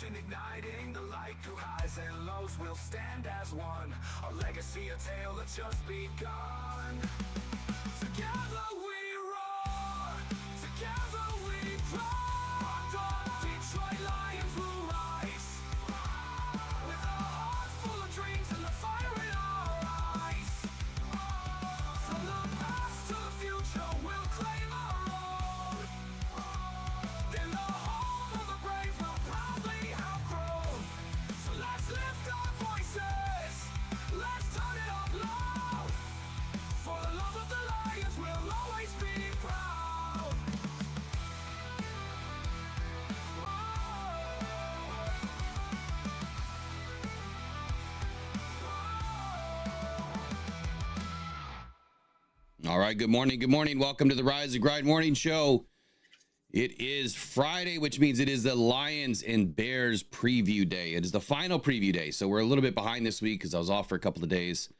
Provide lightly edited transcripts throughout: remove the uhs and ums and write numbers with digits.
passion igniting the light through highs and lows. We'll stand as one, our legacy a tale that's just begun. Together we roar, together we roar. The Detroit Lions will rise, with our hearts full of dreams and the fire in our eyes. From the past to the future, we'll claim our road. In the home of the brave, we'll proudly have grown. So let's lift our voices, let's turn it up loud. For the love of the Lions, we'll always be proud. All right, good morning. Good morning. Welcome to the Rise and Grind Morning Show. It is Friday, which means it is the Lions and Bears preview day. It is the final preview day. So we're a little bit behind this week because I was off for a couple of days.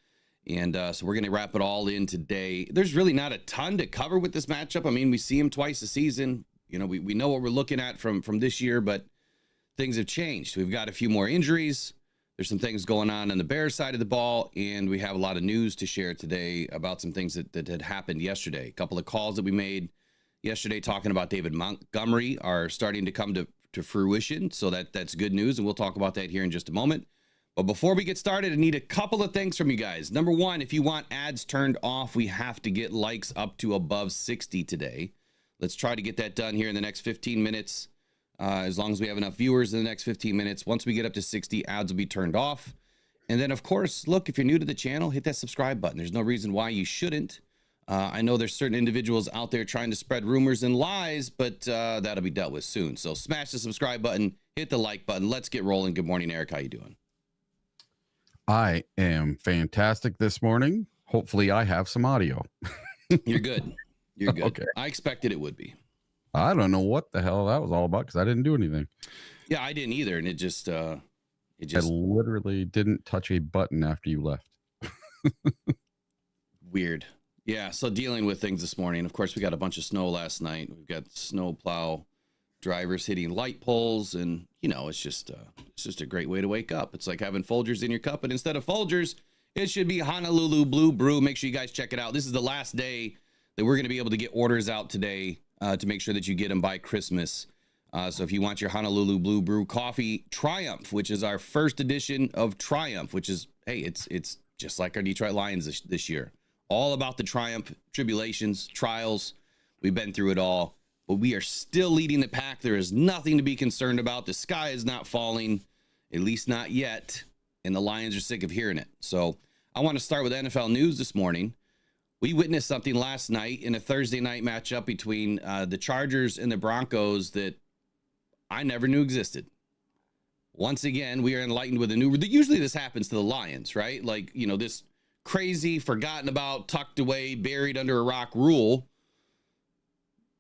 And so we're going to wrap it all in today. There's really not a ton to cover with this matchup. I mean, we see them twice a season. You know, we know what we're looking at from this year, but things have changed. We've got a few more injuries. There's some things going on the Bears side of the ball, and we have a lot of news to share today about some things that had happened yesterday. A couple of calls that we made yesterday talking about David Montgomery are starting to come to fruition, so that's good news, and we'll talk about that here in just a moment. But before we get started, I need a couple of things from you guys. Number one, if you want ads turned off, we have to get likes up to above 60 today. Let's try to get that done here in the next 15 minutes. As long as we have enough viewers in the next 15 minutes. Once we get up to 60, ads will be turned off. And then, of course, look, if you're new to the channel, hit that subscribe button. There's no reason why you shouldn't. I know there's certain individuals out there trying to spread rumors and lies, but that'll be dealt with soon. So smash the subscribe button, hit the like button. Let's get rolling. Good morning, Eric. How you doing? I am fantastic this morning. Hopefully I have some audio. You're good. You're good. Okay. I expected it would be. I don't know what the hell that was all about because I didn't do anything. Yeah, I didn't either. And it just I literally didn't touch a button after you left. Weird. Yeah. So dealing with things this morning. Of course, we got a bunch of snow last night. We've got snow plow drivers hitting light poles, and you know, it's just a great way to wake up. It's like having Folgers in your cup, and instead of Folgers, it should be Honolulu Blue Brew. Make sure you guys check it out. This is the last day that we're going to be able to get orders out today to make sure that you get them by Christmas. So if you want your Honolulu Blue Brew coffee, Triumph, which is our first edition of Triumph, which is, hey, it's just like our Detroit Lions this year. All about the Triumph, tribulations, trials. We've been through it all, but we are still leading the pack. There is nothing to be concerned about. The sky is not falling, at least not yet, and the Lions are sick of hearing it. So I want to start with NFL news this morning. We witnessed something last night in a Thursday night matchup between the Chargers and the Broncos that I never knew existed. Once again, we are enlightened with a new. Usually this happens to the Lions, right? Like, you know, this crazy, forgotten about, tucked away, buried under a rock rule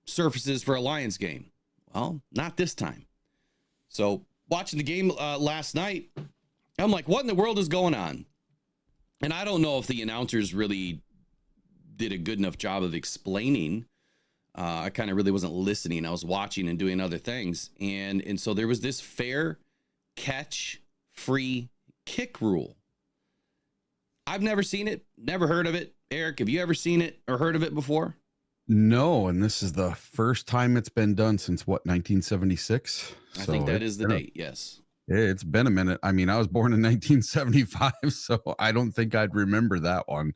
surfaces for a Lions game. Well, not this time. So watching the game last night, I'm like, what in the world is going on? And I don't know if the announcers really did a good enough job of explaining. I kind of really wasn't listening. I was watching and doing other things. And so there was this fair catch free kick rule. I've never seen it, never heard of it. Eric, have you ever seen it or heard of it before? No, and this is the first time it's been done since what, 1976? I think that is the date, yes. It's been a minute. I mean, I was born in 1975, so I don't think I'd remember that one.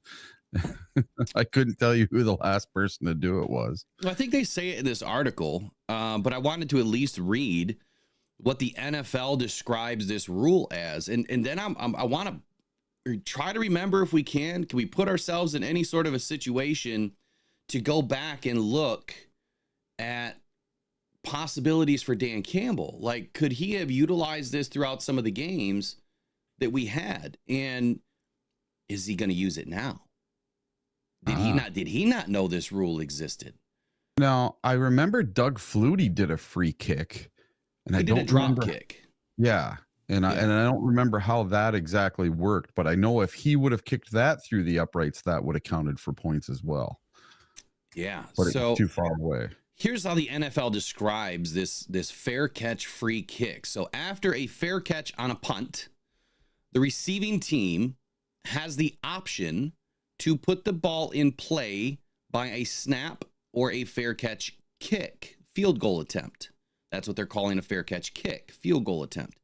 I couldn't tell you who the last person to do it was. Well, I think they say it in this article, but I wanted to at least read what the NFL describes this rule as. And then I want to try to remember if we can we put ourselves in any sort of a situation to go back and look at possibilities for Dan Campbell. Like, could he have utilized this throughout some of the games that we had? And is he going to use it now? Did he not know this rule existed? Now, I remember Doug Flutie did a free kick, and He did a drop kick. Yeah. And I don't remember how that exactly worked, but I know if he would have kicked that through the uprights, that would have counted for points as well. Yeah. But So it's too far away. Here's how the NFL describes this fair catch free kick. So after a fair catch on a punt, the receiving team has the option to put the ball in play by a snap or a fair catch kick, field goal attempt. That's what they're calling a fair catch kick, field goal attempt.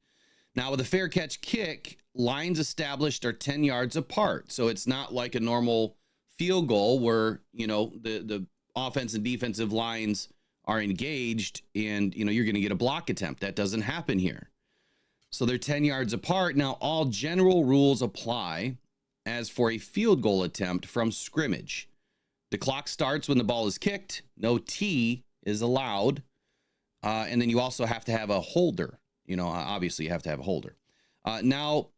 Now, with a fair catch kick, lines established are 10 yards apart. So it's not like a normal field goal where, the offense and defensive lines are engaged and, you're going to get a block attempt. That doesn't happen here. So they're 10 yards apart. Now, all general rules apply as for a field goal attempt from scrimmage. The clock starts when the ball is kicked. No tee is allowed. And then you also have to have a holder. Obviously you have to have a holder. Now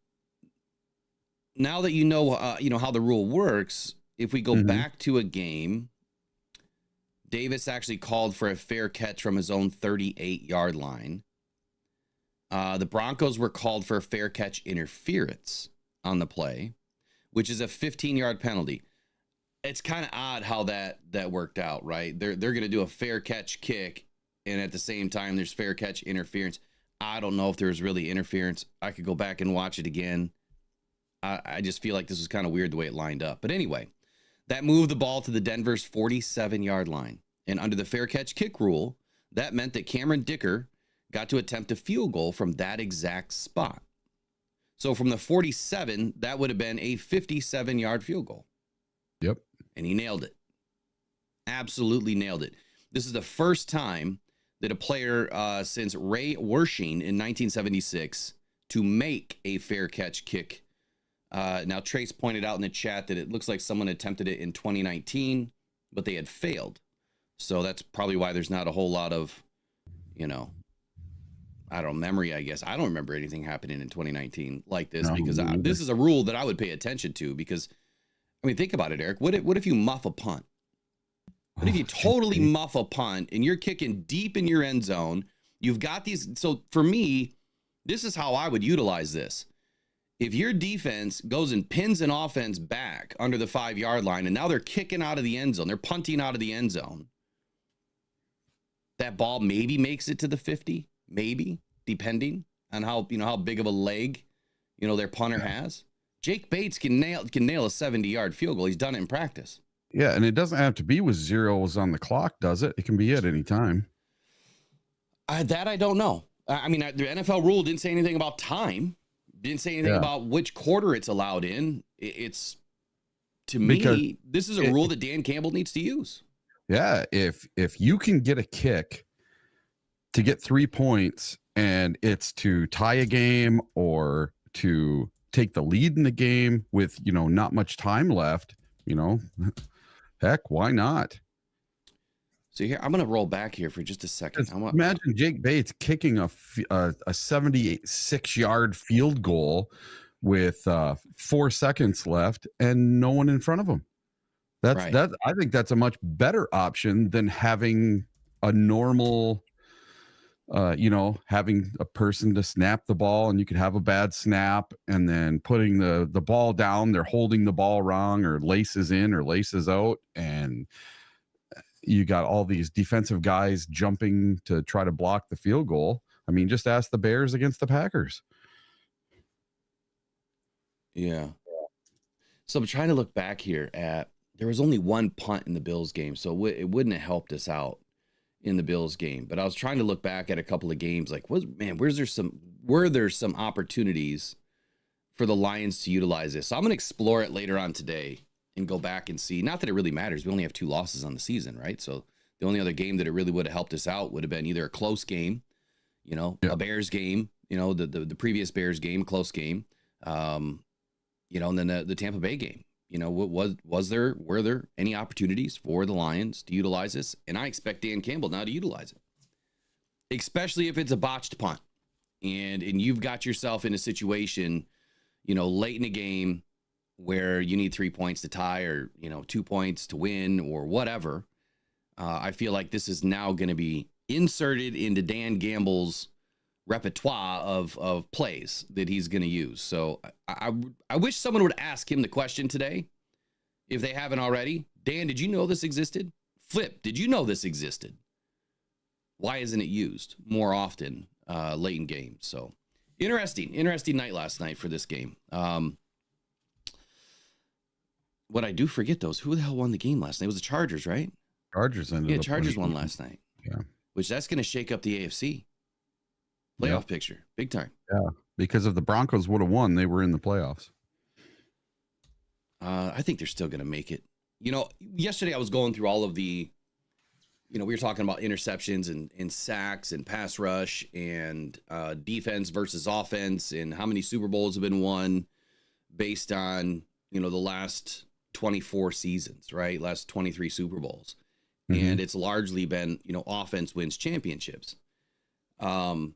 that you know how the rule works, if we go back to a game, Davis actually called for a fair catch from his own 38-yard line. The Broncos were called for a fair catch interference on the play, which is a 15-yard penalty. It's kind of odd how that worked out, right? They're going to do a fair catch kick, and at the same time, there's fair catch interference. I don't know if there was really interference. I could go back and watch it again. I just feel like this was kind of weird the way it lined up. But anyway, that moved the ball to the Denver's 47-yard line. And under the fair catch kick rule, that meant that Cameron Dicker got to attempt a field goal from that exact spot. So from the 47, that would have been a 57-yard field goal. Yep. And he nailed it. Absolutely nailed it. This is the first time that a player since Ray Wershing in 1976 to make a fair catch kick. Now, Trace pointed out in the chat that it looks like someone attempted it in 2019, but they had failed. So that's probably why there's not a whole lot of, memory, I guess. I don't remember anything happening in 2019 like this because this is a rule that I would pay attention to because, think about it, Eric. What if you muff a punt? What if you totally muff a punt and you're kicking deep in your end zone? You've got these. So for me, this is how I would utilize this. If your defense goes and pins an offense back under the 5-yard line and now they're kicking out of the end zone, they're punting out of the end zone, that ball maybe makes it to the 50, maybe, depending on how big of a leg, their punter has. Jake Bates can nail a 70-yard field goal. He's done it in practice. Yeah, and it doesn't have to be with zeros on the clock, does it? It can be at any time. That I don't know. The NFL rule didn't say anything about time. Didn't say anything about which quarter it's allowed in. It's, to me, this is a rule that Dan Campbell needs to use. Yeah, if you can get a kick to get 3 points and it's to tie a game or to take the lead in the game with, not much time left, heck, why not? So here, I'm going to roll back here for just a second. Imagine Jake Bates kicking a 76-yard field goal with 4 seconds left and no one in front of him. I think that's a much better option than having a normal, having a person to snap the ball and you could have a bad snap and then putting the ball down. They're holding the ball wrong or laces in or laces out. And you got all these defensive guys jumping to try to block the field goal. Just ask the Bears against the Packers. Yeah. So I'm trying to look back here at, there was only one punt in the Bills game, so it wouldn't have helped us out in the Bills game. But I was trying to look back at a couple of games, like, were there some opportunities for the Lions to utilize this? So I'm going to explore it later on today and go back and see. Not that it really matters. We only have 2 losses on the season, right? So the only other game that it really would have helped us out would have been either a close game, a Bears game, the previous Bears game, close game, and then the Tampa Bay game. Were there any opportunities for the Lions to utilize this? And I expect Dan Campbell now to utilize it, especially if it's a botched punt and you've got yourself in a situation, late in the game where you need 3 points to tie or, 2 points to win or whatever. I feel like this is now going to be inserted into Dan Campbell's repertoire of plays that he's going to use. So I wish someone would ask him the question today, if they haven't already. Dan, did you know this existed? Flip, did you know this existed? why isn't it used more often late in games? So interesting night last night for this game. What I do forget though is who the hell won the game last night? It was the Chargers, right? Chargers ended up Chargers winning. won last night. Yeah. Which that's going to shake up the AFC playoff picture big time. Yeah. Because if the Broncos would have won, they were in the playoffs. I think they're still going to make it. You know, yesterday I was going through all of the, we were talking about interceptions and sacks and pass rush and defense versus offense and how many Super Bowls have been won based on, the last 24 seasons, right? Last 23 Super Bowls. Mm-hmm. And it's largely been, offense wins championships. Where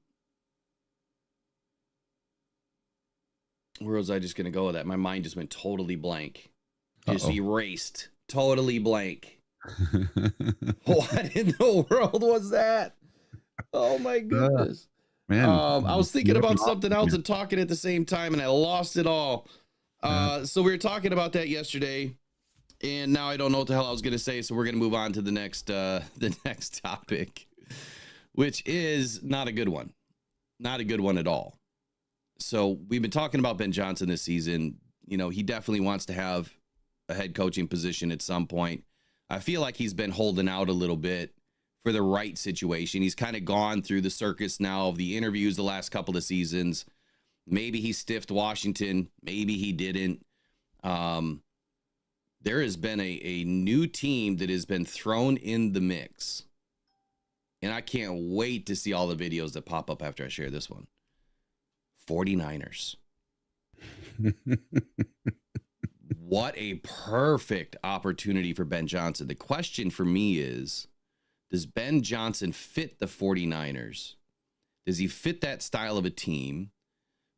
was I just going to go with that? My mind just went totally blank. Just erased. Totally blank. What in the world was that? Oh my goodness. Man. I was thinking about something else and talking at the same time and I lost it all. So we were talking about that yesterday and now I don't know what the hell I was going to say. So we're going to move on to the next topic, which is not a good one. Not a good one at all. So we've been talking about Ben Johnson this season. He definitely wants to have a head coaching position at some point. I feel like he's been holding out a little bit for the right situation. He's kind of gone through the circus now of the interviews the last couple of seasons. Maybe he stiffed Washington. Maybe he didn't. There has been a new team that has been thrown in the mix. And I can't wait to see all the videos that pop up after I share this one. 49ers. What a perfect opportunity for Ben Johnson. The question for me is, does Ben Johnson fit the 49ers? Does he fit that style of a team?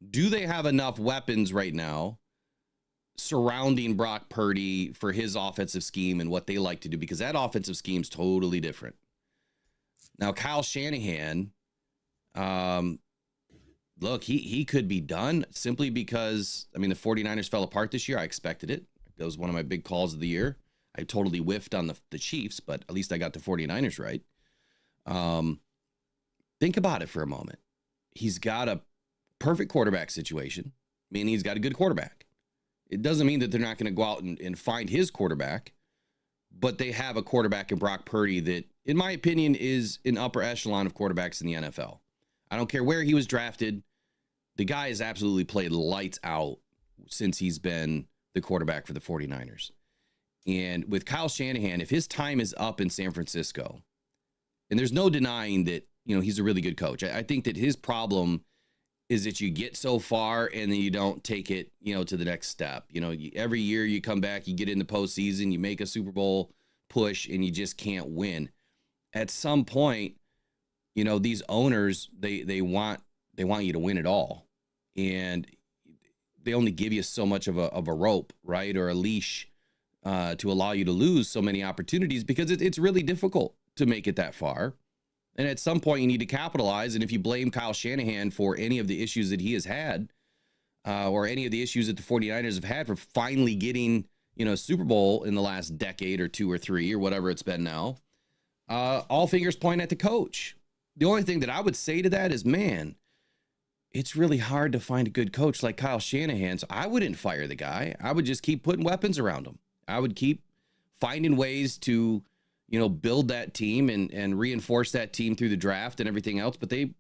Do they have enough weapons right now surrounding Brock Purdy for his offensive scheme and what they like to do? Because that offensive scheme is totally different. Now, Kyle Shanahan, look, he could be done simply because, the 49ers fell apart this year. I expected it. That was one of my big calls of the year. I totally whiffed on the Chiefs, but at least I got the 49ers right. Think about it for a moment. He's got a perfect quarterback situation, meaning he's got a good quarterback. It doesn't mean that they're not going to go out and find his quarterback, but they have a quarterback in Brock Purdy that, in my opinion, is an upper echelon of quarterbacks in the NFL. I don't care where he was drafted. The guy has absolutely played lights out since he's been the quarterback for the 49ers. And with Kyle Shanahan, if his time is up in San Francisco, and there's no denying that, he's a really good coach. I think that his problem is that you get so far and then you don't take it, to the next step. Every year you come back, you get in the postseason, you make a Super Bowl push, and you just can't win. At some point, these owners, they want you to win it all. And they only give you so much of a rope, right? Or a leash to allow you to lose so many opportunities because it's really difficult to make it that far. And at some point you need to capitalize. And if you blame Kyle Shanahan for any of the issues that he has had or any of the issues that the 49ers have had for finally getting, a Super Bowl in the last decade or two or three or whatever it's been now, all fingers point at the coach. The only thing that I would say to that is, man, it's really hard to find a good coach like Kyle Shanahan. So I wouldn't fire the guy. I would just keep putting weapons around him. I would keep finding ways to, build that team and reinforce that team through the draft and everything else. But they've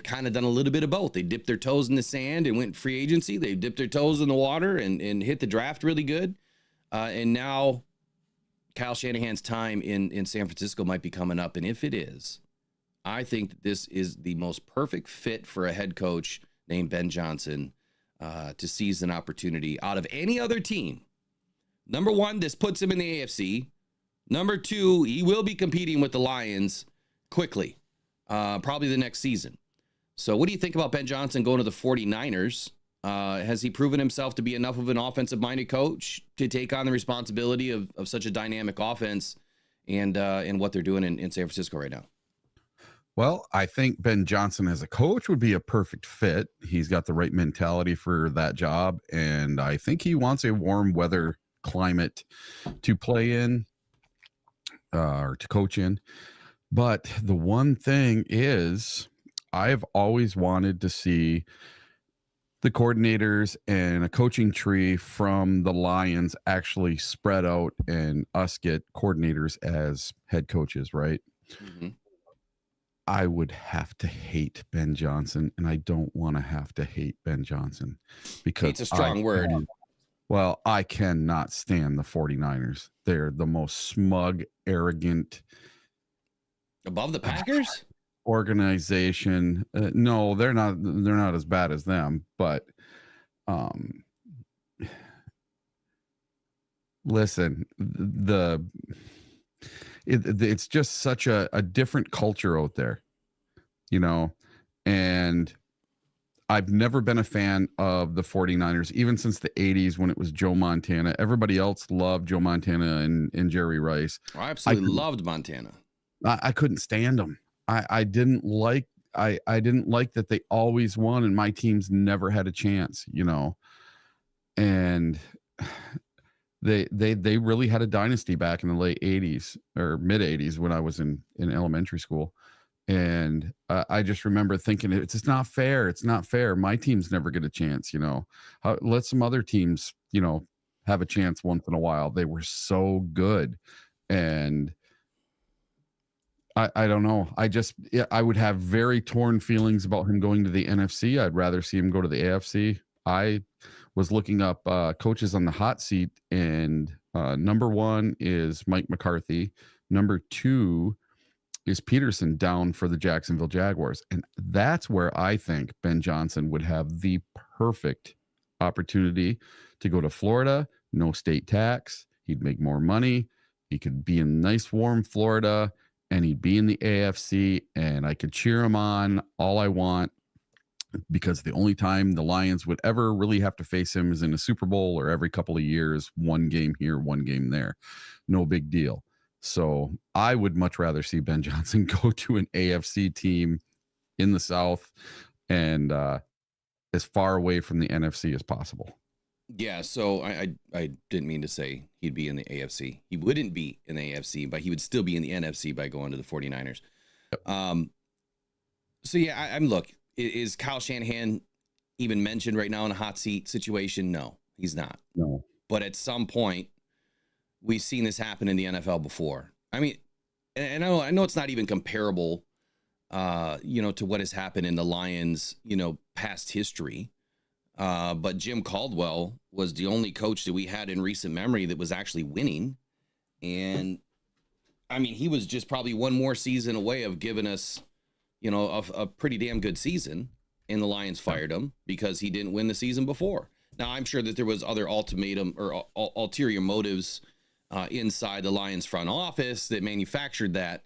kind of done a little bit of both. They dipped their toes in the sand and went free agency. They dipped their toes in the water and hit the draft really good. And now Kyle Shanahan's time in San Francisco might be coming up. And if it is, I think that this is the most perfect fit for a head coach named Ben Johnson to seize an opportunity out of any other team. Number one, this puts him in the AFC. Number two, he will be competing with the Lions quickly, probably the next season. So what do you think about Ben Johnson going to the 49ers? Has he proven himself to be enough of an offensive-minded coach to take on the responsibility of such a dynamic offense and what they're doing in San Francisco right now? Well, I think Ben Johnson as a coach would be a perfect fit. He's got the right mentality for that job, and I think he wants a warm weather climate to play in or to coach in. But the one thing is, I've always wanted to see the coordinators and a coaching tree from the Lions actually spread out and us get coordinators as head coaches, right? Mm-hmm. I would have to hate Ben Johnson, and I don't want to have to hate Ben Johnson because Hate's a strong word. I cannot stand the 49ers. They're the most smug, arrogant, Above the Packers? organization. No, they're not. They're not as bad as them, but listen, it's just such a different culture out there, and I've never been a fan of the 49ers, even since the 80s when it was Joe Montana. Everybody else loved Joe Montana and Jerry Rice. I absolutely loved Montana. I couldn't stand them. I didn't like I didn't like that they always won and my teams never had a chance, and they really had a dynasty back in the late 80s or mid 80s when I was in elementary school. And I just remember thinking, it's just not fair. It's not fair. My teams never get a chance, let some other teams, have a chance once in a while. They were so good. And I don't know. I would have very torn feelings about him going to the NFC. I'd rather see him go to the AFC. I was looking up coaches on the hot seat, and number 1 is Mike McCarthy. Number 2 is Peterson down for the Jacksonville Jaguars. And that's where I think Ben Johnson would have the perfect opportunity to go to Florida, no state tax. He'd make more money. He could be in nice, warm Florida, and he'd be in the AFC, and I could cheer him on all I want, because the only time the Lions would ever really have to face him is in a Super Bowl or every couple of years, one game here, one game there. No big deal. So I would much rather see Ben Johnson go to an AFC team in the South and as far away from the NFC as possible. Yeah, so I didn't mean to say he'd be in the AFC. He wouldn't be in the AFC, but he would still be in the NFC by going to the 49ers. Yep. So yeah, I'm look, is Kyle Shanahan even mentioned right now in a hot seat situation? No, he's not. No. But at some point, we've seen this happen in the NFL before. I mean, and I know it's not even comparable, to what has happened in the Lions, past history. But Jim Caldwell was the only coach that we had in recent memory that was actually winning. And I mean, he was just probably one more season away of giving us, a pretty damn good season. And the Lions fired him because he didn't win the season before. Now, I'm sure that there was other ulterior motives inside the Lions front office that manufactured that.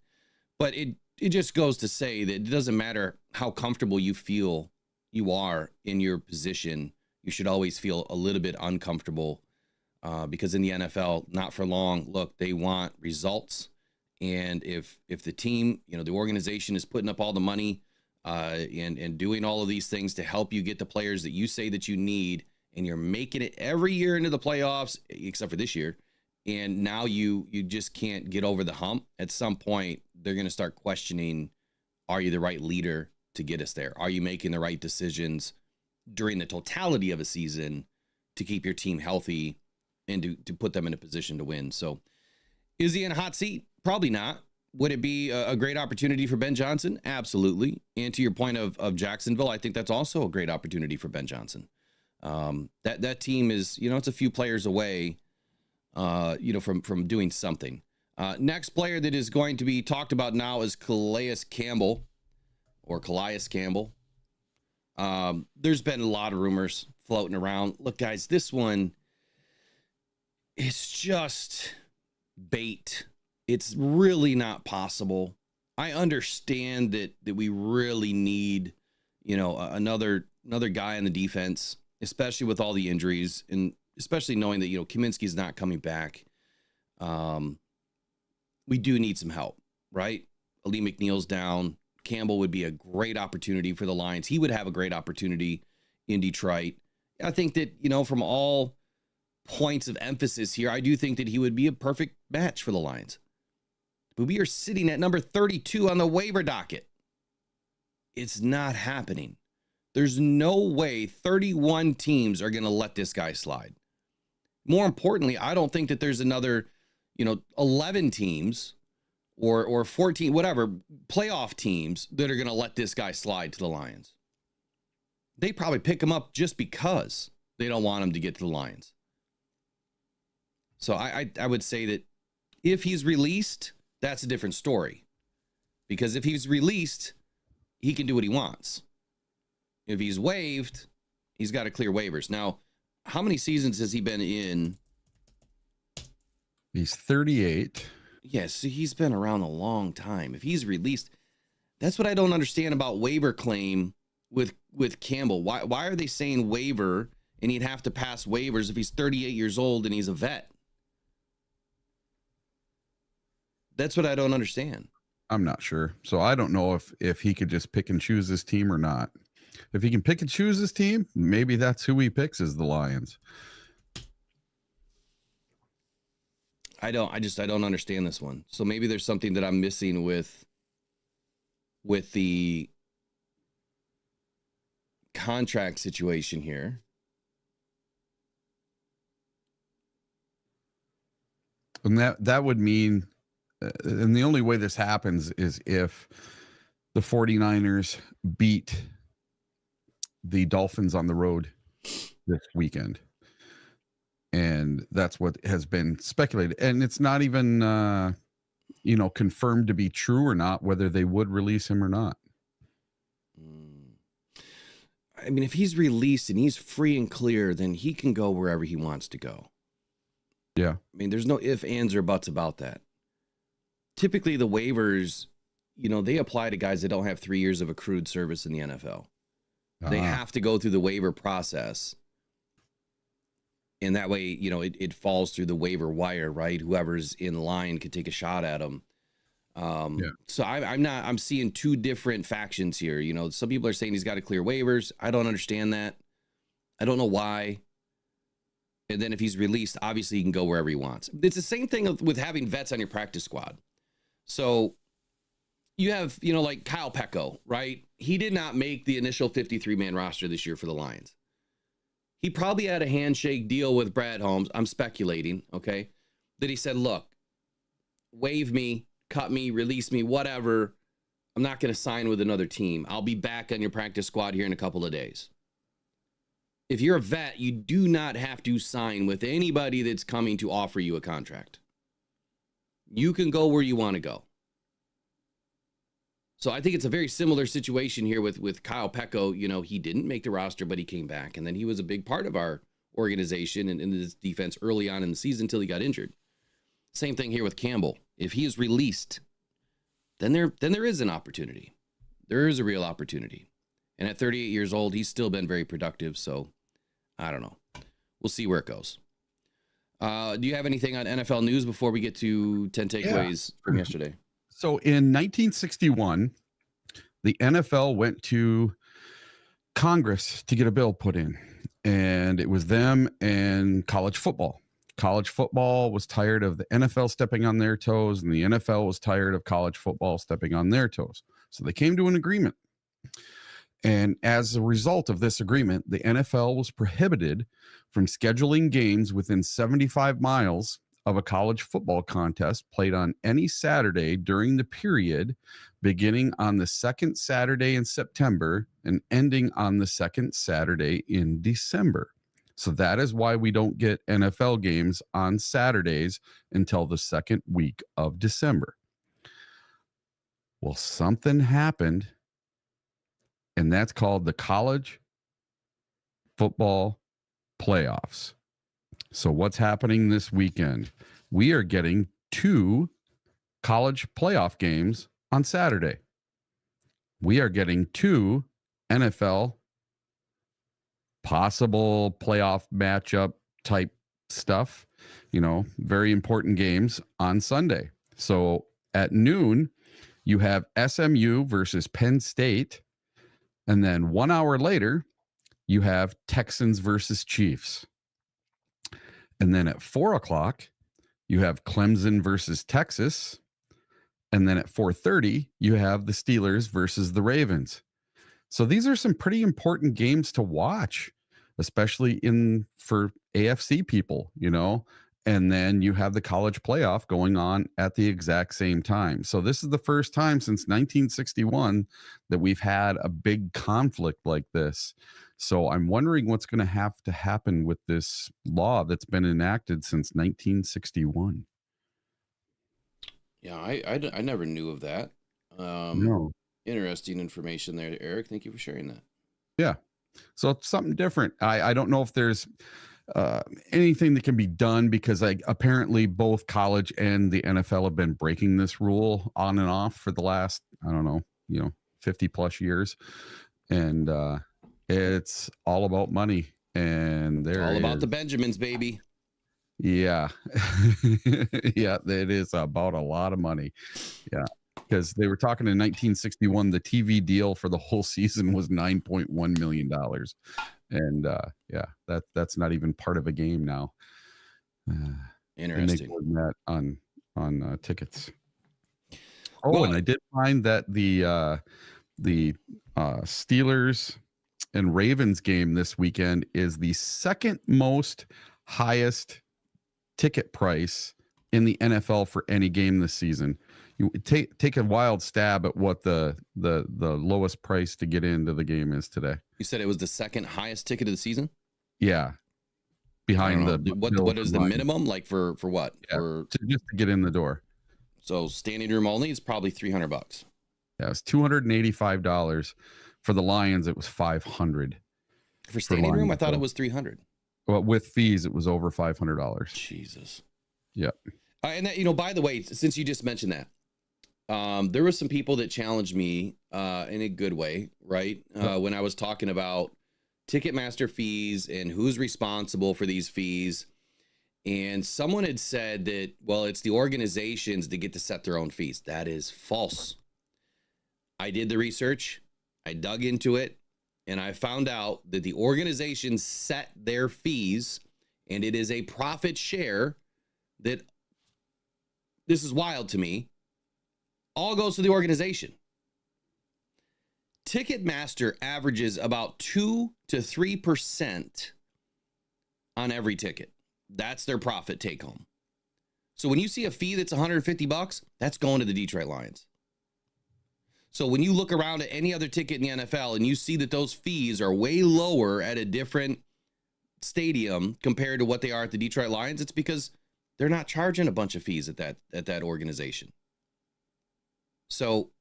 But it just goes to say that it doesn't matter how comfortable you feel you are in your position. You should always feel a little bit uncomfortable because in the NFL, not for long, look, they want results. And if the team, the organization is putting up all the money and doing all of these things to help you get the players that you say that you need, and you're making it every year into the playoffs, except for this year, and now you just can't get over the hump, at some point, they're going to start questioning, are you the right leader to get us there? Are you making the right decisions during the totality of a season to keep your team healthy and to put them in a position to win? So is he in a hot seat? Probably not. Would it be a great opportunity for Ben Johnson? Absolutely. And to your point of Jacksonville, I think that's also a great opportunity for Ben Johnson. That team is, it's a few players away, from doing something. Next player that is going to be talked about now is Calais Campbell. There's been a lot of rumors floating around. Look, guys, this one is just bait. It's really not possible. I understand that we really need, another guy on the defense, especially with all the injuries, and especially knowing that, Kaminsky's not coming back. We do need some help, right? Ali McNeil's down. Campbell would be a great opportunity for the Lions. He would have a great opportunity in Detroit. I think that, from all points of emphasis here, I do think that he would be a perfect match for the Lions. But we are sitting at number 32 on the waiver docket. It's not happening. There's no way 31 teams are going to let this guy slide. More importantly, I don't think that there's another, 11 teams or 14, whatever, playoff teams that are going to let this guy slide to the Lions. They probably pick him up just because they don't want him to get to the Lions. So I would say that if he's released, that's a different story. Because if he's released, he can do what he wants. If he's waived, he's got to clear waivers. Now, how many seasons has he been in? He's 38. Yes, he's been around a long time. If he's released, that's what I don't understand about waiver claim with Campbell. Why are they saying waiver and he'd have to pass waivers if he's 38 years old and he's a vet? That's what I don't understand. I'm not sure. So I don't know if he could just pick and choose his team or not. If he can pick and choose his team, maybe that's who he picks is the Lions. I don't understand this one. So maybe there's something that I'm missing with the contract situation here. And that would mean, and the only way this happens is if the 49ers beat the Dolphins on the road this weekend. And that's what has been speculated. And it's not even, confirmed to be true or not, whether they would release him or not. I mean, if he's released and he's free and clear, then he can go wherever he wants to go. Yeah. I mean, there's no ifs, ands, or buts about that. Typically, the waivers, they apply to guys that don't have 3 years of accrued service in the NFL. They have to go through the waiver process. And that way, it falls through the waiver wire, right? Whoever's in line could take a shot at him. So I'm seeing two different factions here. Some people are saying he's got to clear waivers. I don't understand that. I don't know why. And then if he's released, obviously he can go wherever he wants. It's the same thing with having vets on your practice squad. So you have, like Kyle Pecco, right? He did not make the initial 53-man roster this year for the Lions. He probably had a handshake deal with Brad Holmes. I'm speculating, okay? That he said, look, waive me, cut me, release me, whatever. I'm not going to sign with another team. I'll be back on your practice squad here in a couple of days. If you're a vet, you do not have to sign with anybody that's coming to offer you a contract. You can go where you want to go. So I think it's a very similar situation here with Kyle Pecco. He didn't make the roster, but he came back. And then he was a big part of our organization and in this defense early on in the season until he got injured. Same thing here with Campbell. If he is released, then there is an opportunity. There is a real opportunity. And at 38 years old, he's still been very productive. So I don't know. We'll see where it goes. Do you have anything on NFL news before we get to 10 takeaways from yesterday? So in 1961, the NFL went to Congress to get a bill put in, and it was them and college football. College football was tired of the NFL stepping on their toes, and the NFL was tired of college football stepping on their toes. So they came to an agreement. And as a result of this agreement, the NFL was prohibited from scheduling games within 75 miles of a college football contest played on any Saturday during the period beginning on the second Saturday in September and ending on the second Saturday in December. So that is why we don't get NFL games on Saturdays until the second week of December. Well, something happened, and that's called the college football playoffs. So what's happening this weekend? We are getting 2 college playoff games on Saturday. We are getting 2 NFL possible playoff matchup type stuff, very important games on Sunday. So at noon, you have SMU versus Penn State. And then 1 hour later, you have Texans versus Chiefs. And then at 4 o'clock, you have Clemson versus Texas. And then at 4:30, you have the Steelers versus the Ravens. So these are some pretty important games to watch, especially for AFC people, And then you have the college playoff going on at the exact same time. So this is the first time since 1961 that we've had a big conflict like this. So I'm wondering what's going to happen with this law that's been enacted since 1961. Yeah, I never knew of that. No. Interesting information there, Eric. Thank you for sharing that. Yeah. So it's something different. I don't know if there's anything that can be done because apparently both college and the NFL have been breaking this rule on and off for the last, 50 plus years. And it's all about money. And It's all about the Benjamins, baby. Yeah. Yeah, it is about a lot of money. Yeah. Because they were talking in 1961, the TV deal for the whole season was $9.1 million. And that's not even part of a game now. Interesting. They make more than that on tickets. And I did find that the Steelers and Ravens game this weekend is the second most highest ticket price in the NFL for any game this season. You take a wild stab at what the lowest price to get into the game is today. You said it was the second highest ticket of the season? Yeah. Behind what is the minimum like for what? Yeah, just to get in the door. So standing room only is probably $300. Yeah, it's $285. For the Lions, it was $500. For standing room, I thought it was $300. Well, with fees, it was over $500. Jesus. Yeah. And that, by the way, since you just mentioned that, there were some people that challenged me in a good way, right? When I was talking about Ticketmaster fees and who's responsible for these fees. And someone had said that, well, it's the organizations that get to set their own fees. That is false. I did the research. I dug into it. And I found out that the organizations set their fees, and it is a profit share that, this is wild to me, all goes to the organization. Ticketmaster averages about 2 to 3% on every ticket. That's their profit take home. So when you see a fee that's $150, that's going to the Detroit Lions. So when you look around at any other ticket in the NFL and you see that those fees are way lower at a different stadium compared to what they are at the Detroit Lions, it's because they're not charging a bunch of fees at that organization. So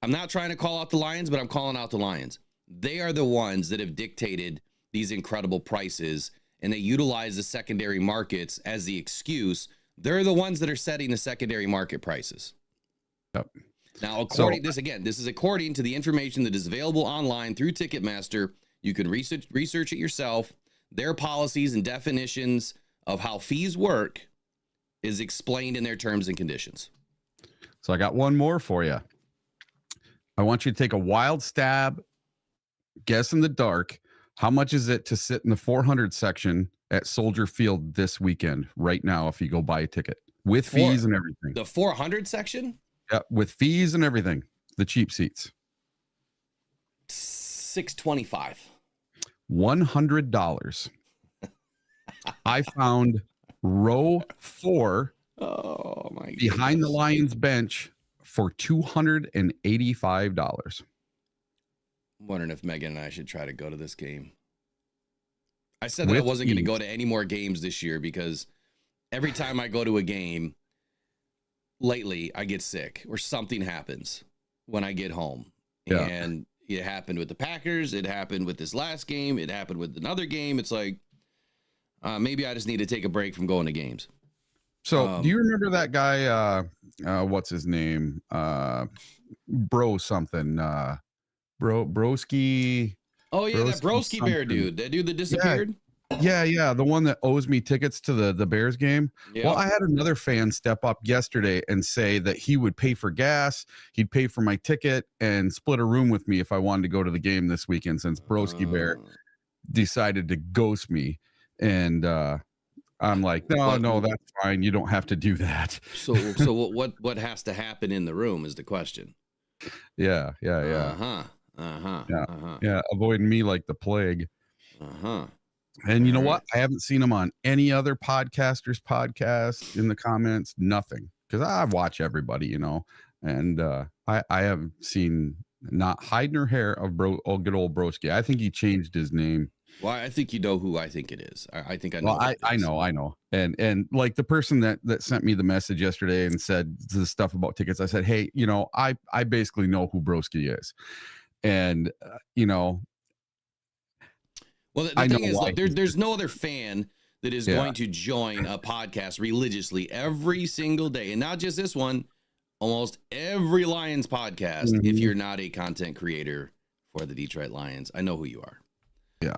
I'm not trying to call out the Lions, but I'm calling out the Lions. They are the ones that have dictated these incredible prices, and they utilize the secondary markets as the excuse. They're the ones that are setting the secondary market prices. Yep. Now, this is according to the information that is available online through Ticketmaster. You can research it yourself. Their policies and definitions of how fees work is explained in their terms and conditions. So I got one more for you. I want you to take a wild stab, guess in the dark. How much is it to sit in the 400 section at Soldier Field this weekend, right now, if you go buy a ticket with fees and everything? The 400 section? Yeah, with fees and everything. The cheap seats. $625. $100. I found row 4. Oh my God. Behind the Lions bench for $285. I'm wondering if Megan and I should try to go to this game. I said that I wasn't going to go to any more games this year because every time I go to a game lately, I get sick or something happens when I get home. Yeah. And it happened with the Packers. It happened with this last game. It happened with another game. It's like, maybe I just need to take a break from going to games. So do you remember that guy? What's his name? Broski. Oh yeah, that Broski Bear dude. That dude that disappeared. Yeah. The one that owes me tickets to the Bears game. Yeah. Well, I had another fan step up yesterday and say that he would pay for gas, he'd pay for my ticket, and split a room with me if I wanted to go to the game this weekend, since Broski Bear decided to ghost me. And I'm like, no, that's fine. You don't have to do that. So what has to happen in the room is the question. Yeah. Yeah, avoiding me like the plague. And you know what? I haven't seen him on any other podcasters' podcast in the comments. Nothing, because I watch everybody, and I have seen not hide nor hair of good old Broski. I think he changed his name. Well, I think you know who I think it is. I think I know. Well, I know. And like the person that sent me the message yesterday and said the stuff about tickets, I said, hey, I basically know who Broski is. And, well, the thing is, look, there's no other fan that is going to join a podcast religiously every single day. And not just this one, almost every Lions podcast, if you're not a content creator for the Detroit Lions. I know who you are. Yeah,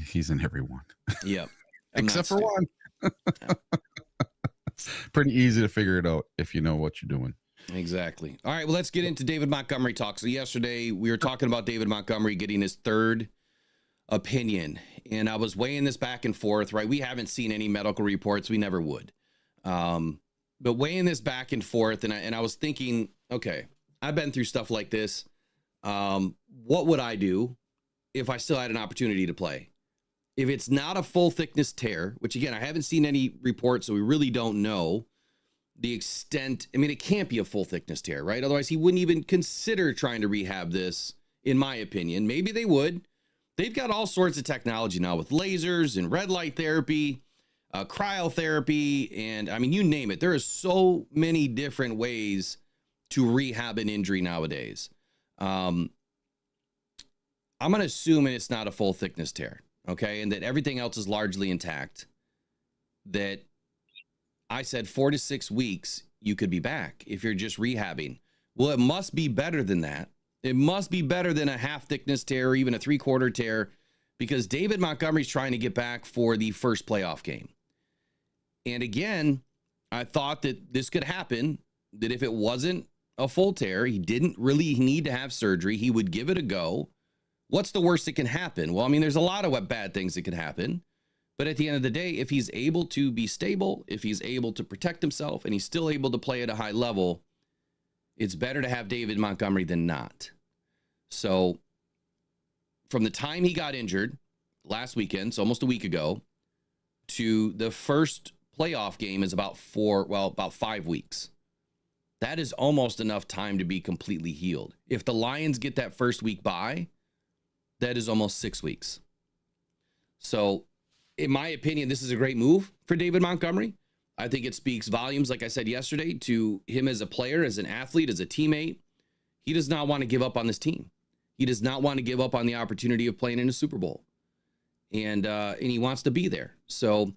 he's in every one. Yep. Except for one. Pretty easy to figure it out if you know what you're doing. Exactly. All right, well, let's get into David Montgomery talk. So yesterday we were talking about David Montgomery getting his third opinion, and I was weighing this back and forth, right? We haven't seen any medical reports. We never would. But weighing this back and forth, and I was thinking, okay, I've been through stuff like this. What would I do if I still had an opportunity to play? If it's not a full thickness tear, which again, I haven't seen any reports, so we really don't know the extent. I mean, it can't be a full thickness tear, right? Otherwise, he wouldn't even consider trying to rehab this, in my opinion. Maybe they would. They've got all sorts of technology now with lasers and red light therapy, cryotherapy, and I mean, you name it. There are so many different ways to rehab an injury nowadays. I'm going to assume it's not a full thickness tear, okay? And that everything else is largely intact. That I said 4 to 6 weeks, you could be back if you're just rehabbing. Well, it must be better than that. It must be better than a half thickness tear or even a 3/4 tear, because David Montgomery's trying to get back for the first playoff game. And again, I thought that this could happen, that if it wasn't a full tear, he didn't really need to have surgery, he would give it a go. What's the worst that can happen? Well, I mean, there's a lot of bad things that could happen. But at the end of the day, if he's able to be stable, if he's able to protect himself, and he's still able to play at a high level, it's better to have David Montgomery than not. So from the time he got injured last weekend, so almost a week ago, to the first playoff game is about 5 weeks. That is almost enough time to be completely healed. If the Lions get that first week bye, that is almost 6 weeks. So in my opinion, this is a great move for David Montgomery. I think it speaks volumes, like I said yesterday, to him as a player, as an athlete, as a teammate. He does not want to give up on this team. He does not want to give up on the opportunity of playing in a Super Bowl. And he wants to be there. So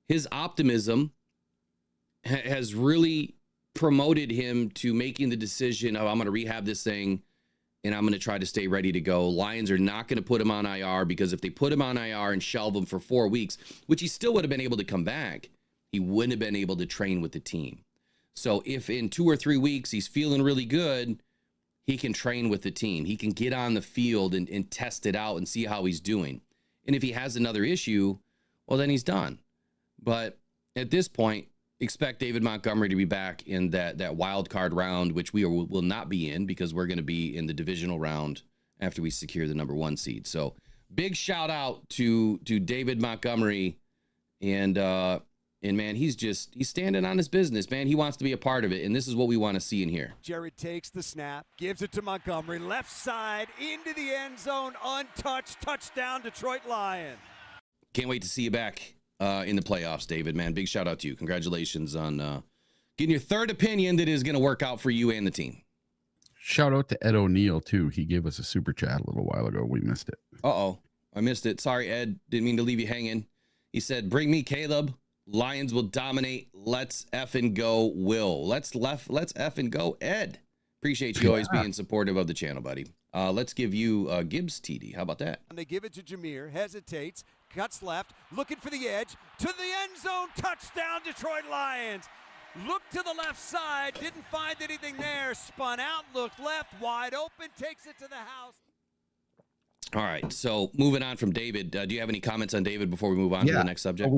his optimism has really promoted him to making the decision of, I'm going to rehab this thing and I'm going to try to stay ready to go. Lions are not going to put him on IR, because if they put him on IR and shelve him for 4 weeks, which he still would have been able to come back, he wouldn't have been able to train with the team. So if in 2 or 3 weeks he's feeling really good, he can train with the team. He can get on the field and test it out and see how he's doing. And if he has another issue, well, then he's done. But at this point, expect David Montgomery to be back in that wild card round, which we will not be in, because we're going to be in the divisional round after we secure the number 1 seed. So big shout out to David Montgomery. And man, he's standing on his business, man. He wants to be a part of it, and this is what we want to see and hear. Jared takes the snap, gives it to Montgomery, left side, into the end zone, untouched, touchdown, Detroit Lions. Can't wait to see you back in the playoffs, David, man. Big shout out to you. Congratulations on getting your third opinion that is going to work out for you and the team. Shout out to Ed O'Neill, too. He gave us a super chat a little while ago. We missed it. Uh-oh. I missed it. Sorry, Ed. Didn't mean to leave you hanging. He said, bring me Caleb. Lions will dominate. Let's effing go, Will. Let's effing go, Ed. Appreciate you always being supportive of the channel, buddy. Let's give you Gibbs TD. How about that? And they give it to Jamar, hesitates, cuts left, looking for the edge, to the end zone, touchdown, Detroit Lions. Looked to the left side, didn't find anything there, spun out, looked left, wide open, takes it to the house. All right. So moving on from David, do you have any comments on David before we move on to the next subject?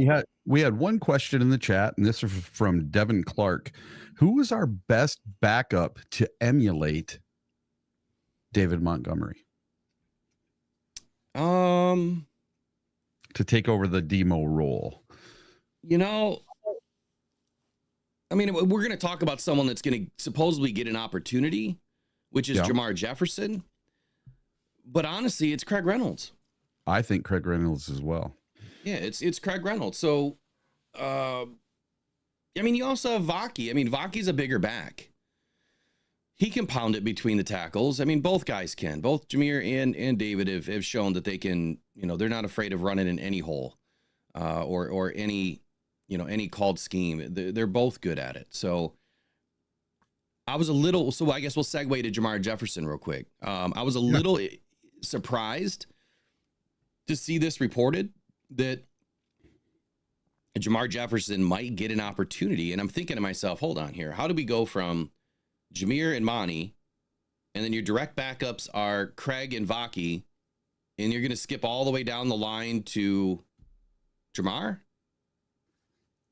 We had one question in the chat, and this is from Devin Clark. Who was our best backup to emulate David Montgomery? To take over the demo role. You know, I mean, we're going to talk about someone that's going to supposedly get an opportunity, which is Jamar Jefferson. But honestly, it's Craig Reynolds. I think Craig Reynolds as well. Yeah, it's Craig Reynolds. So, I mean, you also have Vaki. I mean, Vaki's a bigger back. He can pound it between the tackles. I mean, both guys can. Both Jamir and David have shown that they can, you know, they're not afraid of running in any hole or any, you know, any called scheme. They're both good at it. So I was a little, so I guess we'll segue to Jamar Jefferson real quick. I was a little surprised to see this reported that Jamar Jefferson might get an opportunity. And I'm thinking to myself, hold on here. How do we go from Jamir and Monty, and then your direct backups are Craig and Vaki, and you're going to skip all the way down the line to Jamar?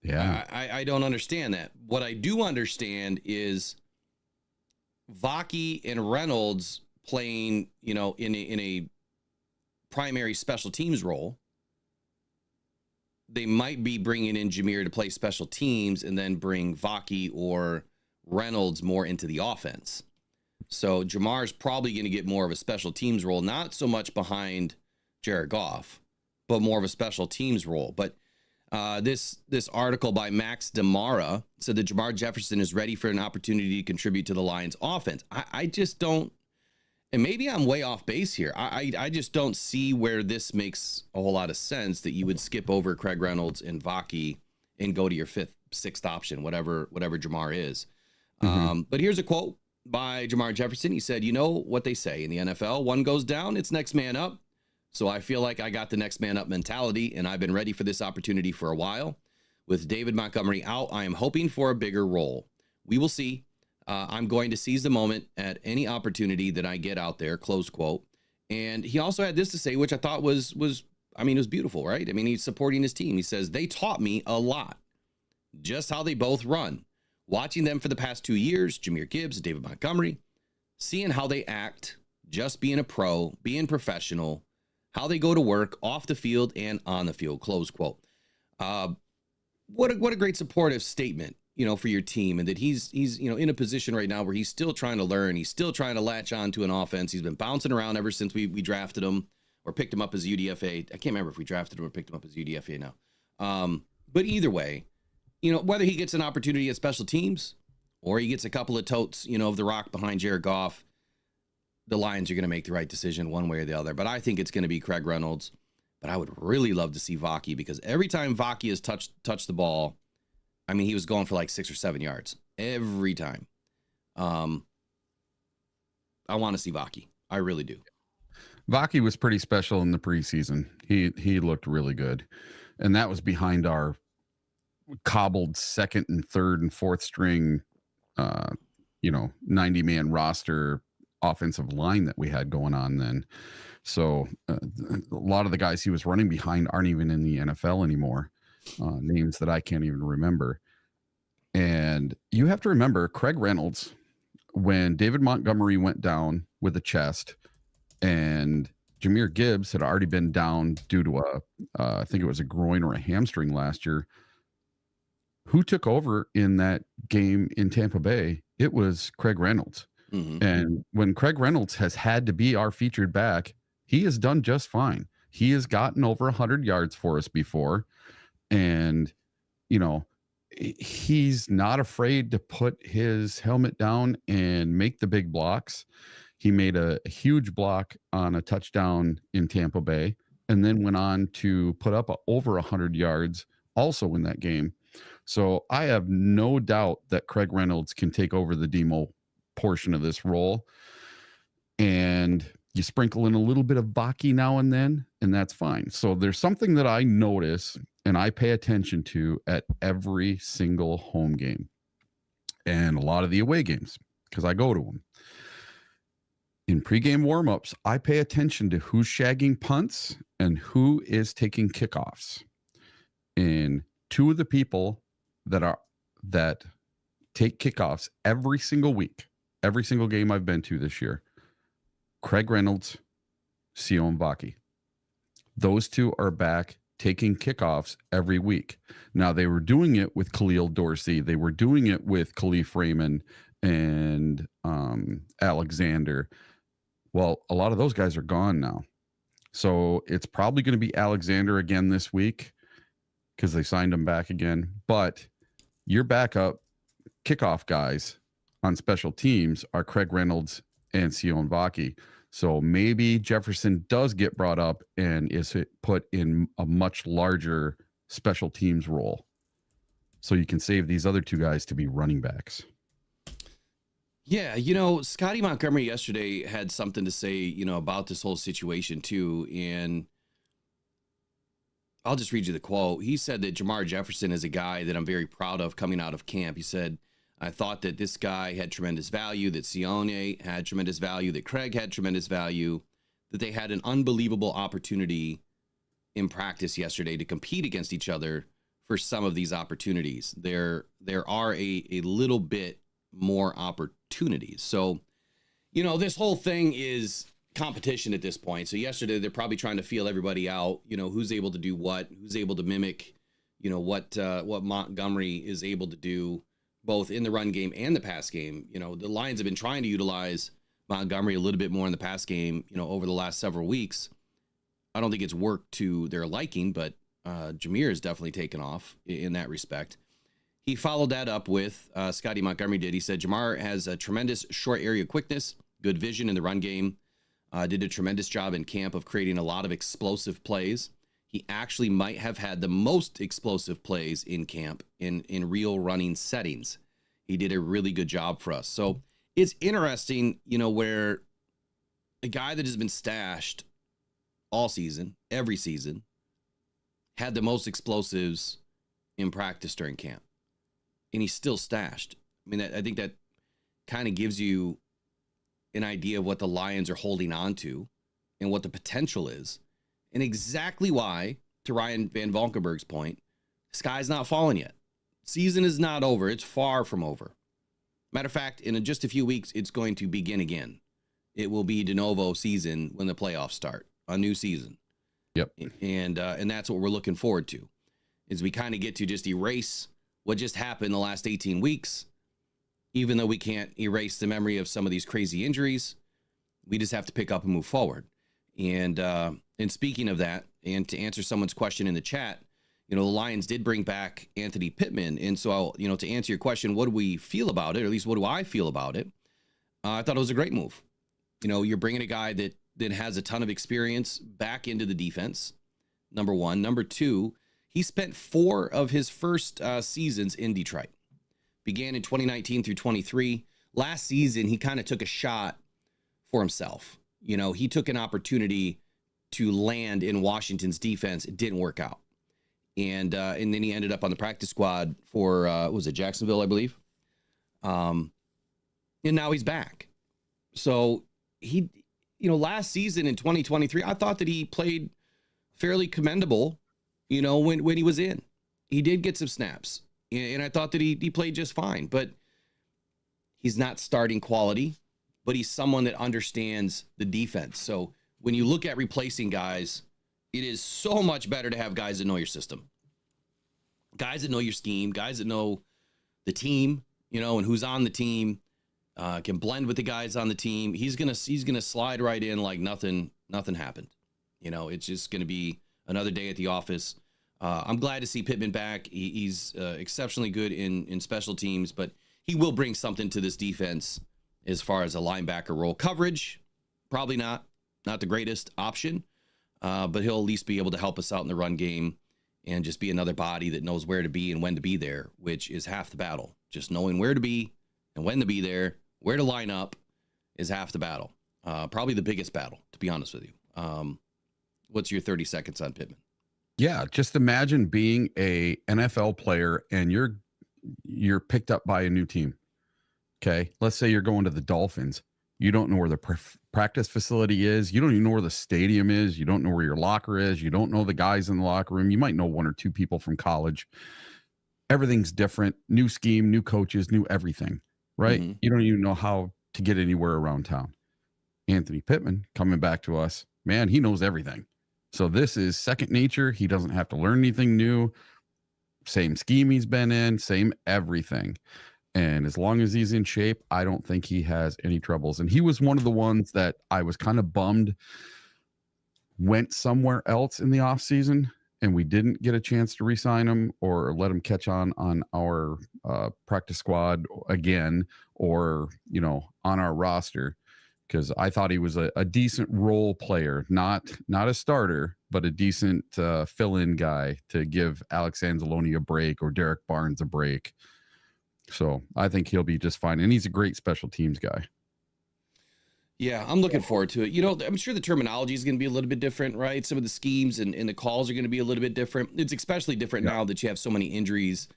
Yeah. I don't understand that. What I do understand is Vaki and Reynolds playing, you know, in a primary special teams role. They might be bringing in Jamir to play special teams and then bring Vaki or Reynolds more into the offense. So Jamar's probably going to get more of a special teams role, not so much behind Jared Goff, but more of a special teams role. But this article by Max Demara said that Jamar Jefferson is ready for an opportunity to contribute to the Lions offense. I just don't, and maybe I'm way off base here. I just don't see where this makes a whole lot of sense that you would skip over Craig Reynolds and Vaki and go to your fifth, sixth option, whatever Jamar is. But here's a quote by Jamar Jefferson. He said, you know what they say in the NFL, one goes down, it's next man up. So I feel like I got the next man up mentality, and I've been ready for this opportunity for a while. With David Montgomery out, I am hoping for a bigger role. We will see. I'm going to seize the moment at any opportunity that I get out there, close quote. And he also had this to say, which I thought was beautiful, right? I mean, he's supporting his team. He says, they taught me a lot, just how they both run. Watching them for the past 2 years, Jamir Gibbs, David Montgomery, seeing how they act, just being a pro, being professional, how they go to work off the field and on the field, close quote. What a great supportive statement, you know, for your team, and that he's, you know, in a position right now where he's still trying to learn. He's still trying to latch on to an offense. He's been bouncing around ever since we drafted him or picked him up as UDFA. I can't remember if we drafted him or picked him up as UDFA now. But either way, you know, whether he gets an opportunity at special teams or he gets a couple of totes, you know, of the rock behind Jared Goff, the Lions are going to make the right decision one way or the other. But I think it's going to be Craig Reynolds. But I would really love to see Vaki, because every time Vaki has touched the ball, I mean, he was going for like 6 or 7 yards every time. I want to see Vaki. I really do. Vaki was pretty special in the preseason. He looked really good. And that was behind our cobbled second and third and fourth string, 90-man roster offensive line that we had going on then. So a lot of the guys he was running behind aren't even in the NFL anymore. Names that I can't even remember. And you have to remember Craig Reynolds, when David Montgomery went down with a chest and Jamir Gibbs had already been down due to I think it was a groin or a hamstring last year. Who took over in that game in Tampa Bay? It was Craig Reynolds. Mm-hmm. And when Craig Reynolds has had to be our featured back, he has done just fine. He has gotten over 100 yards for us before. And, you know, he's not afraid to put his helmet down and make the big blocks. He made a huge block on a touchdown in Tampa Bay and then went on to put up over 100 yards also in that game. So I have no doubt that Craig Reynolds can take over the demo portion of this role. And you sprinkle in a little bit of Vaki now and then, and that's fine. So there's something that I notice and I pay attention to at every single home game and a lot of the away games, because I go to them. in pregame warmups, I pay attention to who's shagging punts and who is taking kickoffs. And two of the people that take kickoffs every single week, every single game I've been to this year, Craig Reynolds, Sion Vaki. Those two are back taking kickoffs every week. Now, they were doing it with Khalil Dorsey. They were doing it with Khalif Raymond and Alexander. Well, a lot of those guys are gone now. So it's probably going to be Alexander again this week because they signed him back again. But your backup kickoff guys on special teams are Craig Reynolds and Sion Vaki. So maybe Jefferson does get brought up and is put in a much larger special teams role. So you can save these other two guys to be running backs. Yeah, Scotty Montgomery yesterday had something to say, about this whole situation too. And I'll just read you the quote. He said that Jamar Jefferson is a guy that I'm very proud of coming out of camp. He said, I thought that this guy had tremendous value, that Sione had tremendous value, that Craig had tremendous value, that they had an unbelievable opportunity in practice yesterday to compete against each other for some of these opportunities. There are a little bit more opportunities. So, this whole thing is competition at this point. So yesterday they're probably trying to feel everybody out, who's able to do what, who's able to mimic, what Montgomery is able to do both in the run game and the pass game. The Lions have been trying to utilize Montgomery a little bit more in the pass game, over the last several weeks. I don't think it's worked to their liking, but Jamir has definitely taken off in that respect. He followed that up with, Scotty Montgomery did. He said, Jamar has a tremendous short area quickness, good vision in the run game, did a tremendous job in camp of creating a lot of explosive plays. He actually might have had the most explosive plays in camp in real running settings. He did a really good job for us. So it's interesting, where a guy that has been stashed all season, every season, had the most explosives in practice during camp. And he's still stashed. I think that kind of gives you an idea of what the Lions are holding on to and what the potential is. And exactly why, to Ryan Van Valkenburg's point, sky's not falling yet. Season is not over. It's far from over. Matter of fact, in just a few weeks, it's going to begin again. It will be de novo season when the playoffs start, a new season. Yep. And that's what we're looking forward to, is we kind of get to just erase what just happened the last 18 weeks. Even though we can't erase the memory of some of these crazy injuries, we just have to pick up and move forward. And speaking of that, and to answer someone's question in the chat, the Lions did bring back Anthony Pittman. And so, to answer your question, what do we feel about it? Or at least what do I feel about it? I thought it was a great move. You're bringing a guy that has a ton of experience back into the defense, number one. Number two, he spent 4 of his first seasons in Detroit. Began in 2019 through 23. Last season, he kind of took a shot for himself. He took an opportunity to land in Washington's defense. It didn't work out. And then he ended up on the practice squad for, was it Jacksonville, I believe? And now he's back. So he, last season in 2023, I thought that he played fairly commendable, when he was in. He did get some snaps. And I thought that he played just fine. But he's not starting quality, but he's someone that understands the defense. So when you look at replacing guys, it is so much better to have guys that know your system, guys that know your scheme, guys that know the team, and who's on the team, can blend with the guys on the team. He's gonna slide right in like nothing happened. It's just gonna be another day at the office. I'm glad to see Pittman back. He's exceptionally good in special teams, but he will bring something to this defense as far as a linebacker role. Coverage, probably not the greatest option, but he'll at least be able to help us out in the run game and just be another body that knows where to be and when to be there, which is half the battle. Just knowing where to be and when to be there, where to line up is half the battle. Probably the biggest battle, to be honest with you. What's your 30 seconds on Pittman? Yeah, just imagine being a NFL player and you're picked up by a new team. Okay, let's say you're going to the Dolphins. You don't know where the practice facility is. You don't even know where the stadium is. You don't know where your locker is. You don't know the guys in the locker room. You might know one or two people from college. Everything's different. New scheme, new coaches, new everything, right? Mm-hmm. You don't even know how to get anywhere around town. Anthony Pittman coming back to us, man, he knows everything. So this is second nature. He doesn't have to learn anything new. Same scheme he's been in, same everything. And as long as he's in shape, I don't think he has any troubles. And he was one of the ones that I was kind of bummed went somewhere else in the offseason, and we didn't get a chance to re-sign him or let him catch on our practice squad again, or, on our roster, because I thought he was a decent role player, not a starter, but a decent fill-in guy to give Alex Anzalone a break or Derek Barnes a break. So I think he'll be just fine. And he's a great special teams guy. Yeah, I'm looking forward to it. I'm sure the terminology is going to be a little bit different, right? Some of the schemes and the calls are going to be a little bit different. It's especially different now that you have so many injuries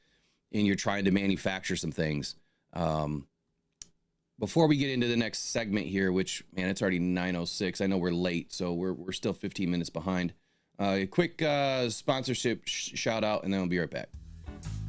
and you're trying to manufacture some things. Before we get into the next segment here, which, man, it's already 9:06. I know we're late, so we're still 15 minutes behind. A quick sponsorship shout out, and then we'll be right back.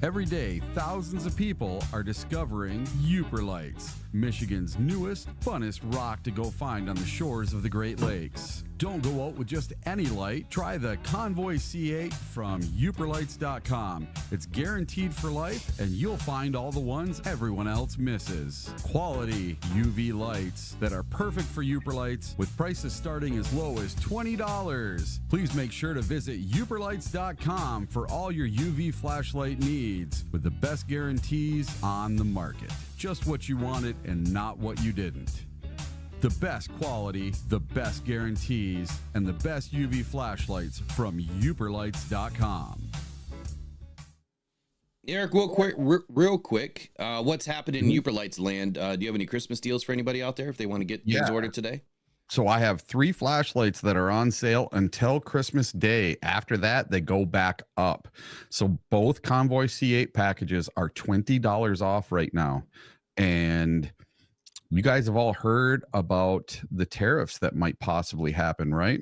Every day, thousands of people are discovering Uperlights, Michigan's newest, funnest rock to go find on the shores of the Great Lakes. Don't go out with just any light. Try the Convoy C8 from Uperlights.com. It's guaranteed for life, and you'll find all the ones everyone else misses. Quality UV lights that are perfect for Uperlights, with prices starting as low as $20. Please make sure to visit Uperlights.com for all your UV flashlight needs, with the best guarantees on the market. Just what you wanted and not what you didn't. The best quality, the best guarantees, and the best UV flashlights from Uperlights.com. Eric, real quick, what's happened in Uperlights land? Do you have any Christmas deals for anybody out there if they want to get things ordered today? So I have 3 flashlights that are on sale until Christmas Day. After that, they go back up. So both Convoy C8 packages are $20 off right now. And you guys have all heard about the tariffs that might possibly happen, right?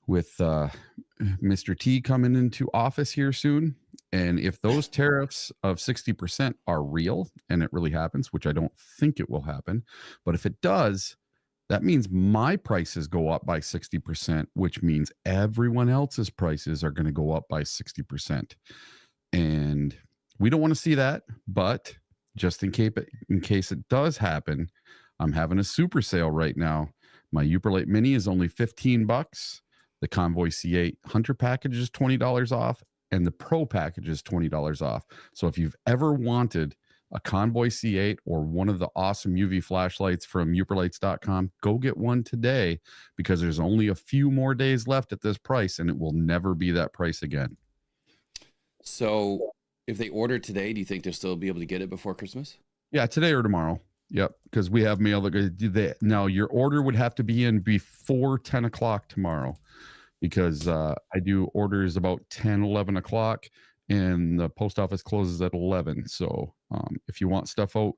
With Mr. T coming into office here soon. And if those tariffs of 60% are real, and it really happens, which I don't think it will happen, but if it does, that means my prices go up by 60%, which means everyone else's prices are going to go up by 60%. And we don't want to see that, but just in case it does happen, I'm having a super sale right now. My Uperlight Mini is only $15. The Convoy C8 Hunter package is $20 off, and the Pro package is $20 off. So if you've ever wanted a Convoy C8 or one of the awesome UV flashlights from Uperlights.com, go get one today, because there's only a few more days left at this price, and it will never be that price again. So if they order today, do you think they'll still be able to get it before Christmas? Yeah, today or tomorrow. Yep, because we have mail that goes. Now, your order would have to be in before 10 o'clock tomorrow, because I do orders about 10, 11 o'clock, and the post office closes at 11. So if you want stuff out,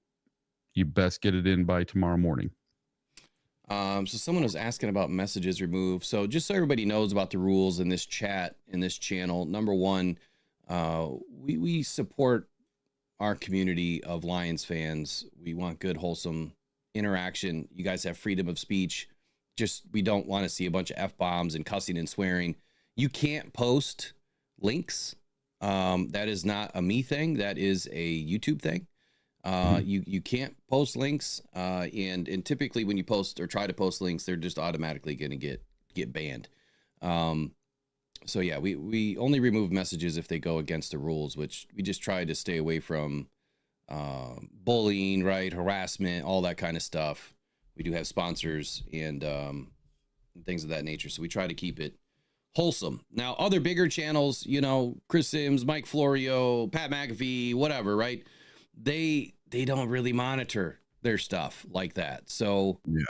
you best get it in by tomorrow morning. So someone was asking about messages removed. So just so everybody knows about the rules in this chat, in this channel, number one, we support our community of Lions fans. We want good, wholesome interaction. You guys have freedom of speech. Just, we don't want to see a bunch of F-bombs and cussing and swearing. You can't post links. That is not a me thing. That is a YouTube thing. You can't post links. And typically when you post or try to post links, they're just automatically going to get banned. So yeah, we only remove messages if they go against the rules, which we just try to stay away from, bullying, right? Harassment, all that kind of stuff. We do have sponsors and things of that nature. So we try to keep it wholesome. Now, other bigger channels, Chris Sims, Mike Florio, Pat McAfee, whatever, right? They don't really monitor their stuff like that. So yeah,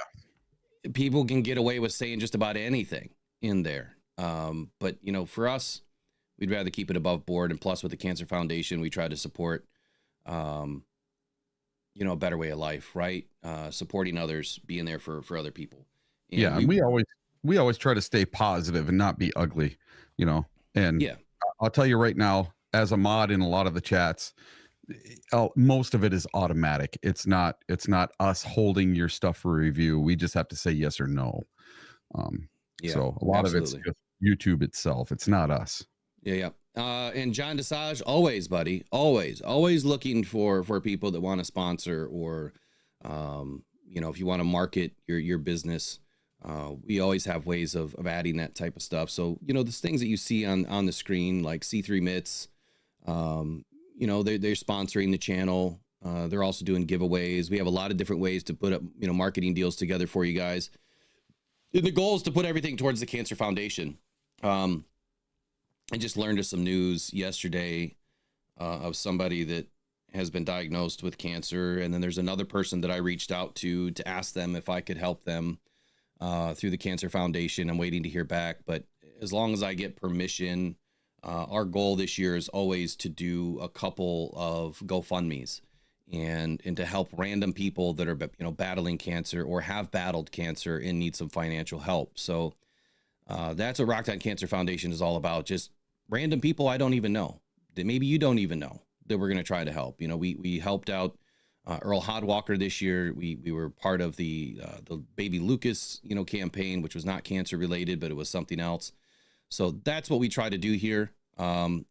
people can get away with saying just about anything in there. But for us, we'd rather keep it above board. And plus with the Cancer Foundation, we try to support, a better way of life, right? Supporting others, being there for other people. And Yeah, and we always try to stay positive and not be ugly, And yeah, I'll tell you right now, as a mod in a lot of the chats, most of it is automatic. It's not us holding your stuff for review. We just have to say yes or no. yeah. So a lot absolutely. of it's just YouTube itself. It's not us. Yeah. And John Desage, always, buddy, always looking for people that want to sponsor or, if you want to market your business. We always have ways of adding that type of stuff. So, those things that you see on the screen, like C3 Mitts, they're sponsoring the channel. They're also doing giveaways. We have a lot of different ways to put up, marketing deals together for you guys. And the goal is to put everything towards the Cancer Foundation. I just learned of some news yesterday of somebody that has been diagnosed with cancer. And then there's another person that I reached out to ask them if I could help them through the Cancer Foundation. I'm waiting to hear back, but as long as I get permission, our goal this year is always to do a couple of GoFundMes and to help random people that are, battling cancer or have battled cancer and need some financial help. So that's what Rocked On Cancer Foundation is all about. Just random people I don't even know, that maybe you don't even know, that we're going to try to help. We helped out Earl Hodwalker this year. We were part of the Baby Lucas, campaign, which was not cancer related, but it was something else. So that's what we try to do here.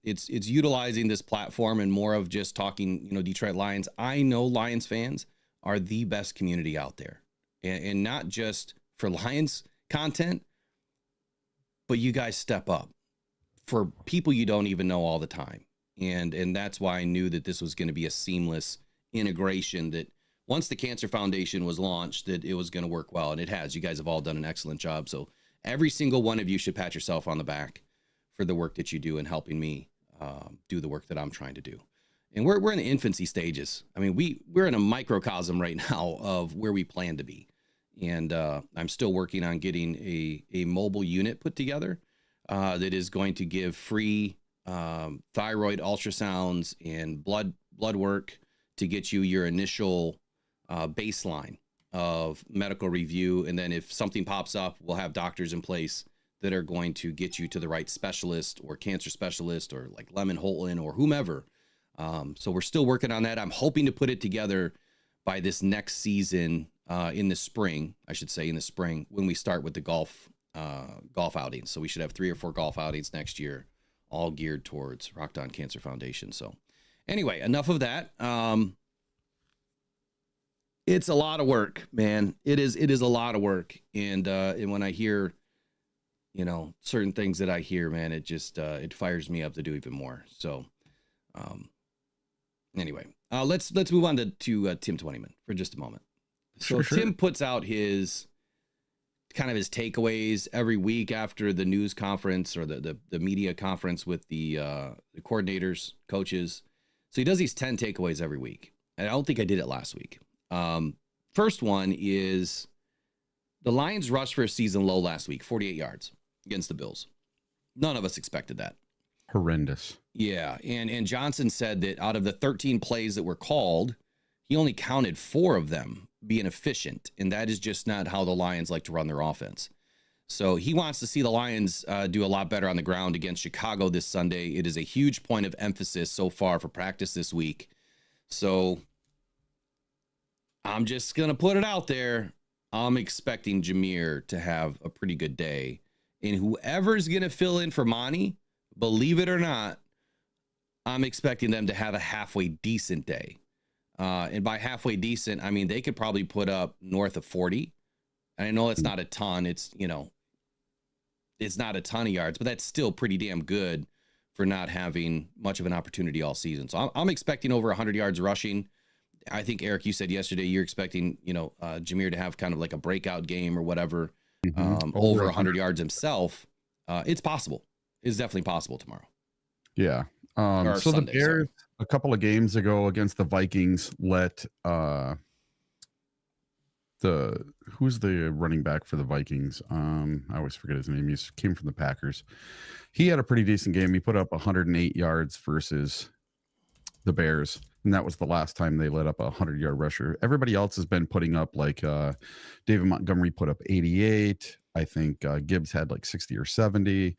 It's utilizing this platform and more of just talking, Detroit Lions. I know Lions fans are the best community out there, and not just for Lions content, but you guys step up for people you don't even know all the time. And that's why I knew that this was going to be a seamless integration, that once the Cancer Foundation was launched, that it was going to work well. And it has. You guys have all done an excellent job. So every single one of you should pat yourself on the back for the work that you do and helping me do the work that I'm trying to do. And we're in the infancy stages. I mean, we're in a microcosm right now of where we plan to be. And I'm still working on getting a mobile unit put together that is going to give free thyroid ultrasounds and blood work to get you your initial baseline of medical review. And then if something pops up, we'll have doctors in place that are going to get you to the right specialist or cancer specialist or like Lemon Holton or whomever. So we're still working on that. I'm hoping to put it together by this next season in the spring, I should say in the spring, when we start with the golf outings. So we should have 3 or 4 golf outings next year, all geared towards Rocked On Cancer Foundation. So anyway, enough of that. It's a lot of work, man. It is a lot of work. And when I hear, certain things that I hear, man, it just, it fires me up to do even more. So, anyway, let's move on to Tim Twentyman for just a moment. So Sure. Tim puts out his takeaways every week after the news conference or the media conference with the coordinators, coaches. So he does these 10 takeaways every week. And I don't think I did it last week. First one is the Lions rushed for a season low last week, 48 yards against the Bills. None of us expected that. Horrendous. Yeah. And Johnson said that out of the 13 plays that were called, he only counted 4 of them being efficient. And that is just not how the Lions like to run their offense. So he wants to see the Lions do a lot better on the ground against Chicago this Sunday. It is a huge point of emphasis so far for practice this week. So I'm just going to put it out there. I'm expecting Jamar to have a pretty good day. And whoever's going to fill in for Monty, believe it or not, I'm expecting them to have a halfway decent day. And by halfway decent, I mean, they could probably put up north of 40. And I know it's not a ton. It's, it's not a ton of yards, but that's still pretty damn good for not having much of an opportunity all season. So I'm expecting over 100 yards rushing. I think, Eric, you said yesterday you're expecting, Jamar to have kind of like a breakout game or whatever, over 100 yards himself. It's possible. It's definitely possible tomorrow. Yeah. So Sunday, the Bears, a couple of games ago against the Vikings, let who's the running back for the Vikings? I always forget his name. He came from the Packers. He had a pretty decent game. He put up 108 yards versus the Bears. And that was the last time they let up a 100-yard rusher. Everybody else has been putting up like David Montgomery put up 88. I think Gibbs had like 60 or 70.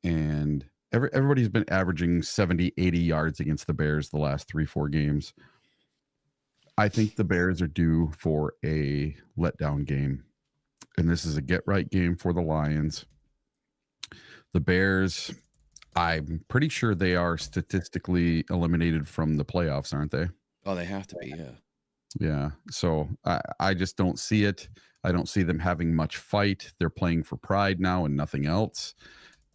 And everybody's been averaging 70, 80 yards against the Bears the last 3-4 games. I think the Bears are due for a letdown game. And this is a get-right game for the Lions. The Bears, I'm pretty sure they are statistically eliminated from the playoffs, aren't they? Oh, they have to be, yeah. Yeah. So I just don't see it. I don't see them having much fight. They're playing for pride now and nothing else.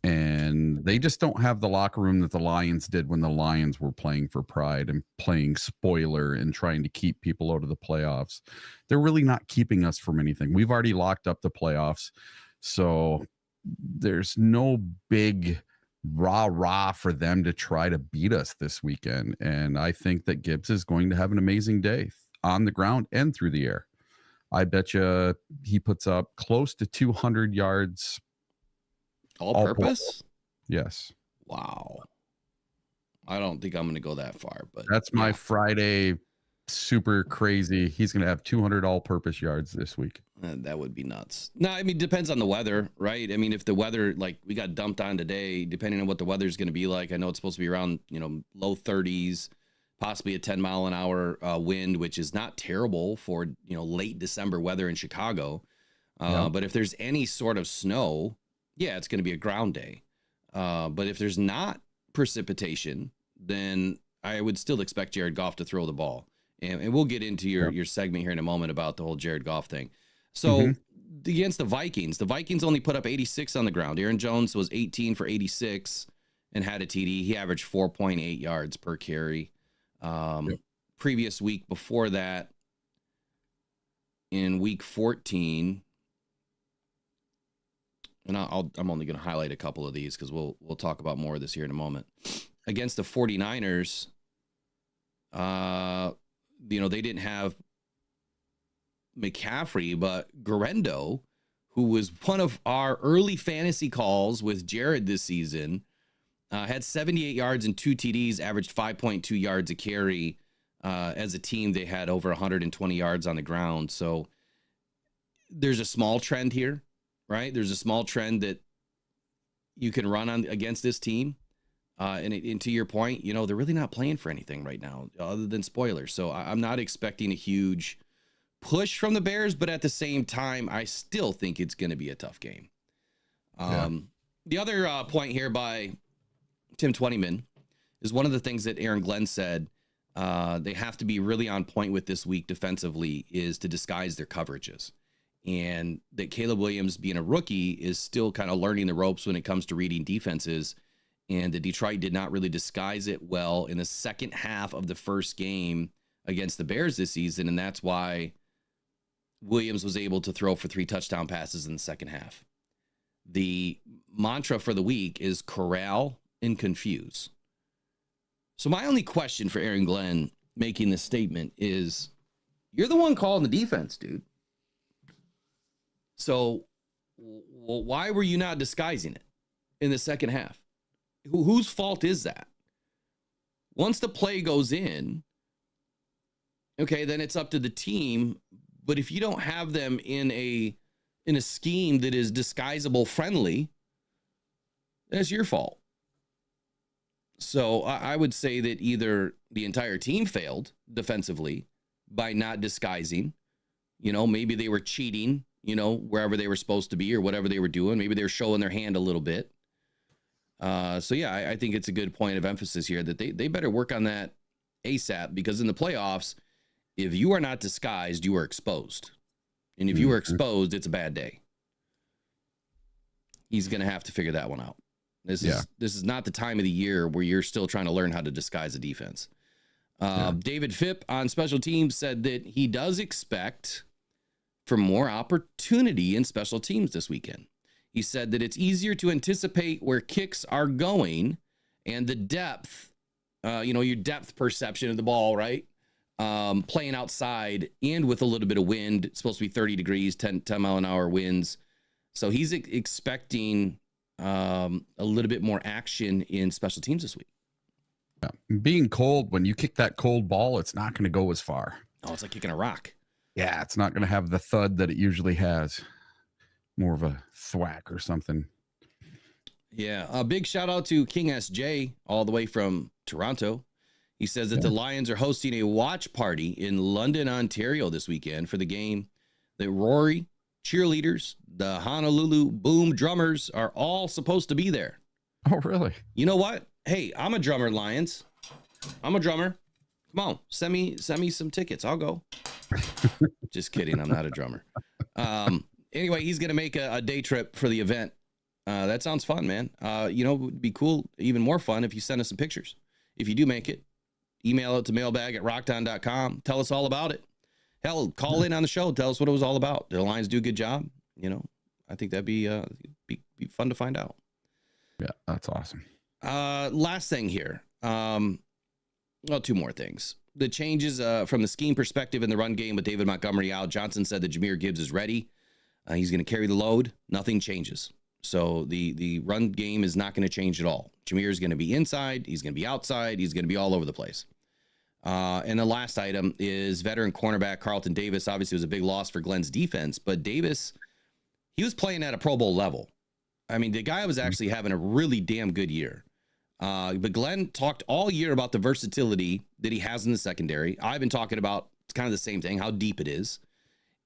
And they just don't have the locker room that the Lions did when the Lions were playing for pride and playing spoiler and trying to keep people out of the playoffs. They're really not keeping us from anything. We've already locked up the playoffs. So there's no big rah for them to try to beat us this weekend. And I think that Gibbs is going to have an amazing day on the ground and through the air. I bet you he puts up close to 200 yards. All purpose? Yes. Wow. I don't think I'm going to go that far, but that's my Friday super crazy. He's going to have 200 all-purpose yards this week. That would be nuts. No, I mean, depends on the weather, right? I mean, if the weather, like we got dumped on today, depending on what the weather is going to be like, I know it's supposed to be around, low 30s, possibly a 10-mile-an-hour wind, which is not terrible for, late December weather in Chicago. But if there's any sort of snow, it's going to be a ground day. But if there's not precipitation, then I would still expect Jared Goff to throw the ball. And we'll get into your segment here in a moment about the whole Jared Goff thing. So against the Vikings only put up 86 on the ground. Aaron Jones was 18 for 86 and had a TD. He averaged 4.8 yards per carry. Previous week before that, in week 14, and I'm only going to highlight a couple of these because we'll talk about more of this here in a moment. Against the 49ers, they didn't have McCaffrey, but Garendo, who was one of our early fantasy calls with Jared this season, had 78 yards and 2 TDs, averaged 5.2 yards a carry. As a team, they had over 120 yards on the ground. So there's a small trend here, right? There's a small trend that you can run on against this team. And to your point, they're really not playing for anything right now other than spoilers. So I'm not expecting a huge push from the Bears, but at the same time, I still think it's going to be a tough game. The other point here by Tim Twentyman is one of the things that Aaron Glenn said they have to be really on point with this week defensively is to disguise their coverages. And that Caleb Williams, being a rookie, is still kind of learning the ropes when it comes to reading defenses. And the Detroit did not really disguise it well in the second half of the first game against the Bears this season. And that's why Williams was able to throw for 3 touchdown passes in the second half. The mantra for the week is corral and confuse. So my only question for Aaron Glenn making this statement is, you're the one calling the defense, dude. So why were you not disguising it in the second half? Whose fault is that? Once the play goes in, okay, then it's up to the team. But if you don't have them in a scheme that is disguisable friendly, that's your fault. So I would say that either the entire team failed defensively by not disguising, maybe they were cheating, wherever they were supposed to be or whatever they were doing. Maybe they were showing their hand a little bit. I think it's a good point of emphasis here that they better work on that ASAP, because in the playoffs, if you are not disguised, you are exposed. And if you are exposed, it's a bad day. He's going to have to figure that one out. This is not the time of the year where you're still trying to learn how to disguise a defense. David Phipp on special teams said that he does expect for more opportunity in special teams this weekend. He said that it's easier to anticipate where kicks are going and the depth, your depth perception of the ball, right? Playing outside and with a little bit of wind. It's supposed to be 30 degrees, 10 mile an hour winds. So he's expecting a little bit more action in special teams this week. Yeah. Being cold, when you kick that cold ball, it's not going to go as far. Oh, it's like kicking a rock. Yeah, it's not going to have the thud that it usually has. More of a thwack or something. Yeah. A big shout out to King SJ all the way from Toronto. He says that the Lions are hosting a watch party in London, Ontario this weekend for the game. The Rory cheerleaders, the Honolulu Boom drummers are all supposed to be there. Oh, really? You know what? Hey, I'm a drummer, Lions. I'm a drummer. Come on, send me some tickets. I'll go. Just kidding. I'm not a drummer. Anyway, he's going to make a day trip for the event. That sounds fun, man. It would be cool, even more fun if you send us some pictures. If you do make it, email it to mailbag@rockdown.com. Tell us all about it. Hell, call in on the show. Tell us what it was all about. Did the Lions do a good job? I think that'd be fun to find out. Yeah, that's awesome. Last thing here. Two more things. The changes from the scheme perspective in the run game with David Montgomery out. Johnson said that Jamar Gibbs is ready. He's going to carry the load. Nothing changes. So the run game is not going to change at all. Jamar is going to be inside. He's going to be outside. He's going to be all over the place. And the last item is veteran cornerback Carlton Davis. Obviously, it was a big loss for Glenn's defense, but Davis, he was playing at a Pro Bowl level. I mean, the guy was actually having a really damn good year. But Glenn talked all year about the versatility that he has in the secondary. I've been talking about kind of the same thing, how deep it is.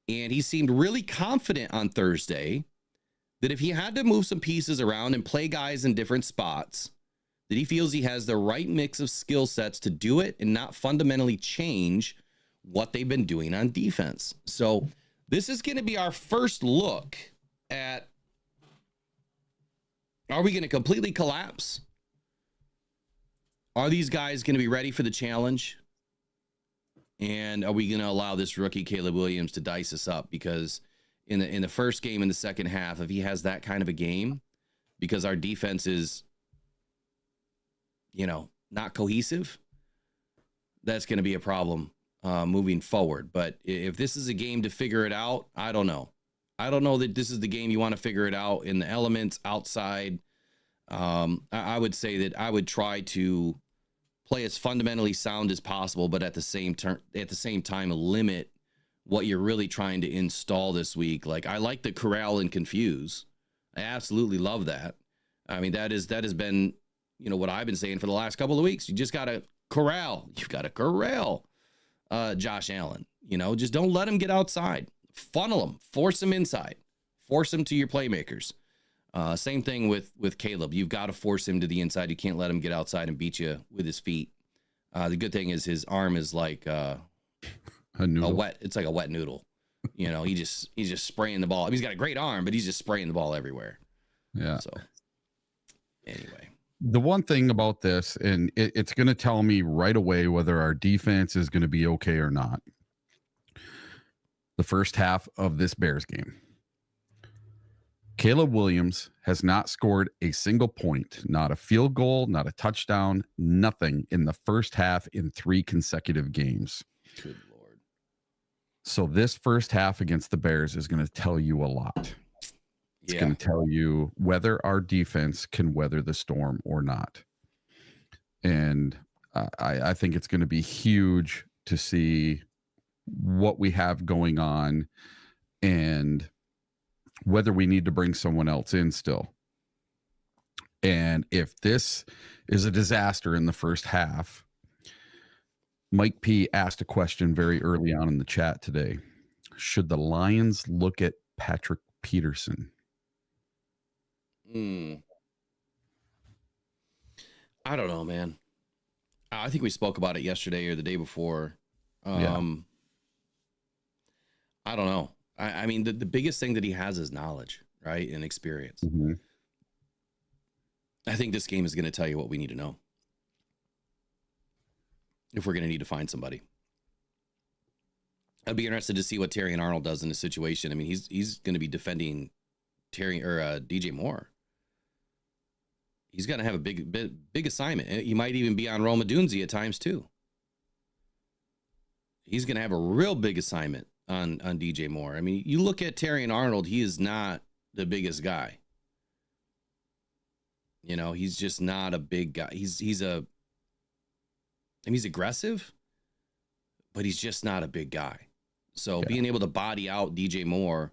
And he seemed really confident on Thursday that if he had to move some pieces around and play guys in different spots, that he feels he has the right mix of skill sets to do it and not fundamentally change what they've been doing on defense. So this is going to be our first look at, are we going to completely collapse? Are these guys going to be ready for the challenge? And are we going to allow this rookie Caleb Williams to dice us up? Because in the first game in the second half, if he has that kind of a game, because our defense is, not cohesive, that's going to be a problem moving forward. But if this is a game to figure it out, I don't know. I don't know that this is the game you want to figure it out in the elements outside. I would say that I would try to play as fundamentally sound as possible, but at the same time, limit what you're really trying to install this week. Like, I like the corral and confuse. I absolutely love that. I mean, that has been, what I've been saying for the last couple of weeks. You just got to corral. You've got to corral Josh Allen. Just don't let him get outside. Funnel him. Force him inside. Force him to your playmakers. Same thing with Caleb. You've got to force him to the inside. You can't let him get outside and beat you with his feet. The good thing is his arm is like it's like a wet noodle. He's just spraying the ball. I mean, he's got a great arm, but he's just spraying the ball everywhere. Yeah. So anyway, the one thing about this, and it's going to tell me right away whether our defense is going to be okay or not. The first half of this Bears game, Caleb Williams has not scored a single point, not a field goal, not a touchdown, nothing in the first half in 3 consecutive games. good Lord. So this first half against the Bears is going to tell you a lot. It's going to tell you whether our defense can weather the storm or not. And I think it's going to be huge to see what we have going on and whether we need to bring someone else in still. And if this is a disaster in the first half, Mike P asked a question very early on in the chat today. Should the Lions look at Patrick Peterson? I don't know, man. I think we spoke about it yesterday or the day before. I don't know. I mean, the biggest thing that he has is knowledge, right? And experience. Mm-hmm. I think this game is going to tell you what we need to know. If we're going to need to find somebody. I'd be interested to see what Terry and Arnold does in this situation. I mean, he's going to be defending Terry or DJ Moore. He's going to have a big assignment. He might even be on Roma Dunzi at times too. He's going to have a real big assignment on DJ Moore. I mean, you look at Terry and Arnold, he is not the biggest guy. He's just not a big guy. He's a and he's aggressive, but he's just not a big guy. So Yeah. being able to body out DJ Moore,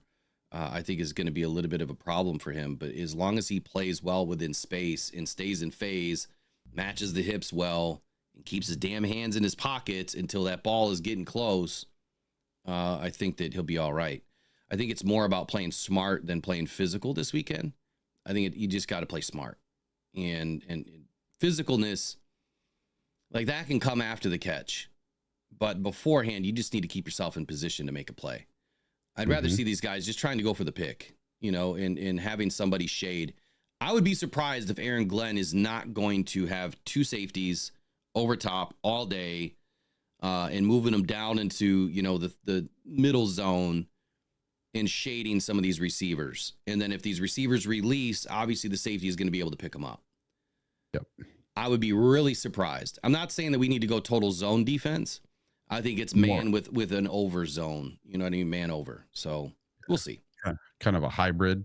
I think is going to be a little bit of a problem for him. But as long as he plays well within space and stays in phase, matches the hips well, and keeps his damn hands in his pockets until that ball is getting close, I think that he'll be all right. I think it's more about playing smart than playing physical this weekend. I think you just got to play smart, and physicalness like that can come after the catch, but beforehand, you just need to keep yourself in position to make a play. I'd rather see these guys just trying to go for the pick, and having somebody shade. I would be surprised if Aaron Glenn is not going to have two safeties over top all day, and moving them down into, the middle zone and shading some of these receivers. And then if these receivers release, obviously the safety is going to be able to pick them up. Yep. I would be really surprised. I'm not saying that we need to go total zone defense. I think it's man with an over zone. You know what I mean? Man over. So we'll see. Kind of a hybrid.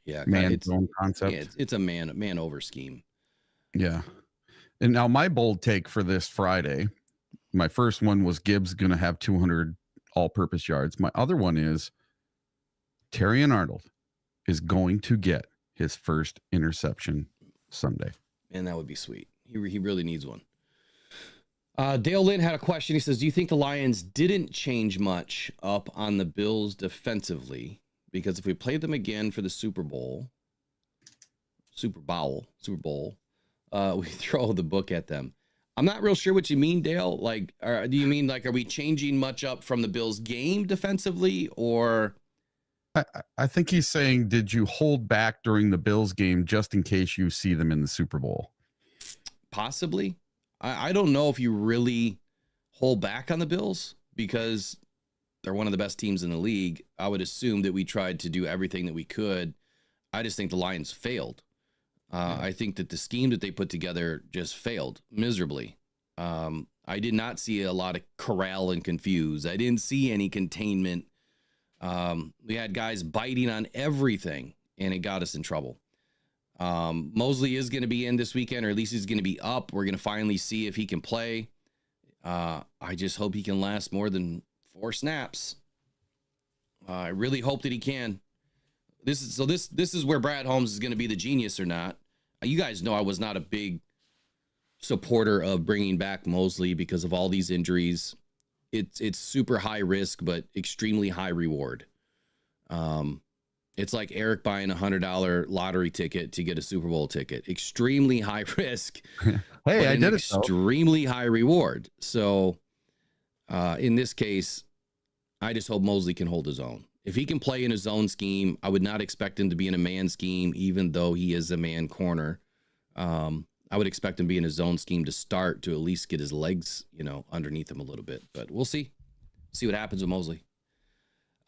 Yeah. Man zone concept. Yeah, it's a man over scheme. Yeah. And now my bold take for this Friday, my first one was Gibbs going to have 200 all-purpose yards. My other one is Terrion Arnold is going to get his first interception Sunday. And that would be sweet. He really needs one. Dale Lynn had a question. He says, do you think the Lions didn't change much up on the Bills defensively? Because if we played them again for the Super Bowl, we throw the book at them. I'm not real sure what you mean, Dale. Like, do you mean are we changing much up from the Bills game defensively, or? I think he's saying, did you hold back during the Bills game just in case you see them in the Super Bowl? Possibly. I don't know if you really hold back on the Bills because they're one of the best teams in the league. I would assume that we tried to do everything that we could. I just think the Lions failed. I think that the scheme that they put together just failed miserably. I did not see a lot of corral and confuse. I didn't see any containment. We had guys biting on everything, and it got us in trouble. Mosley is going to be in this weekend, or at least he's going to be up. We're going to finally see if he can play. I just hope he can last more than 4 snaps. I really hope that he can. This is where Brad Holmes is going to be the genius or not. You guys know I was not a big supporter of bringing back Mosley because of all these injuries. It's super high risk, but extremely high reward. It's like Eric buying $100 lottery ticket to get a Super Bowl ticket. Extremely high risk. Hey, I did it. Extremely high reward. So in this case, I just hope Mosley can hold his own. If he can play in a zone scheme, I would not expect him to be in a man scheme, even though he is a man corner. I would expect him to be in a zone scheme to start, to at least get his legs, underneath him a little bit. But we'll see. See what happens with Mosley.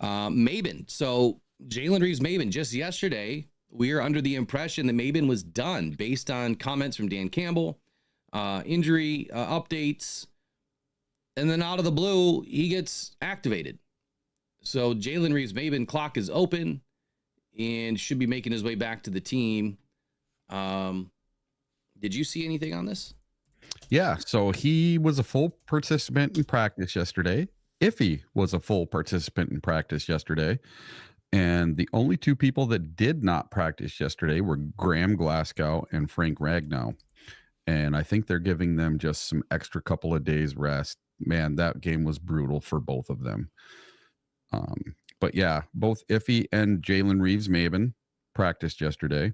Maben. So Jalen Reeves-Maben, just yesterday, we are under the impression that Maben was done based on comments from Dan Campbell, injury updates, and then out of the blue, he gets activated. So Jalen Reeves-Maben clock is open and should be making his way back to the team. Did you see anything on this? Yeah, so he was a full participant in practice yesterday. Iffy was a full participant in practice yesterday. And the only 2 people that did not practice yesterday were Graham Glasgow and Frank Ragnow. And I think they're giving them just some extra couple of days rest. Man, that game was brutal for both of them. But yeah, both Iffy and Jalen Reeves-Maben practiced yesterday.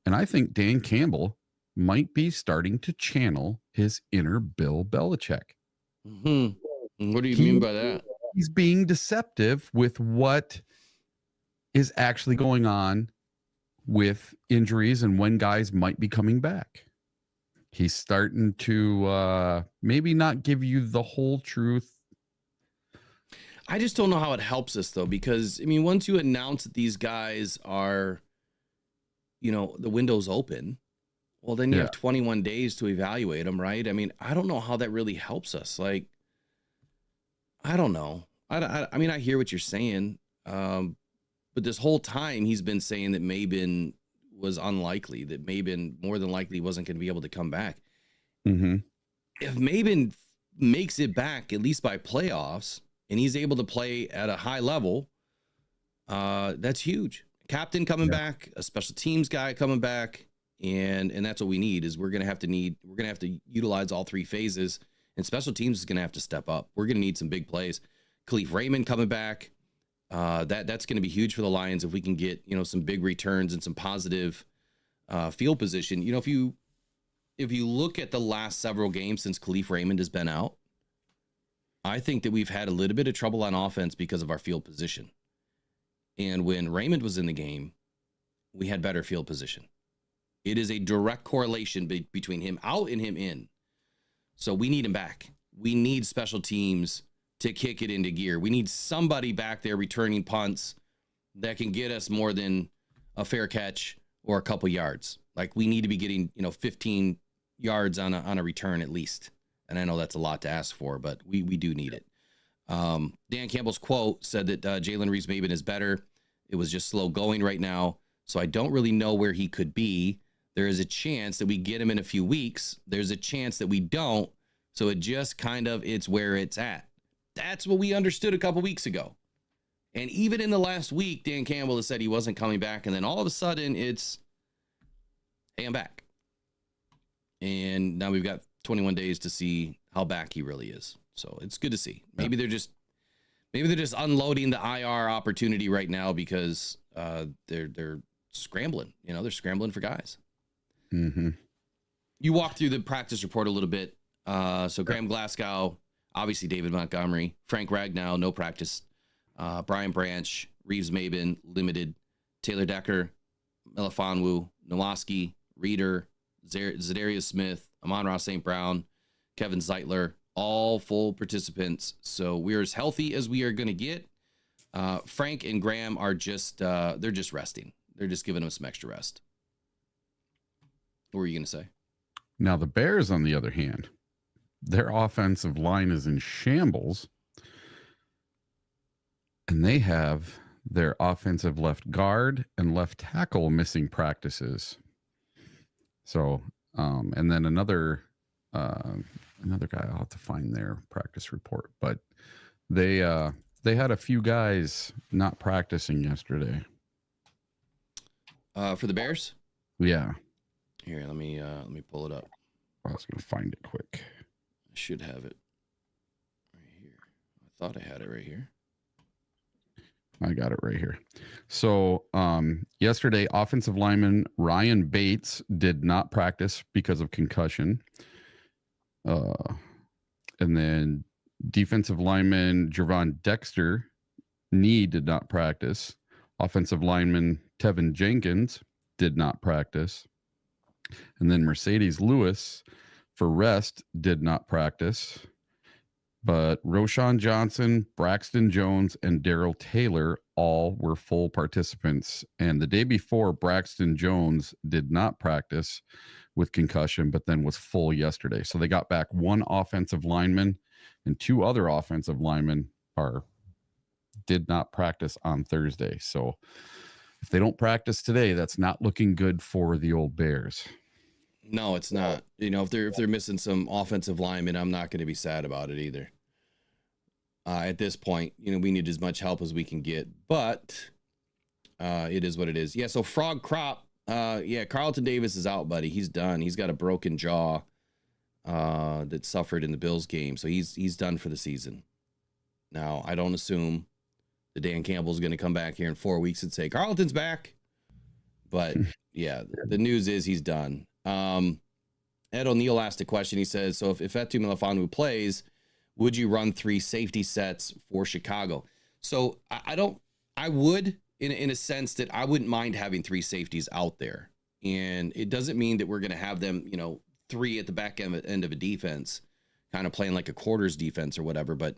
And I think Dan Campbell might be starting to channel his inner Bill Belichick. Mm-hmm. What do you mean by that? He's being deceptive with what is actually going on with injuries and when guys might be coming back. He's starting to maybe not give you the whole truth. I just don't know how it helps us, though, because, once you announce that these guys are, the window's open, well, then you have 21 days to evaluate them, right? I don't know how that really helps us. Like, I don't know. I hear what you're saying, but this whole time he's been saying that Maben was unlikely, that Maben more than likely wasn't going to be able to come back. Mm-hmm. if Maben makes it back at least by playoffs and he's able to play at a high level, that's huge. Captain coming back, a special teams guy coming back, and that's what we need. Is we're gonna have to utilize all three phases, and special teams is gonna have to step up. We're gonna need some big plays. Khalif Raymond coming back, that's gonna be huge for the Lions if we can get some big returns and some positive field position. If you look at the last several games since Khalif Raymond has been out, I think that we've had a little bit of trouble on offense because of our field position. And when Raymond was in the game, we had better field position. It is a direct correlation between him out and him in. So we need him back. We need special teams to kick it into gear. We need somebody back there returning punts that can get us more than a fair catch or a couple yards. Like, we need to be getting 15 yards on a return at least. And I know that's a lot to ask for, but we do need it. Dan Campbell's quote said that Jalen Reeves-Maben is better. It was just slow going right now. So I don't really know where he could be. There is a chance that we get him in a few weeks. There's a chance that we don't. So it just it's where it's at. That's what we understood a couple weeks ago. And even in the last week, Dan Campbell has said he wasn't coming back. And then all of a sudden it's, hey, I'm back. And now we've got 21 days to see how back he really is. So it's good to see. Maybe they're just unloading the IR opportunity right now because they're scrambling. They're scrambling for guys. Mm-hmm. You walked through the practice report a little bit. So Graham Glasgow, obviously David Montgomery, Frank Ragnow, no practice. Brian Branch, Reeves-Maben, limited. Taylor Decker, Melifonwu, Nowaski, Reeder, Zadarius Smith, Amon-Ra St. Brown, Kevin Zeitler, all full participants. So we're as healthy as we are going to get. Frank and Graham are they're just resting. They're just giving them some extra rest. What were you going to say? Now, the Bears, on the other hand, their offensive line is in shambles, and they have their offensive left guard and left tackle missing practices. So, and then another guy, I'll have to find their practice report, but they had a few guys not practicing yesterday. For the Bears? Yeah. Here, let me pull it up. I was going to find it quick. I should have it right here. I thought I had it right here. I got it right here. So yesterday, offensive lineman Ryan Bates did not practice because of concussion. And then defensive lineman Javon Dexter, knee, did not practice. Offensive lineman Tevin Jenkins did not practice. And then Mercedes Lewis, for rest, did not practice. But Roshan Johnson, Braxton Jones, and Darrell Taylor all were full participants. And the day before, Braxton Jones did not practice with concussion, but then was full yesterday. So they got back one offensive lineman, and two other offensive linemen did not practice on Thursday. So if they don't practice today, that's not looking good for the old Bears. No, it's not. If they're missing some offensive linemen, I'm not going to be sad about it either. At this point, we need as much help as we can get, but it is what it is. Yeah. So Frog Crop, Carlton Davis is out, buddy. He's done. He's got a broken jaw that suffered in the Bills game, so he's done for the season. Now, I don't assume that Dan Campbell's going to come back here in 4 weeks and say Carlton's back, but yeah, the news is he's done. Ed O'Neill asked a question. He says, so if Etu Melifonwu plays, would you run 3 safety sets for Chicago? So I would, in a sense that I wouldn't mind having 3 safeties out there. And it doesn't mean that we're going to have them, 3 at the back end of a defense, kind of playing like a quarters defense or whatever. But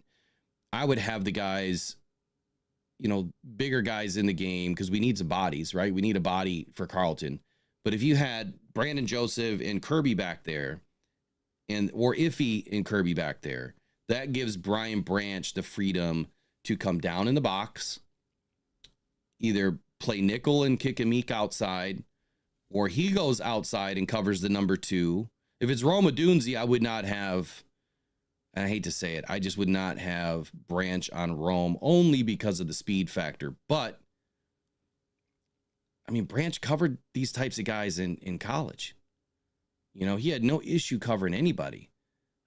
I would have the guys, bigger guys in the game, because we need some bodies, right? We need a body for Carlton. But if you had Brandon Joseph and Kirby back there, or Iffy and Kirby back there, that gives Brian Branch the freedom to come down in the box, either play nickel and kick a meek outside, or he goes outside and covers the number 2, If it's Rome Odunze, I would not have, and I hate to say it, I just would not have Branch on Rome only because of the speed factor. But, I mean, Branch covered these types of guys in college. You know, he had no issue covering anybody.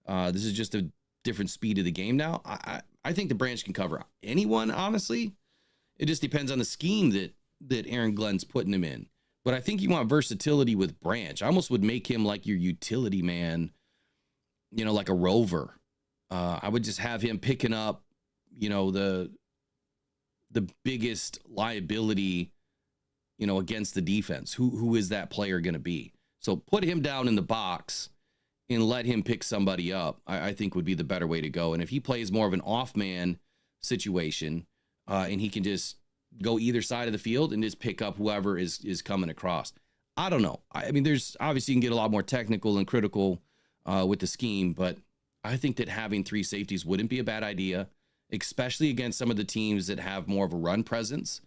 This is just a different speed of the game now. I think the Branch can cover anyone, honestly. It just depends on the scheme that Aaron Glenn's putting him in. But I think you want versatility with Branch. I almost would make him like your utility man, you know, like a rover. I would just have him picking up, you know, the biggest liability, you know, against the defense. Who is that player going to be? So put him down in the box and let him pick somebody up, I think would be the better way to go. And if he plays more of an off man situation, and he can just go either side of the field and just pick up whoever is coming across. I don't know. I mean, there's obviously you can get a lot more technical and critical with the scheme, but I think that having 3 safeties wouldn't be a bad idea, especially against some of the teams that have more of a run presence.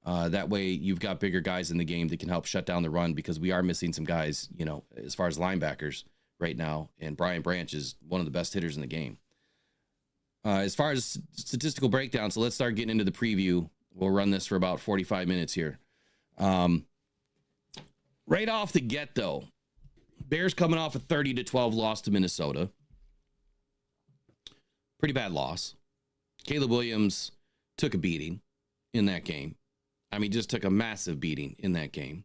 That way you've got bigger guys in the game that can help shut down the run, because we are missing some guys, you know, as far as linebackers right now. And Brian Branch is one of the best hitters in the game. As far as statistical breakdown, so let's start getting into the preview. We'll run this for about 45 minutes here. Right off the get, though, Bears coming off a 30-12 loss to Minnesota. Pretty bad loss. Caleb Williams took a beating in that game. I mean, just took a massive beating in that game.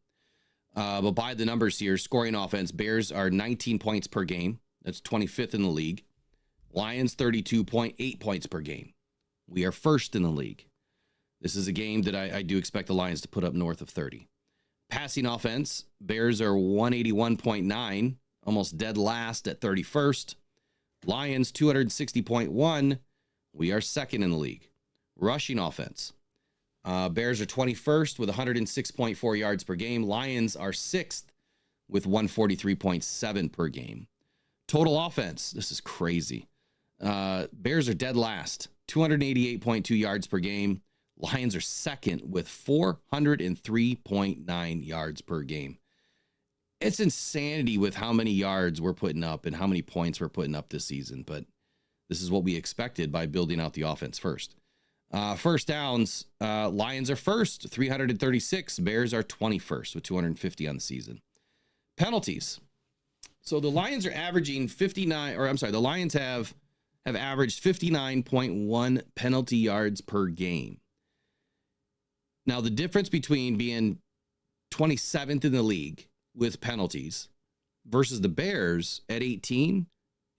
But by the numbers here, scoring offense, Bears are 19 points per game. That's 25th in the league. Lions, 32.8 points per game. We are first in the league. This is a game that I do expect the Lions to put up north of 30. Passing offense, Bears are 181.9, almost dead last at 31st. Lions, 260.1. We are second in the league. Rushing offense, Bears are 21st with 106.4 yards per game. Lions are 6th with 143.7 per game. Total offense, this is crazy. Bears are dead last, 288.2 yards per game. Lions are second with 403.9 yards per game. It's insanity with how many yards we're putting up and how many points we're putting up this season. But this is what we expected by building out the offense first. First downs, Lions are first, 336. Bears are 21st with 250 on the season. Penalties. So the Lions are averaging 59, or I'm sorry, the Lions have averaged 59.1 penalty yards per game. Now, the difference between being 27th in the league with penalties versus the Bears at 18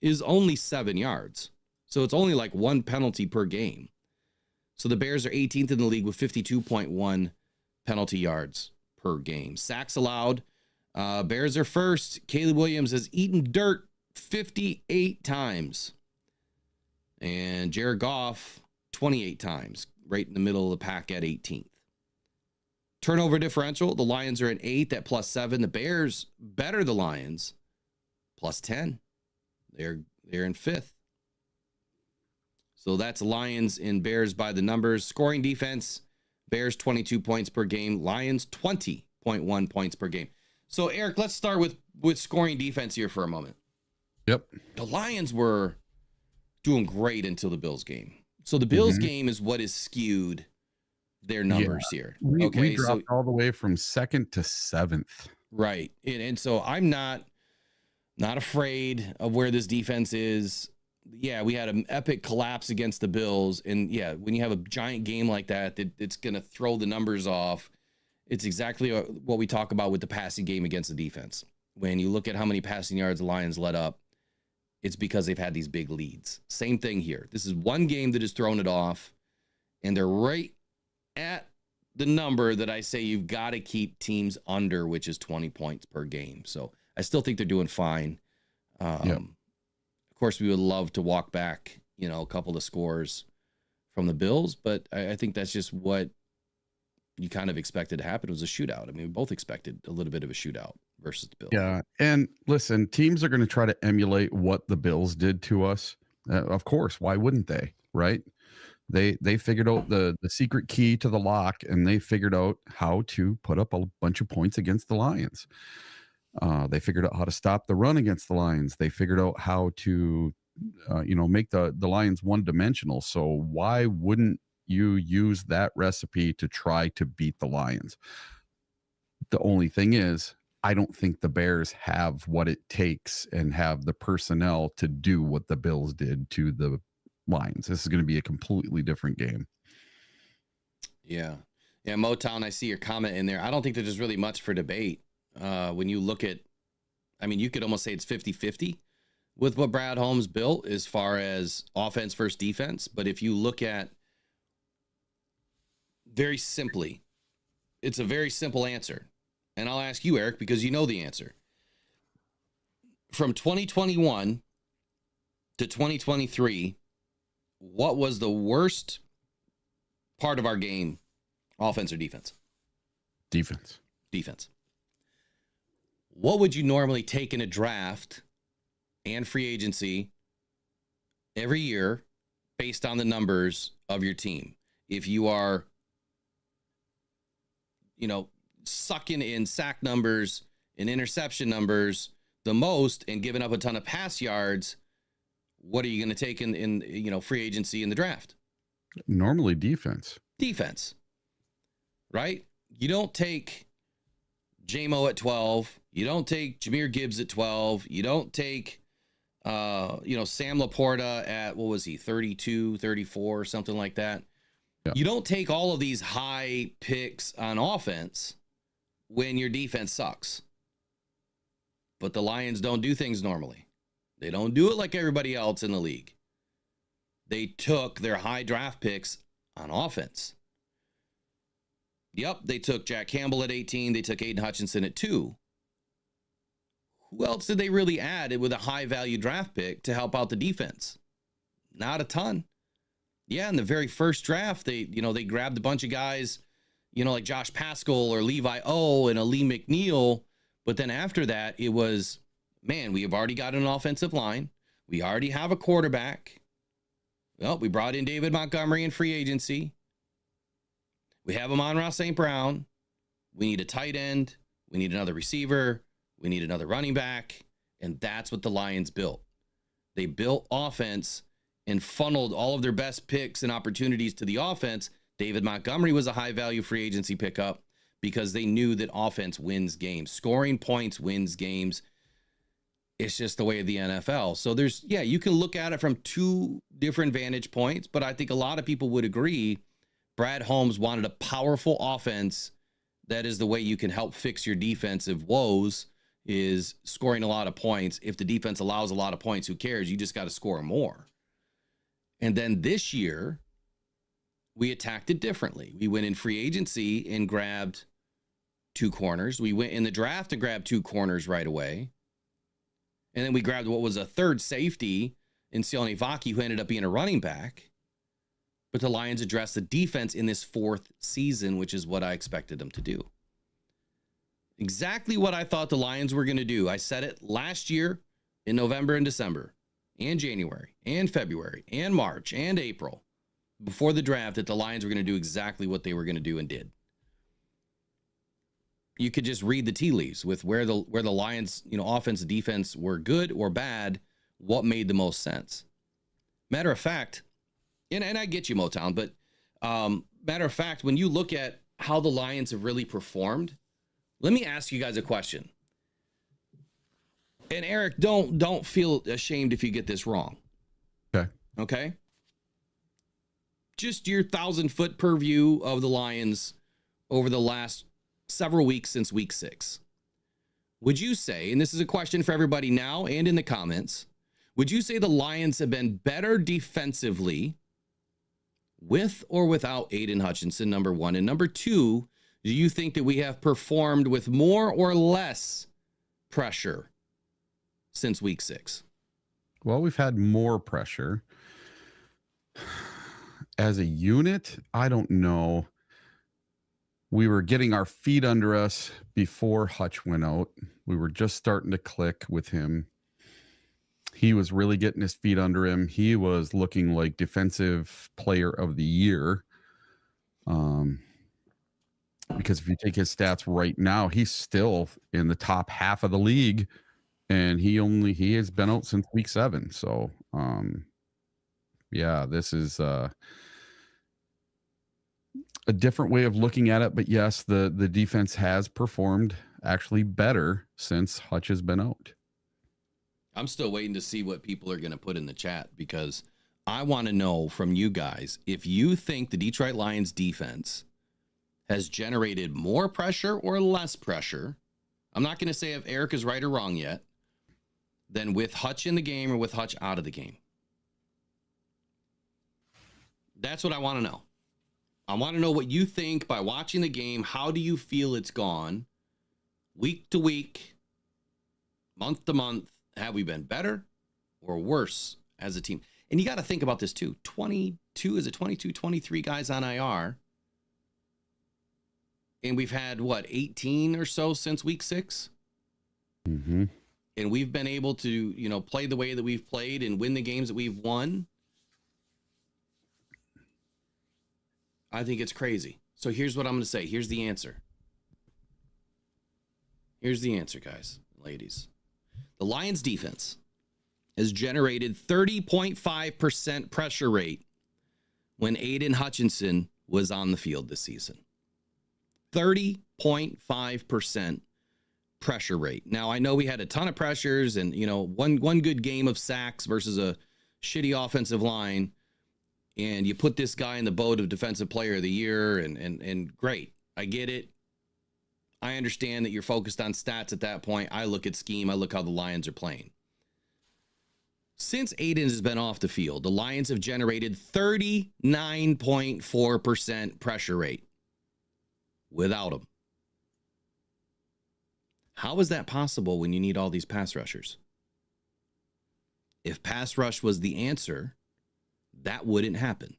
is only 7 yards. So it's only like 1 penalty per game. So the Bears are 18th in the league with 52.1 penalty yards per game. Sacks allowed. Bears are first. Caleb Williams has eaten dirt 58 times. And Jared Goff 28 times, right in the middle of the pack at 18th. Turnover differential, the Lions are at 8th at +7. The Bears better the Lions, +10. They're in 5th. So that's Lions and Bears by the numbers. Scoring defense, Bears 22 points per game. Lions 20.1 points per game. So, Eric, let's start with scoring defense here for a moment. Yep. The Lions were doing great until the Bills game. So the Bills game is what is skewed their numbers here. We dropped all the way from 2nd to 7th. Right. And so I'm not afraid of where this defense is. Yeah, we had an epic collapse against the Bills. And yeah, when you have a giant game like that, it's going to throw the numbers off. It's exactly what we talk about with the passing game against the defense. When you look at how many passing yards the Lions let up, it's because they've had these big leads. Same thing here. This is one game that has thrown it off, and they're right at the number that I say you've got to keep teams under, which is 20 points per game. So I still think they're doing fine. Of course, we would love to walk back, a couple of scores from the Bills, but I think that's just what you kind of expected to happen. It was a shootout. I mean, we both expected a little bit of a shootout versus the Bills. Yeah. And listen, teams are going to try to emulate what the Bills did to us. Of course. Why wouldn't they? Right. They figured out the secret key to the lock, and they figured out how to put up a bunch of points against the Lions. They figured out how to stop the run against the Lions. They figured out how to, make the Lions one-dimensional. So why wouldn't you use that recipe to try to beat the Lions? The only thing is, I don't think the Bears have what it takes and have the personnel to do what the Bills did to the Lions. This is going to be a completely different game. Yeah. Yeah, Motown, I see your comment in there. I don't think that there's really much for debate. When you look at, I mean, you could almost say it's 50-50 with what Brad Holmes built as far as offense versus defense. But if you look at very simply, it's a very simple answer. And I'll ask you, Eric, because you know the answer. From 2021 to 2023, what was the worst part of our game, offense or defense? Defense. Defense. What would you normally take in a draft and free agency every year based on the numbers of your team? If you are, sucking in sack numbers and interception numbers the most and giving up a ton of pass yards, what are you going to take in free agency in the draft? Normally defense. Defense, right? You don't take J-Mo at 12. You don't take Jahmyr Gibbs at 12. You don't take, Sam Laporta at, 32, 34, something like that. Yeah. You don't take all of these high picks on offense when your defense sucks. But the Lions don't do things normally. They don't do it like everybody else in the league. They took their high draft picks on offense. Yep, they took Jack Campbell at 18. They took Aiden Hutchinson at 2. Who else did they really add with a high-value draft pick to help out the defense? Not a ton. Yeah, in the very first draft, they grabbed a bunch of guys, like Josh Paschal or Levi O and Ali McNeil. But then after that, it was, man, we have already got an offensive line. We already have a quarterback. Well, we brought in David Montgomery in free agency. We have Amon-Ra St. Brown. We need a tight end. We need another receiver. We need another running back. And that's what the Lions built. They built offense and funneled all of their best picks and opportunities to the offense. David Montgomery was a high-value free agency pickup because they knew that offense wins games. Scoring points wins games. It's just the way of the NFL. So you can look at it from two different vantage points, but I think a lot of people would agree Brad Holmes wanted a powerful offense. That is the way you can help fix your defensive woes, is scoring a lot of points. If the defense allows a lot of points, who cares? You just got to score more. And then this year, we attacked it differently. We went in free agency and grabbed 2 corners. We went in the draft and grabbed 2 corners right away. And then we grabbed what was a third safety in Sione Vaki, who ended up being a running back. But the Lions addressed the defense in this 4th season, which is what I expected them to do. Exactly what I thought the Lions were going to do. I said it last year in November and December and January and February and March and April before the draft that the Lions were going to do exactly what they were going to do and did. You could just read the tea leaves with where the Lions, offense and defense were good or bad, what made the most sense. Matter of fact, and I get you, Motown, but matter of fact, when you look at how the Lions have really performed, let me ask you guys a question. And Eric, don't feel ashamed if you get this wrong. Okay? Just your 1,000-foot purview of the Lions over the last several weeks since week 6. Would you say, and this is a question for everybody now and in the comments, would you say the Lions have been better defensively with or without Aiden Hutchinson, number 1? And number 2, do you think that we have performed with more or less pressure since week 6? Well, we've had more pressure. As a unit, I don't know. We were getting our feet under us before Hutch went out. We were just starting to click with him. He was really getting his feet under him. He was looking like defensive player of the year. because if you take his stats right now, he's still in the top half of the league, and he has been out since week 7. So, yeah, this is a different way of looking at it. But yes, the defense has performed actually better since Hutch has been out. I'm still waiting to see what people are going to put in the chat, because I want to know from you guys if you think the Detroit Lions defense has generated more pressure or less pressure. I'm not going to say if Eric is right or wrong yet, than with Hutch in the game or with Hutch out of the game. That's what I want to know. I want to know what you think by watching the game. How do you feel it's gone week to week, month to month? Have we been better or worse as a team? And you got to think about this too. 23 guys on IR. And we've had, 18 or so since week 6? Mm-hmm. And we've been able to, play the way that we've played and win the games that we've won. I think it's crazy. So here's what I'm going to say. Here's the answer. Here's the answer, guys, ladies. The Lions defense has generated 30.5% pressure rate when Aiden Hutchinson was on the field this season. 30.5% pressure rate. Now, I know we had a ton of pressures and, one good game of sacks versus a shitty offensive line. And you put this guy in the boat of defensive player of the year and great. I get it. I understand that you're focused on stats at that point. I look at scheme. I look how the Lions are playing. Since Aiden has been off the field, the Lions have generated 39.4% pressure rate without him. How is that possible when you need all these pass rushers? If pass rush was the answer, that wouldn't happen.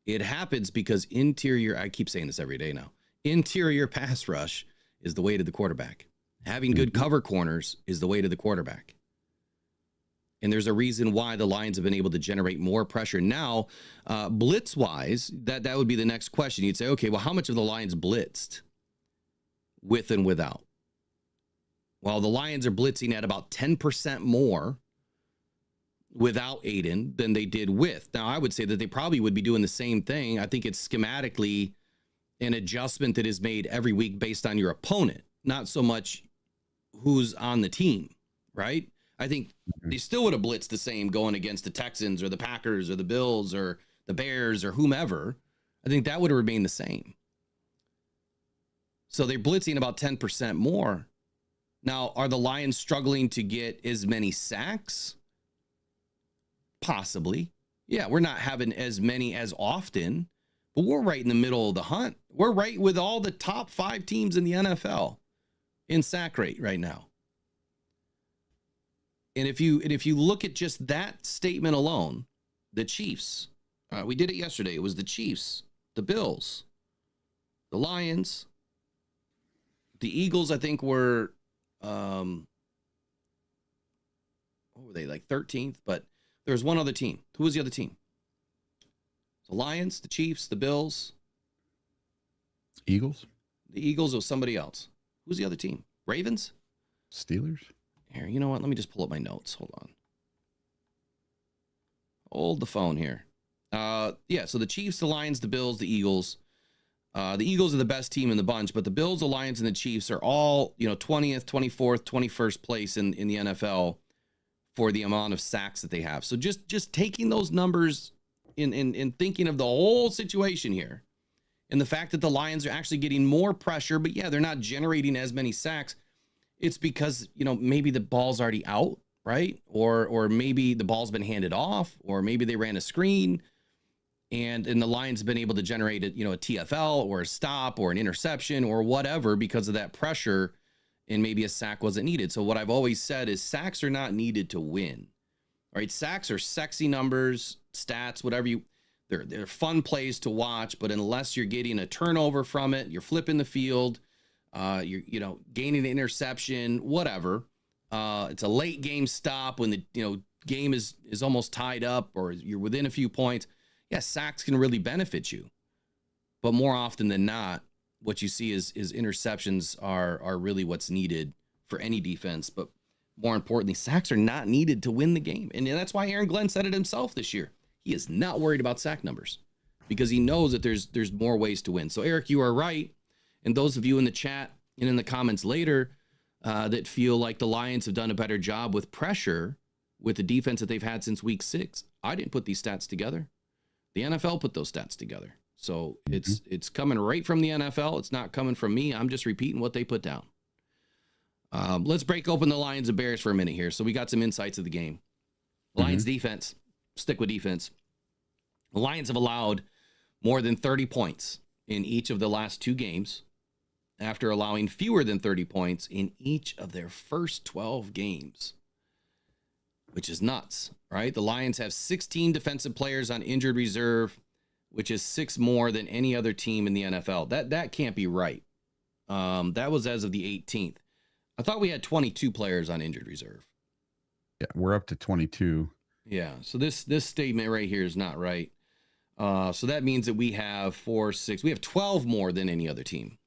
It happens because interior, I keep saying this every day now, interior pass rush is the way to the quarterback. Having good cover corners is the way to the quarterback. And there's a reason why the Lions have been able to generate more pressure. Now, blitz-wise, that would be the next question. You'd say, okay, well, how much of the Lions blitzed with and without? Well, the Lions are blitzing at about 10% more without Aiden than they did with. Now, I would say that they probably would be doing the same thing. I think it's schematically an adjustment that is made every week based on your opponent, not so much who's on the team, right? I think they still would have blitzed the same going against the Texans or the Packers or the Bills or the Bears or whomever. I think that would have remained the same. So they're blitzing about 10% more. Now, are the Lions struggling to get as many sacks? Possibly. Yeah, we're not having as many as often, but we're right in the middle of the hunt. We're right with all the top 5 teams in the NFL in sack rate right now. And if you look at just that statement alone, the Chiefs, we did it yesterday. It was the Chiefs, the Bills, the Lions, the Eagles. I think were what were they, like 13th? But there's one other team. Who was the other team? The Lions, the Chiefs, the Bills, Eagles. The Eagles or somebody else. Who's the other team? Ravens? Steelers. Here, you know what? Let me just pull up my notes. Hold on. Hold the phone here. Yeah, so the Chiefs, the Lions, the Bills, the Eagles. The Eagles are the best team in the bunch, but the Bills, the Lions, and the Chiefs are all, 20th, 24th, 21st place in the NFL for the amount of sacks that they have. So just taking those numbers in thinking of the whole situation here, and the fact that the Lions are actually getting more pressure, but yeah, they're not generating as many sacks. It's because, maybe the ball's already out, right? Or maybe the ball's been handed off, or maybe they ran a screen and the Lions have been able to generate a TFL or a stop or an interception or whatever because of that pressure, and maybe a sack wasn't needed. So what I've always said is sacks are not needed to win. All right, sacks are sexy numbers, stats, whatever they're fun plays to watch, but unless you're getting a turnover from it, you're flipping the field, you're gaining an interception, whatever. It's a late game stop when the game is almost tied up or you're within a few points. Yeah, sacks can really benefit you. But more often than not, what you see is interceptions are really what's needed for any defense, but more importantly, sacks are not needed to win the game. And that's why Aaron Glenn said it himself this year. He is not worried about sack numbers because he knows that there's more ways to win. So Eric, you are right. And those of you in the chat and in the comments later that feel like the Lions have done a better job with pressure with the defense that they've had since week 6, I didn't put these stats together. The NFL put those stats together. So it's coming right from the NFL. It's not coming from me. I'm just repeating what they put down. Let's break open the Lions and Bears for a minute here. So we got some insights of the game. Lions defense, stick with defense. The Lions have allowed more than 30 points in each of the last 2 games after allowing fewer than 30 points in each of their first 12 games, which is nuts, right? The Lions have 16 defensive players on injured reserve, which is 6 more than any other team in the NFL. That can't be right. That was as of the 18th. I thought we had 22 players on injured reserve. Yeah, we're up to 22. Yeah, so this statement right here is not right. So that means that we have 12 more than any other team.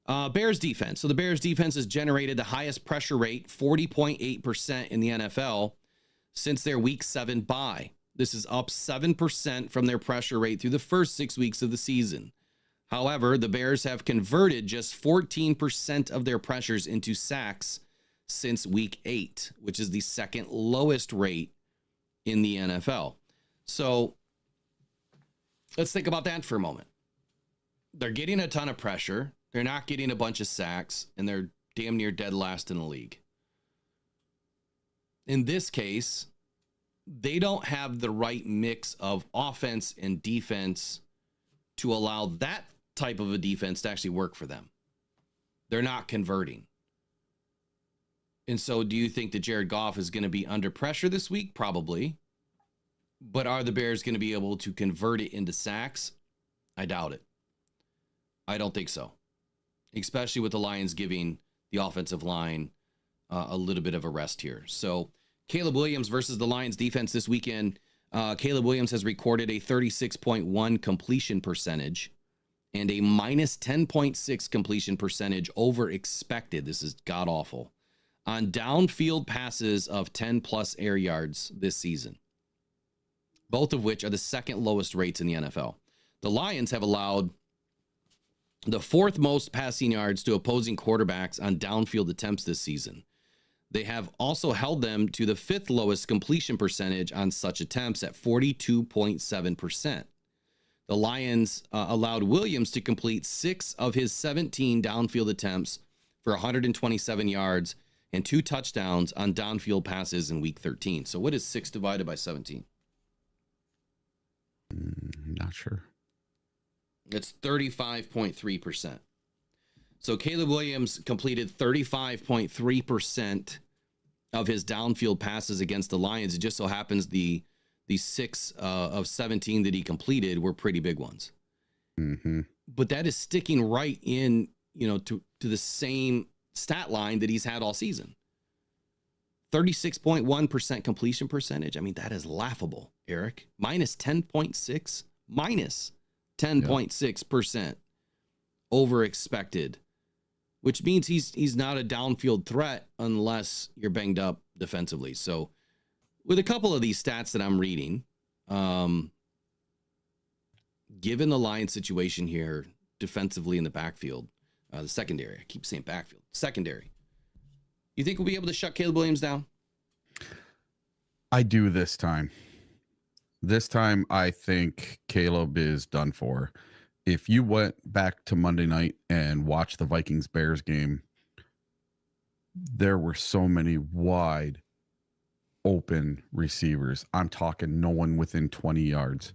Bears defense. So the Bears defense has generated the highest pressure rate, 40.8% in the NFL since their week 7 bye. This is up 7% from their pressure rate through the first 6 weeks of the season. However, the Bears have converted just 14% of their pressures into sacks since week 8, which is the second lowest rate in the NFL. So let's think about that for a moment. They're getting a ton of pressure. They're not getting a bunch of sacks, and they're damn near dead last in the league. In this case, they don't have the right mix of offense and defense to allow that type of a defense to actually work for them. They're not converting. And so do you think that Jared Goff is going to be under pressure this week? Probably. But are the Bears going to be able to convert it into sacks? I doubt it. I don't think so. Especially with the Lions giving the offensive line a little bit of a rest here. So Caleb Williams versus the Lions defense this weekend. Caleb Williams has recorded a 36.1 completion percentage and a minus 10.6 completion percentage over expected. This is god awful on downfield passes of 10 plus air yards this season, both of which are the second lowest rates in the NFL. The Lions have allowed the 4th most passing yards to opposing quarterbacks on downfield attempts this season. They have also held them to the 5th lowest completion percentage on such attempts at 42.7%. The Lions allowed Williams to complete 6 of his 17 downfield attempts for 127 yards and 2 touchdowns on downfield passes in week 13. So what is 6 divided by 17? Not sure. It's 35.3%. So Caleb Williams completed 35.3% of his downfield passes against the Lions. It just so happens the 6 of 17 that he completed were pretty big ones. Mm-hmm. But that is sticking right in, to the same stat line that he's had all season. 36.1% completion percentage. I mean, that is laughable, Eric. Minus 10.6. Minus 10.6% over expected, which means he's not a downfield threat unless you're banged up defensively. So with a couple of these stats that I'm reading, given the Lions situation here defensively in the backfield, the secondary, I keep saying backfield, secondary, you think we'll be able to shut Caleb Williams down? I do this time. This time, I think Caleb is done for. If you went back to Monday night and watched the Vikings-Bears game, there were so many wide open receivers. I'm talking no one within 20 yards.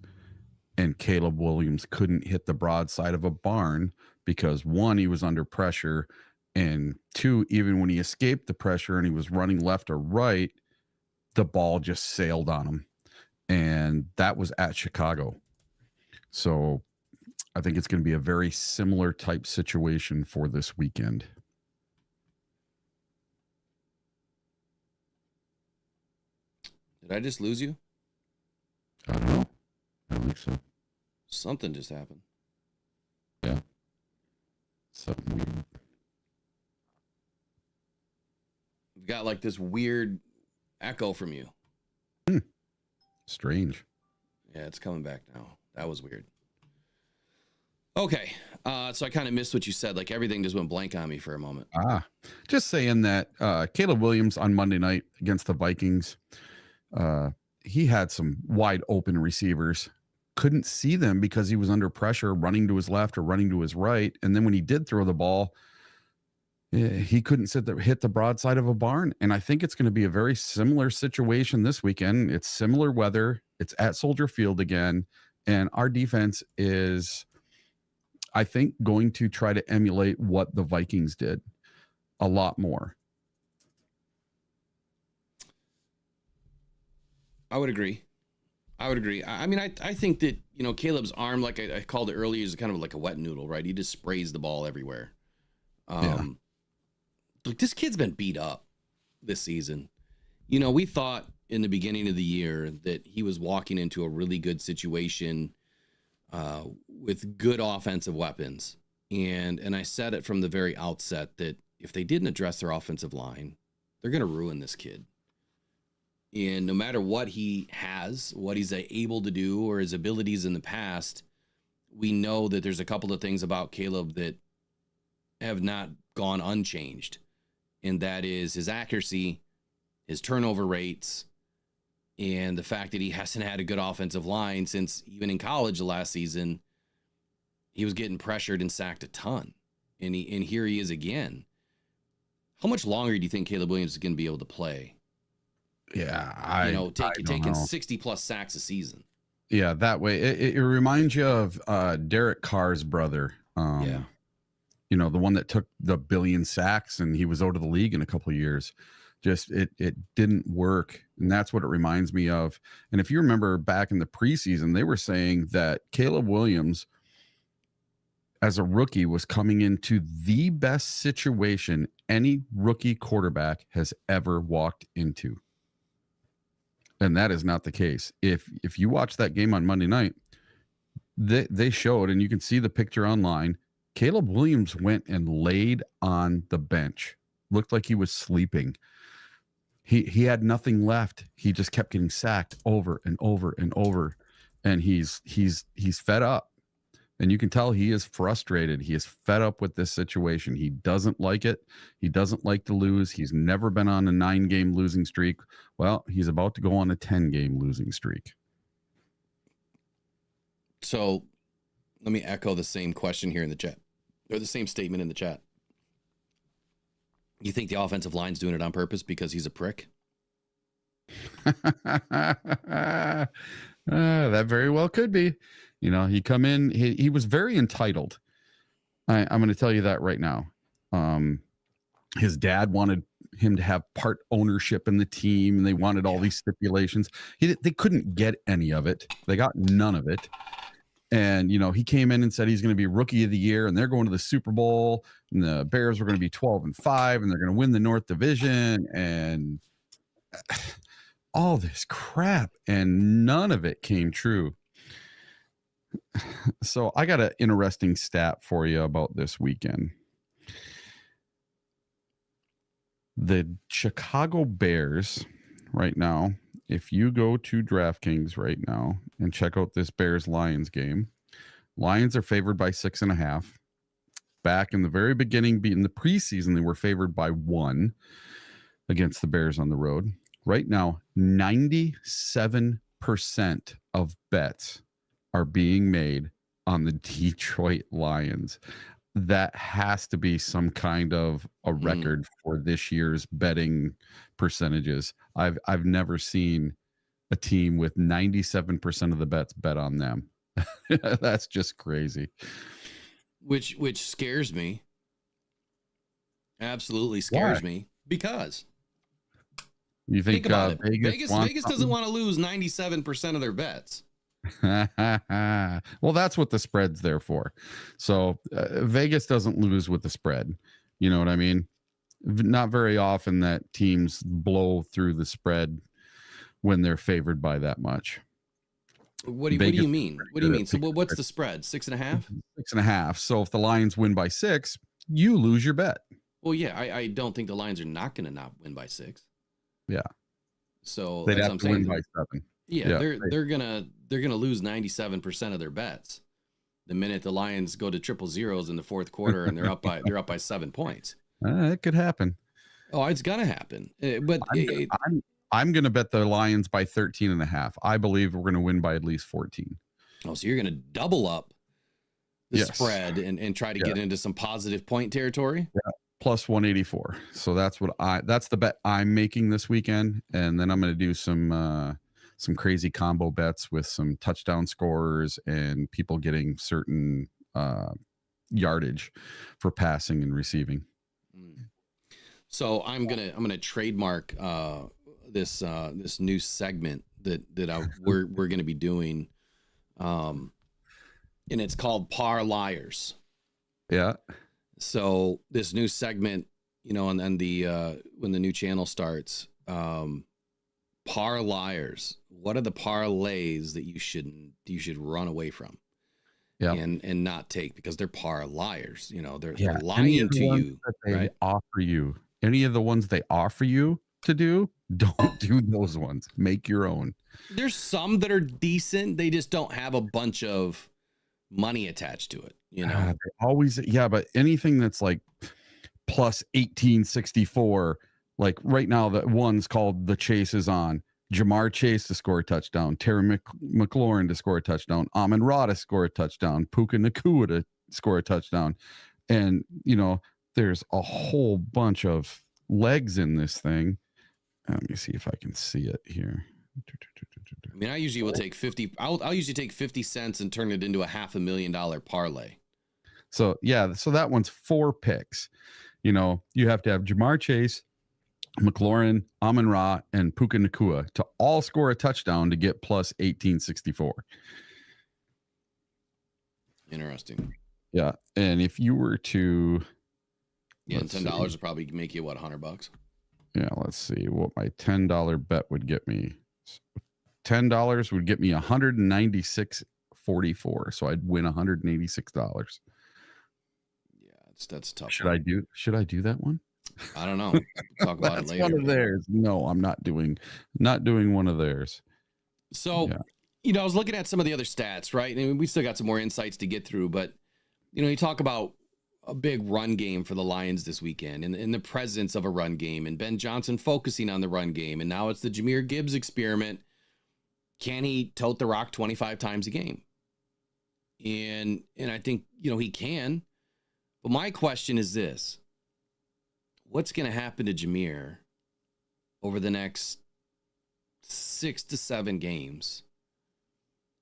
And Caleb Williams couldn't hit the broadside of a barn because 1, he was under pressure, and 2, even when he escaped the pressure and he was running left or right, the ball just sailed on him. And that was at Chicago. So I think it's going to be a very similar type situation for this weekend. Did I just lose you? I don't know. I don't think so. Something just happened. Yeah. Something weird. We've got like this weird echo from you. Strange. Yeah, it's coming back now. That was weird. Okay. So I kind of missed what you said. Like everything just went blank on me for a moment. Just saying that Caleb Williams on Monday night against the Vikings, he had some wide open receivers. Couldn't see them because he was under pressure, running to his left or running to his right. And then when he did throw the ball, he couldn't hit the broadside of a barn. And I think it's going to be a very similar situation this weekend. It's similar weather. It's at Soldier Field again. And our defense is, I think, going to try to emulate what the Vikings did a lot more. I would agree. I mean, I think that, you know, Caleb's arm, like I called it earlier, is kind of like a wet noodle, right? He just sprays the ball everywhere. Look, this kid's been beat up this season. You know, we thought in the beginning of the year that he was walking into a really good situation with good offensive weapons. And I said it from the very outset that if they didn't address their offensive line, they're going to ruin this kid. And no matter what he has, what he's able to do, or his abilities in the past, we know that there's a couple of things about Caleb that have not gone unchanged. And that is his accuracy, his turnover rates, and the fact that he hasn't had a good offensive line since even in college the last season. He was getting pressured and sacked a ton. And here he is again. How much longer do you think Caleb Williams is going to be able to play? Yeah, taking 60 plus sacks a season. Yeah, that way it reminds you of Derek Carr's brother. You know, the one that took the 1 billion sacks and he was out of the league in a couple of years. Just it didn't work, and that's what it reminds me of. And if you remember back in the preseason, they were saying that Caleb Williams, as a rookie, was coming into the best situation any rookie quarterback has ever walked into. And that is not the case. If you watch that game on Monday night, they showed, and you can see the picture online, Caleb Williams went and laid on the bench. Looked like he was sleeping. He had nothing left. He just kept getting sacked over and over and over. And he's fed up. And you can tell he is frustrated. He is fed up with this situation. He doesn't like it. He doesn't like to lose. He's never been on a 9-game losing streak. Well, he's about to go on a 10-game losing streak. So let me echo the same question here in the chat, or the same statement in the chat. You think the offensive line's doing it on purpose because he's a prick? That very well could be. You know, he come in, he was very entitled. I'm going to tell you that right now. His dad wanted him to have part ownership in the team, and they wanted all these stipulations. They couldn't get any of it. They got none of it. And, you know, he came in and said he's going to be rookie of the year, and they're going to the Super Bowl, and the Bears were going to be 12-5, and they're going to win the North Division, and all this crap, and none of it came true. So I got an interesting stat for you about this weekend. The Chicago Bears right now, if you go to DraftKings right now and check out this Bears-Lions game, Lions are favored by 6.5. Back in the very beginning, in the preseason, they were favored by 1 against the Bears on the road. Right now, 97% of bets are being made on the Detroit Lions. That has to be some kind of a record for this year's betting percentages. I've never seen a team with 97% of the bets bet on them. That's just crazy. Which scares me. Absolutely scares me, because you think about it. Vegas doesn't want to lose 97% of their bets. Well, that's what the spread's there for. So Vegas doesn't lose with the spread. You know what I mean? Not very often that teams blow through the spread when they're favored by that much. What do you mean? What do you mean? So what's the spread? 6.5? 6.5. So if the Lions win by 6, you lose your bet. Well, yeah, I don't think the Lions are not going to not win by 6. Yeah. So They'd that's have what I'm to win saying. by 7. Yeah, they're gonna lose 97% of their bets the minute the Lions go to triple zeros in the fourth quarter and they're up by 7 points. It could happen. Oh, it's gonna happen. But I'm gonna bet the Lions by 13.5. I believe we're gonna win by at least 14. Oh, so you're gonna double up the spread and try to get into some positive point territory? Yeah. Plus 184. So that's the bet I'm making this weekend. And then I'm going to do some crazy combo bets with some touchdown scorers and people getting certain yardage for passing and receiving. So I'm gonna trademark this new segment that we're gonna be doing, and it's called Par Liars. Yeah. So this new segment, and then when the new channel starts, Par Liars. What are the parlays that you should run away from? Yeah. And not take because they're par liars. They're Any lying of the to ones you, that they right? offer you. Any of the ones they offer you to do, don't do those ones. Make your own. There's some that are decent. They just don't have a bunch of money attached to it. They always, but anything that's like plus 1864, like right now, the one's called The Chase is on. Jamar Chase to score a touchdown, Terry McLaurin to score a touchdown, Amon-Ra to score a touchdown, Puka Nacua to score a touchdown. And, there's a whole bunch of legs in this thing. Let me see if I can see it here. I mean, I usually will take 50. I'll usually take 50 cents and turn it into a $500,000 parlay. So, so that one's 4 picks. You have to have Jamar Chase, McLaurin, Amon-Ra, and Puka Nacua to all score a touchdown to get plus 1864. Interesting. Yeah. And if you were to... and $10 would probably make you, $100? Yeah, let's see what my $10 bet would get me. $10 would get me $196.44. So I'd win $186. Yeah, that's tough. Should I do that one? I don't know. We'll talk about it later. One of theirs. No, I'm not doing one of theirs. So, I was looking at some of the other stats, right? And we still got some more insights to get through, but you talk about a big run game for the Lions this weekend and in the presence of a run game and Ben Johnson focusing on the run game. And now it's the Jahmyr Gibbs experiment. Can he tote the rock 25 times a game? And I think, he can. But my question is this. What's going to happen to Jahmyr over the next 6 to 7 games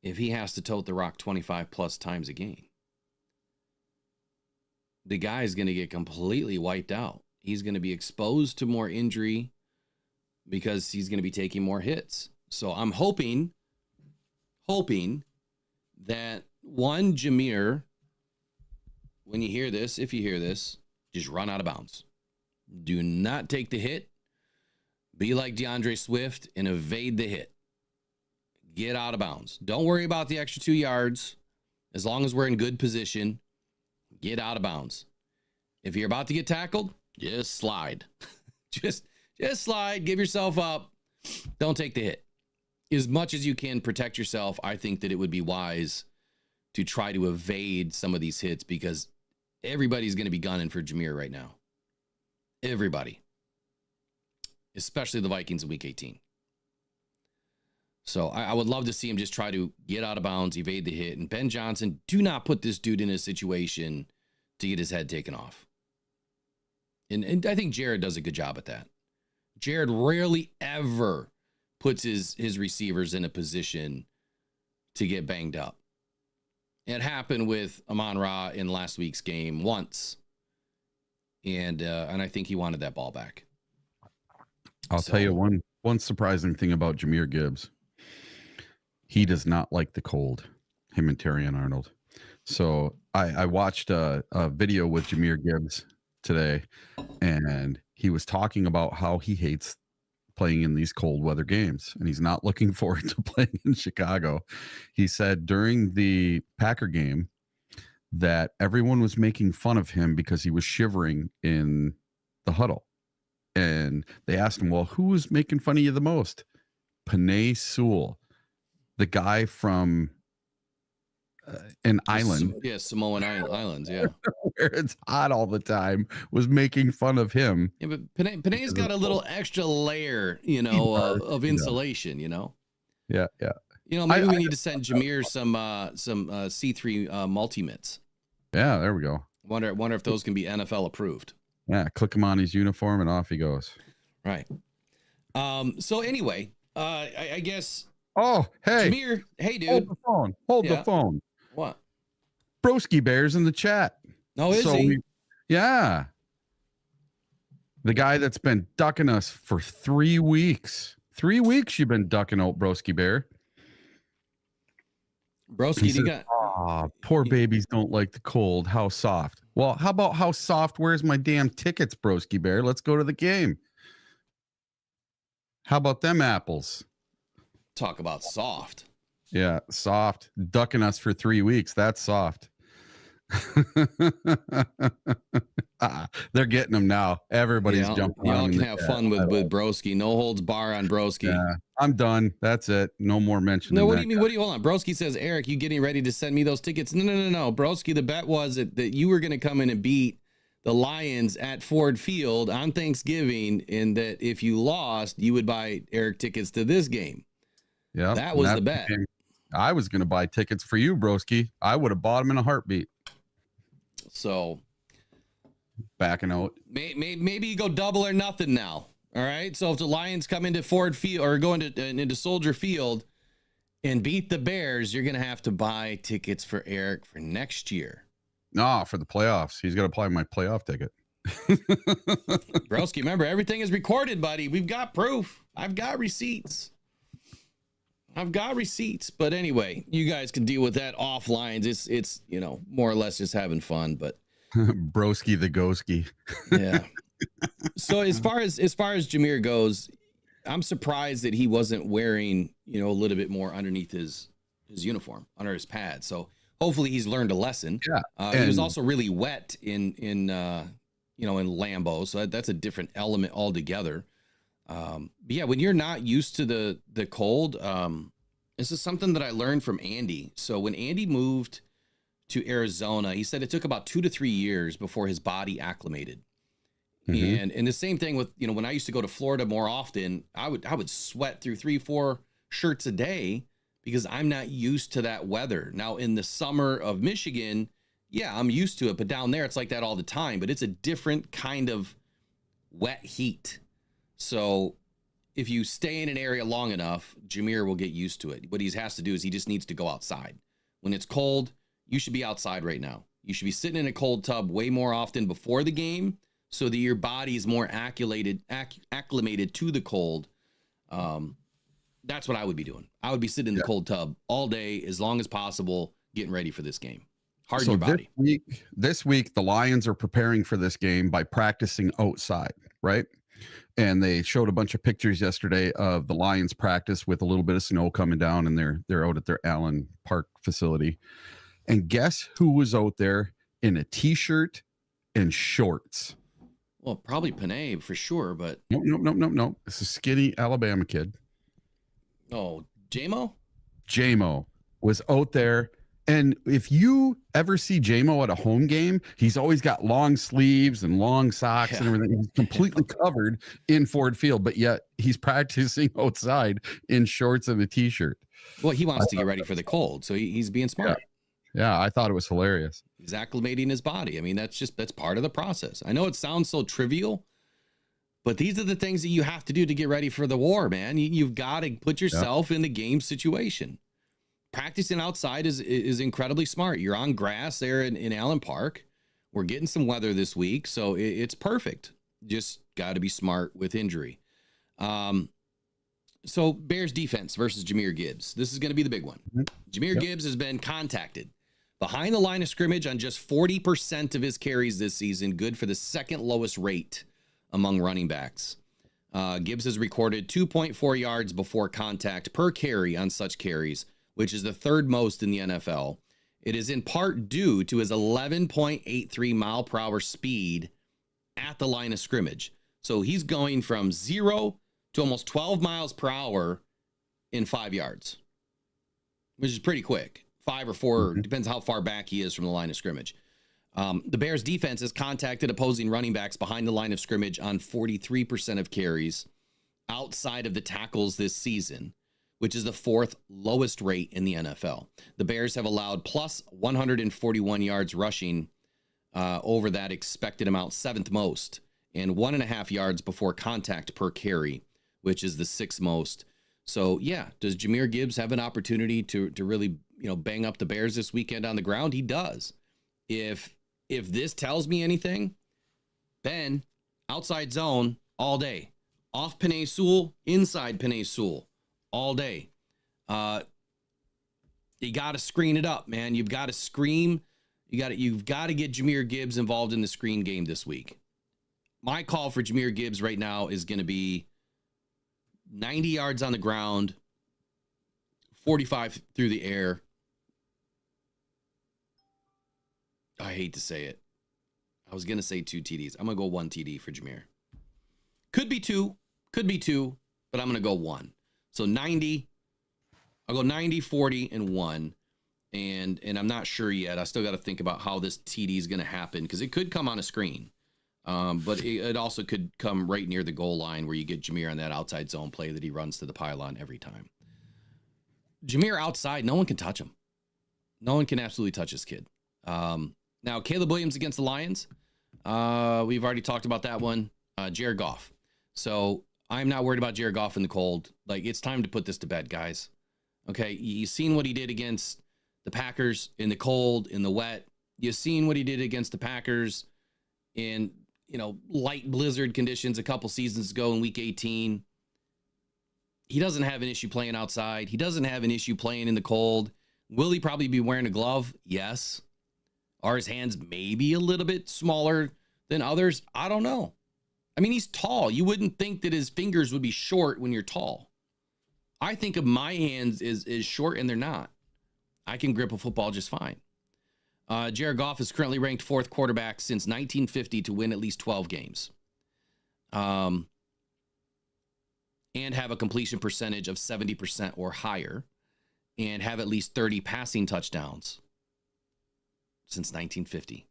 if he has to tote the rock 25 plus times a game? The guy is going to get completely wiped out. He's going to be exposed to more injury because he's going to be taking more hits. So I'm hoping that Jahmyr, when you hear this, if you hear this, just run out of bounds. Do not take the hit. Be like DeAndre Swift and evade the hit. Get out of bounds. Don't worry about the extra 2 yards. As long as we're in good position, get out of bounds. If you're about to get tackled, just slide. just slide. Give yourself up. Don't take the hit. As much as you can protect yourself, I think that it would be wise to try to evade some of these hits because everybody's going to be gunning for Jahmyr right now. Everybody. Especially the Vikings in Week 18. So I would love to see him just try to get out of bounds, evade the hit. And Ben Johnson, do not put this dude in a situation to get his head taken off. And I think Jared does a good job at that. Jared rarely ever puts his receivers in a position to get banged up. It happened with Amon-Ra in last week's game once. And I think he wanted that ball back. I'll tell you one surprising thing about Jahmyr Gibbs. He does not like the cold, him and Terrion Arnold. So I watched a video with Jahmyr Gibbs today, and he was talking about how he hates playing in these cold weather games, and he's not looking forward to playing in Chicago. He said during the Packer game that everyone was making fun of him because he was shivering in the huddle. And they asked him, well, who was making fun of you the most? Panay Sewell, the guy from an island. Yeah, Samoan Islands, yeah. Where it's hot all the time, was making fun of him. Yeah, but Panay's got a little extra layer, of insulation, Yeah. Maybe we need to send Jamir some C3 multi-mitts. Yeah, there we go. Wonder if those can be NFL approved. Yeah, click him on his uniform and off he goes. Right. So anyway, I guess. Oh, hey. Jamir, hey, dude. Hold the phone. Hold the phone. What? Broski Bear's in the chat. Oh, is he? Yeah. The guy that's been ducking us for 3 weeks. 3 weeks you've been ducking out Broski Bear. Broski, you got. Poor babies don't like the cold. How soft? Well, how about how soft? Where's my damn tickets, Broski Bear? Let's go to the game. How about them apples? Talk about soft. Yeah, soft. Ducking us for 3 weeks. That's soft. They're getting them now. Everybody's jumping on. Y'all can have fun with Broski. No holds bar on Broski. Yeah, I'm done. That's it. No more mention. No, what do you mean? Hold on? Broski says, Eric, you getting ready to send me those tickets? No. Broski, the bet was that you were going to come in and beat the Lions at Ford Field on Thanksgiving, and that if you lost, you would buy Eric tickets to this game. Yeah, that was the bet. I was going to buy tickets for you, Broski. I would have bought them in a heartbeat. So backing out. Maybe you go double or nothing now. All right. So if the Lions come into Ford Field or go into Soldier Field and beat the Bears, you're going to have to buy tickets for Eric for next year. No, for the playoffs. He's got to apply my playoff ticket. Broski, remember, everything is recorded, buddy. We've got proof. I've got receipts. But anyway, you guys can deal with that offline. It's more or less just having fun, but Broski the Goski. Yeah. So as far as Jamir goes, I'm surprised that he wasn't wearing, a little bit more underneath his uniform, under his pads. So hopefully he's learned a lesson. Yeah. He was also really wet in Lambeau. So that's a different element altogether. But yeah, when you're not used to the cold, this is something that I learned from Andy. So when Andy moved to Arizona, he said it took about 2 to 3 years before his body acclimated. Mm-hmm. And the same thing with, when I used to go to Florida more often, I would sweat through 3-4 shirts a day because I'm not used to that weather. Now in the summer of Michigan, yeah, I'm used to it, but down there it's like that all the time, but it's a different kind of wet heat. So if you stay in an area long enough, Jamir will get used to it. What he has to do is he just needs to go outside. When it's cold, you should be outside right now. You should be sitting in a cold tub way more often before the game so that your body is more acclimated to the cold. That's what I would be doing. I would be sitting in the cold tub all day as long as possible, getting ready for this game. Harden your body. This week, the Lions are preparing for this game by practicing outside, right? And they showed a bunch of pictures yesterday of the Lions practice with a little bit of snow coming down, and they're out at their Allen Park facility. And guess who was out there in a t-shirt and shorts? Well, probably Panay for sure, but no. It's a skinny Alabama kid. Oh, J-Mo? J-Mo was out there. And if you ever see J-Mo at a home game, he's always got long sleeves and long socks and everything. He's completely covered in Ford Field, but yet he's practicing outside in shorts and a t-shirt. Well, he wants to get ready for the cold, so he's being smart. Yeah, I thought it was hilarious. He's acclimating his body. I mean, that's part of the process. I know it sounds so trivial, but these are the things that you have to do to get ready for the war, man. You've got to put yourself in the game situation. Practicing outside is incredibly smart. You're on grass there in Allen Park. We're getting some weather this week, so it's perfect. Just got to be smart with injury. So Bears defense versus Jamir Gibbs. This is going to be the big one. Jamir Gibbs has been contacted behind the line of scrimmage on just 40% of his carries this season, good for the second lowest rate among running backs. Gibbs has recorded 2.4 yards before contact per carry on such carries, which is the third most in the NFL. It is in part due to his 11.83 mile per hour speed at the line of scrimmage. So he's going from 0 to almost 12 miles per hour in 5 yards, which is pretty quick. 5 or 4, depends how far back he is from the line of scrimmage. The Bears defense has contacted opposing running backs behind the line of scrimmage on 43% of carries outside of the tackles this season, which is the 4th lowest rate in the NFL. The Bears have allowed plus 141 yards rushing over that expected amount, 7th most, and 1.5 yards before contact per carry, which is the 6th most. So yeah, does Jahmyr Gibbs have an opportunity to really, bang up the Bears this weekend on the ground? He does. If this tells me anything, then outside zone all day, off Penei Sewell, inside Penei Sewell all day. You got to screen it up, man. You've got to scream. You've got to get Jahmyr Gibbs involved in the screen game this week. My call for Jahmyr Gibbs right now is going to be 90 yards on the ground, 45 through the air. I hate to say it. I was going to say 2 TDs. I'm going to go 1 TD for Jahmyr. Could be 2, but I'm going to go 1. So 90, I'll go 90, 40, and 1. And I'm not sure yet. I still got to think about how this TD is going to happen because it could come on a screen. But it also could come right near the goal line where you get Jahmyr on that outside zone play that he runs to the pylon every time. Jahmyr outside, no one can touch him. No one can absolutely touch this kid. Now, Caleb Williams against the Lions. We've already talked about that one. Jared Goff. So I'm not worried about Jared Goff in the cold. Like, it's time to put this to bed, guys. Okay, you've seen what he did against the Packers in the cold, in the wet. You've seen what he did against the Packers in, light blizzard conditions a couple seasons ago in week 18. He doesn't have an issue playing outside. He doesn't have an issue playing in the cold. Will he probably be wearing a glove? Yes. Are his hands maybe a little bit smaller than others? I don't know. I mean, he's tall. You wouldn't think that his fingers would be short when you're tall. I think of my hands is short, and they're not. I can grip a football just fine. Jared Goff is currently ranked 4th quarterback since 1950 to win at least 12 games. And have a completion percentage of 70% or higher. And have at least 30 passing touchdowns since 1950.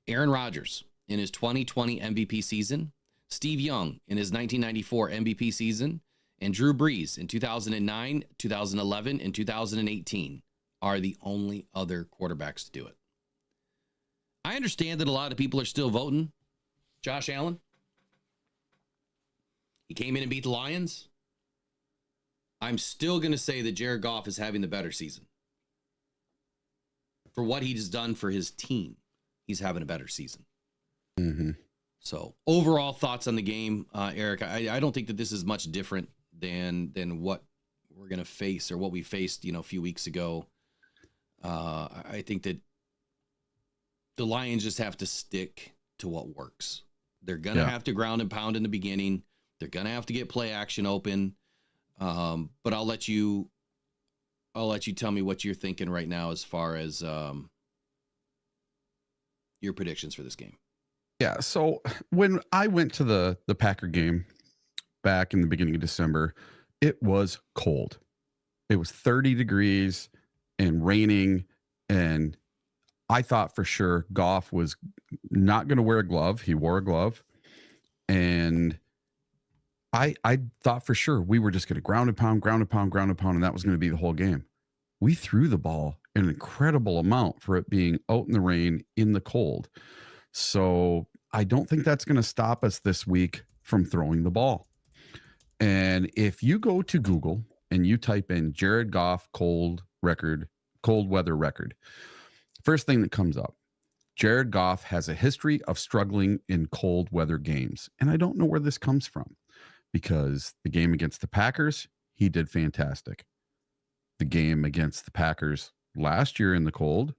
Aaron Rodgers in his 2020 MVP season, Steve Young in his 1994 MVP season, and Drew Brees in 2009, 2011, and 2018 are the only other quarterbacks to do it. I understand that a lot of people are still voting Josh Allen. He came in and beat the Lions. I'm still going to say that Jared Goff is having the better season. For what he's done for his team, he's having a better season. Mm-hmm. So overall thoughts on the game, Eric, I don't think that this is much different than what we're going to face or what we faced, a few weeks ago. I think that the Lions just have to stick to what works. They're going to have to ground and pound in the beginning. They're going to have to get play action open. But I'll let you tell me what you're thinking right now as far as your predictions for this game. Yeah. So when I went to the Packer game back in the beginning of December, it was cold. It was 30 degrees and raining. And I thought for sure Goff was not going to wear a glove. He wore a glove. And I thought for sure we were just going to ground and pound, and that was going to be the whole game. We threw the ball an incredible amount for it being out in the rain, in the cold. So I don't think that's going to stop us this week from throwing the ball. And if you go to Google and you type in Jared Goff cold weather record, first thing that comes up, Jared Goff has a history of struggling in cold weather games. And I don't know where this comes from. Because the game against the Packers, he did fantastic. The game against the Packers last year in the cold,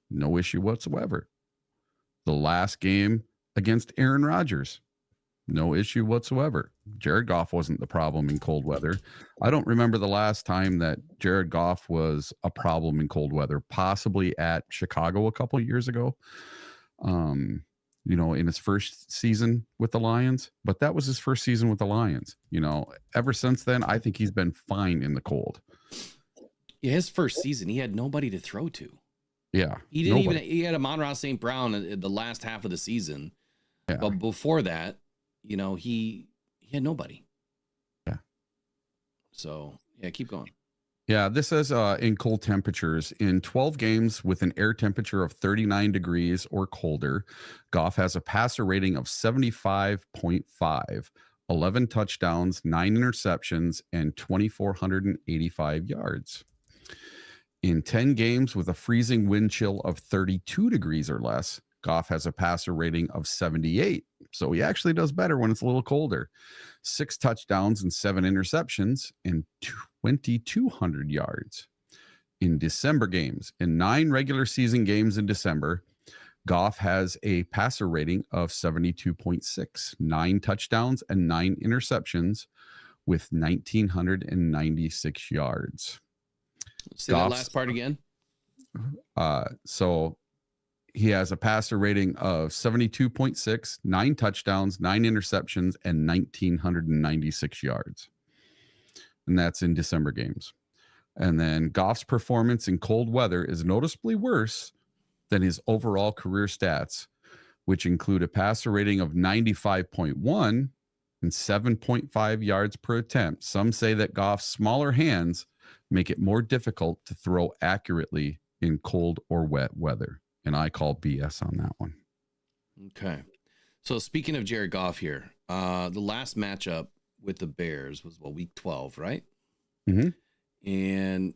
no issue whatsoever. The last game against Aaron Rodgers, no issue whatsoever. Jared Goff wasn't the problem in cold weather. I don't remember the last time that Jared Goff was a problem in cold weather, possibly at Chicago a couple of years ago. In his first season with the Lions, but that was his first season with the Lions. Ever since then, I think he's been fine in the cold. Yeah, his first season, he had nobody to throw to. Yeah. He didn't he had Amon-Ra St. Brown in the last half of the season. Yeah. But before that, he had nobody. Yeah. So, yeah, keep going. Yeah, this says in cold temperatures, in 12 games with an air temperature of 39 degrees or colder, Goff has a passer rating of 75.5, 11 touchdowns, 9 interceptions, and 2,485 yards. In 10 games with a freezing wind chill of 32 degrees or less, Goff has a passer rating of 78. So he actually does better when it's a little colder. 6 touchdowns and 7 interceptions and 2,200 yards. In December games, in 9 regular season games in December, Goff has a passer rating of 72.6, 9 touchdowns and 9 interceptions with 1,996 yards. Say that last part again. So he has a passer rating of 72.6, 9 touchdowns, 9 interceptions, and 1,996 yards. And that's in December games. And then Goff's performance in cold weather is noticeably worse than his overall career stats, which include a passer rating of 95.1 and 7.5 yards per attempt. Some say that Goff's smaller hands make it more difficult to throw accurately in cold or wet weather. And I call BS on that one. Okay. So speaking of Jared Goff here, the last matchup with the Bears was week 12, right? Mm-hmm. And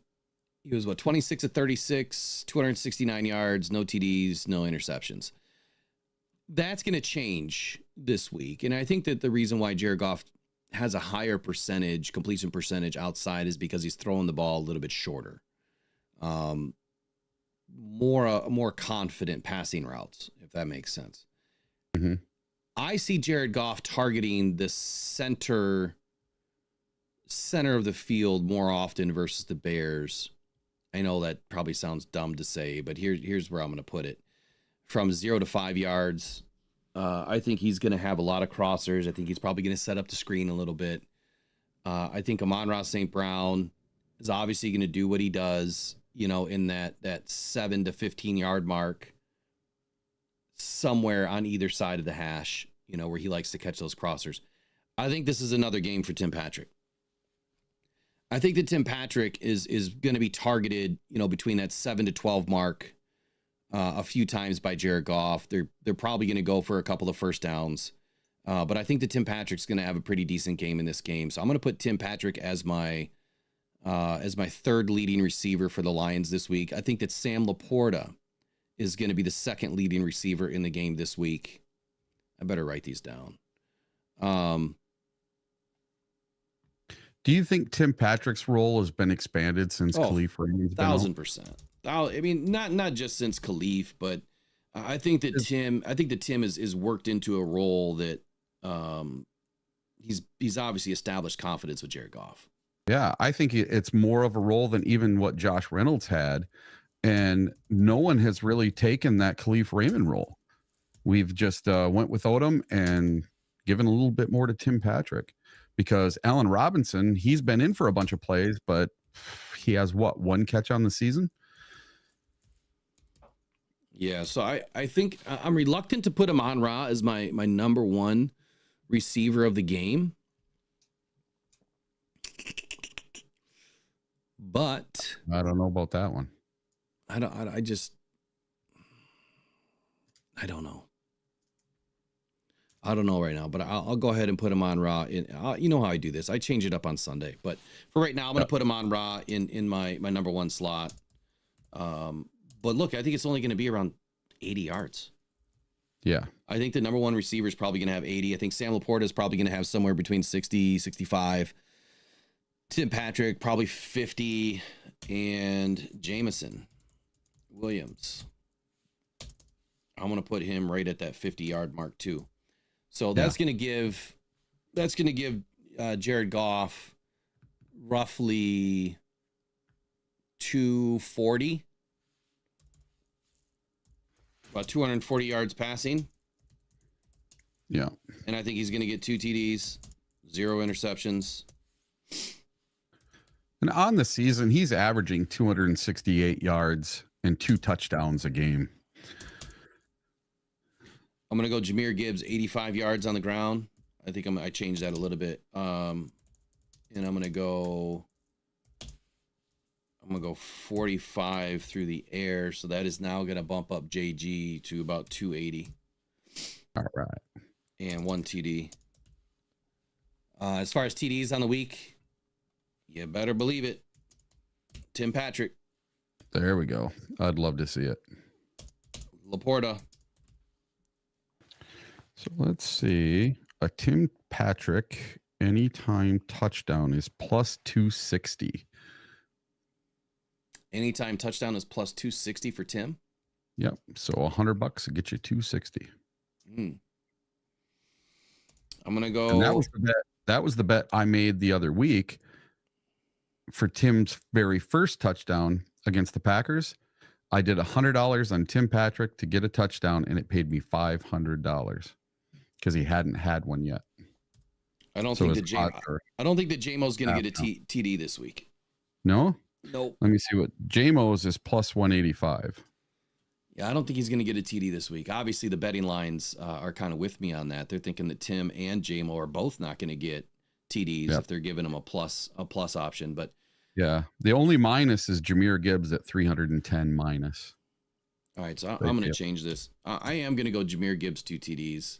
he was 26 of 36, 269 yards, no TDs, no interceptions. That's going to change this week. And I think that the reason why Jared Goff has a higher completion percentage outside is because he's throwing the ball a little bit shorter. More confident passing routes, if that makes sense. Mm-hmm. I see Jared Goff targeting the center of the field more often versus the Bears. I know that probably sounds dumb to say, but here's where I'm going to put it. From 0 to 5 yards, I think he's going to have a lot of crossers. I think he's probably going to set up the screen a little bit. I think Amon-Ra St. Brown is obviously going to do what he does, in that 7 to 15 yard mark, somewhere on either side of the hash, where he likes to catch those crossers. I think this is another game for Tim Patrick. I think that Tim Patrick is going to be targeted, between that 7 to 12 mark a few times by Jared Goff. They're probably going to go for a couple of first downs. But I think that Tim Patrick's going to have a pretty decent game in this game. So I'm going to put Tim Patrick as my third leading receiver for the Lions this week. I think that Sam Laporta is going to be the second leading receiver in the game this week. I better write these down. Do you think Tim Patrick's role has been expanded since Calais Raymond's been out? 1,000%. I mean, not just since Calais, but I think that Tim is worked into a role that he's obviously established confidence with Jared Goff. Yeah, I think it's more of a role than even what Josh Reynolds had. And no one has really taken that Khalif Raymond role. We've just went with Odom and given a little bit more to Tim Patrick, because Allen Robinson, he's been in for a bunch of plays, but he has one catch on the season? Yeah, so I think I'm reluctant to put Amon-Ra as my number one receiver of the game. But I don't know about that one. I don't know. I don't know right now, but I'll go ahead and put Amon-Ra in. You know how I do this. I change it up on Sunday, but for right now, I'm going to put Amon-Ra in my number one slot. But look, I think it's only going to be around 80 yards. Yeah. I think the number one receiver is probably going to have 80. I think Sam Laporta is probably going to have somewhere between 60, 65. Tim Patrick, probably 50. And Jamison Williams, I'm going to put him right at that 50-yard mark too. So that's going to give Jared Goff roughly 240, about 240 yards passing. Yeah. And I think he's going to get 2 TDs, 0 interceptions. And on the season, he's averaging 268 yards and 2 touchdowns a game. I'm going to go Jamar Gibbs, 85 yards on the ground. I think I changed that a little bit. And I'm going to go 45 through the air. So that is now going to bump up JG to about 280. All right. And 1 TD. As far as TDs on the week, you better believe it. Tim Patrick. There we go. I'd love to see it. Laporta. So let's see. A Tim Patrick anytime touchdown is plus 260. Anytime touchdown is plus 260 for Tim. Yep. So $100 to get you 260. I'm gonna go. And that was the bet. That was the bet I made the other week for Tim's very first touchdown against the Packers. I did $100 on Tim Patrick to get a touchdown, and it paid me $500 because he hadn't had one yet. I don't think that JMO's going to get a TD this week. No? Nope. Let me see what JMO's is plus 185. Yeah, I don't think he's going to get a TD this week. Obviously, the betting lines are kind of with me on that. They're thinking that Tim and JMO are both not going to get TDs if they're giving him a plus option. But yeah, the only minus is Jamar Gibbs at 310 minus. All right, so I'm going to change this. I am going to go Jamar Gibbs 2 TDs.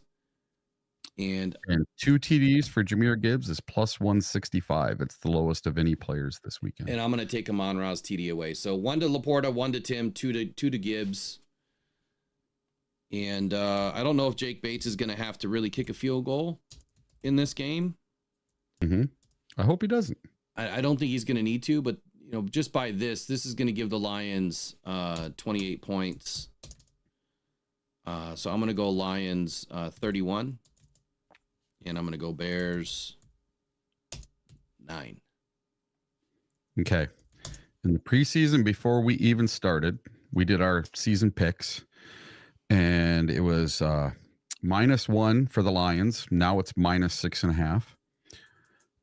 And 2 TDs for Jamar Gibbs is plus 165. It's the lowest of any players this weekend. And I'm going to take Amon-Ra's TD away. So 1 to Laporta, 1 to Tim, 2 to Gibbs. And I don't know if Jake Bates is going to have to really kick a field goal in this game. Mm-hmm. I hope he doesn't. I don't think he's going to need to, but just by this is going to give the Lions 28 points. So I'm going to go Lions 31. And I'm going to go Bears 9. Okay. In the preseason, before we even started, we did our season picks, and it was -1 for the Lions. Now it's -6.5.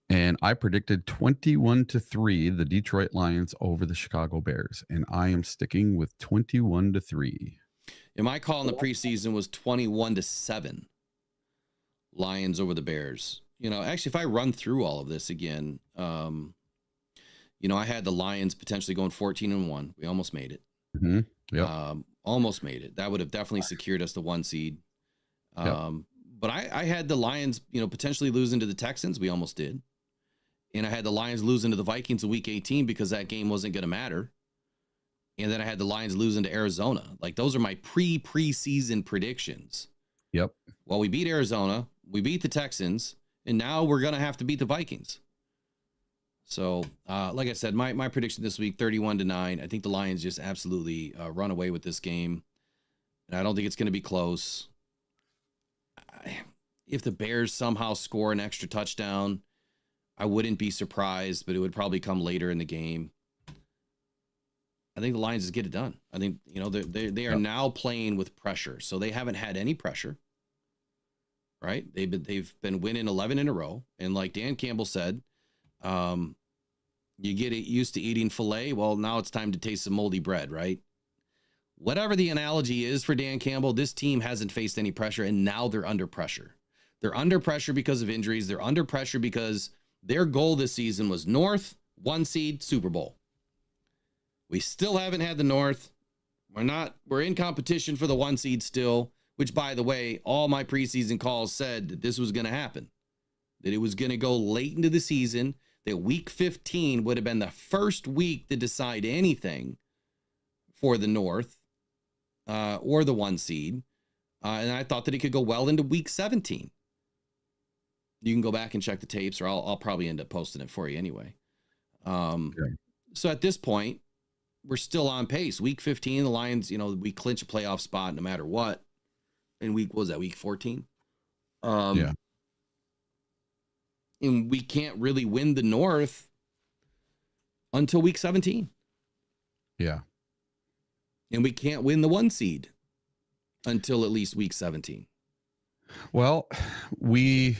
And I predicted 21-3 the Detroit Lions over the Chicago Bears, and I am sticking with 21-3. And my call in the preseason was 21-7. Lions over the Bears. Actually, if I run through all of this again, I had the Lions potentially going 14-1. We almost made it. Mm-hmm. Yep. Almost made it. That would have definitely secured us the 1 seed. Yep. But I had the Lions, potentially losing to the Texans. We almost did. And I had the Lions losing to the Vikings in week 18 because that game wasn't going to matter. And then I had the Lions losing to Arizona. Like, those are my preseason predictions. Yep. Well, we beat Arizona, we beat the Texans, and now we're going to have to beat the Vikings. So, like I said, my prediction this week, 31-9. I think the Lions just absolutely run away with this game. And I don't think it's going to be close. If the Bears somehow score an extra touchdown, I wouldn't be surprised, but it would probably come later in the game. I think the Lions just get it done. I think, they are now playing with pressure. So they haven't had any pressure, right? They've been winning 11 in a row. And like Dan Campbell said, you get used to eating filet. Well, now it's time to taste some moldy bread, right? Whatever the analogy is for Dan Campbell, this team hasn't faced any pressure, and now they're under pressure. They're under pressure because of injuries. They're under pressure because their goal this season was North, 1 seed, Super Bowl. We still haven't had the North. We're in competition for the 1 seed still, which, by the way, all my preseason calls said that this was going to happen, that it was going to go late into the season, that week 15 would have been the first week to decide anything for the North or the 1 seed. And I thought that it could go well into week 17. You can go back and check the tapes, or I'll probably end up posting it for you anyway. So at this point, we're still on pace. Week 15, the Lions, we clinch a playoff spot no matter what. And week 14? Yeah. And we can't really win the North until week 17. Yeah. And we can't win the 1 seed until at least week 17. Well, we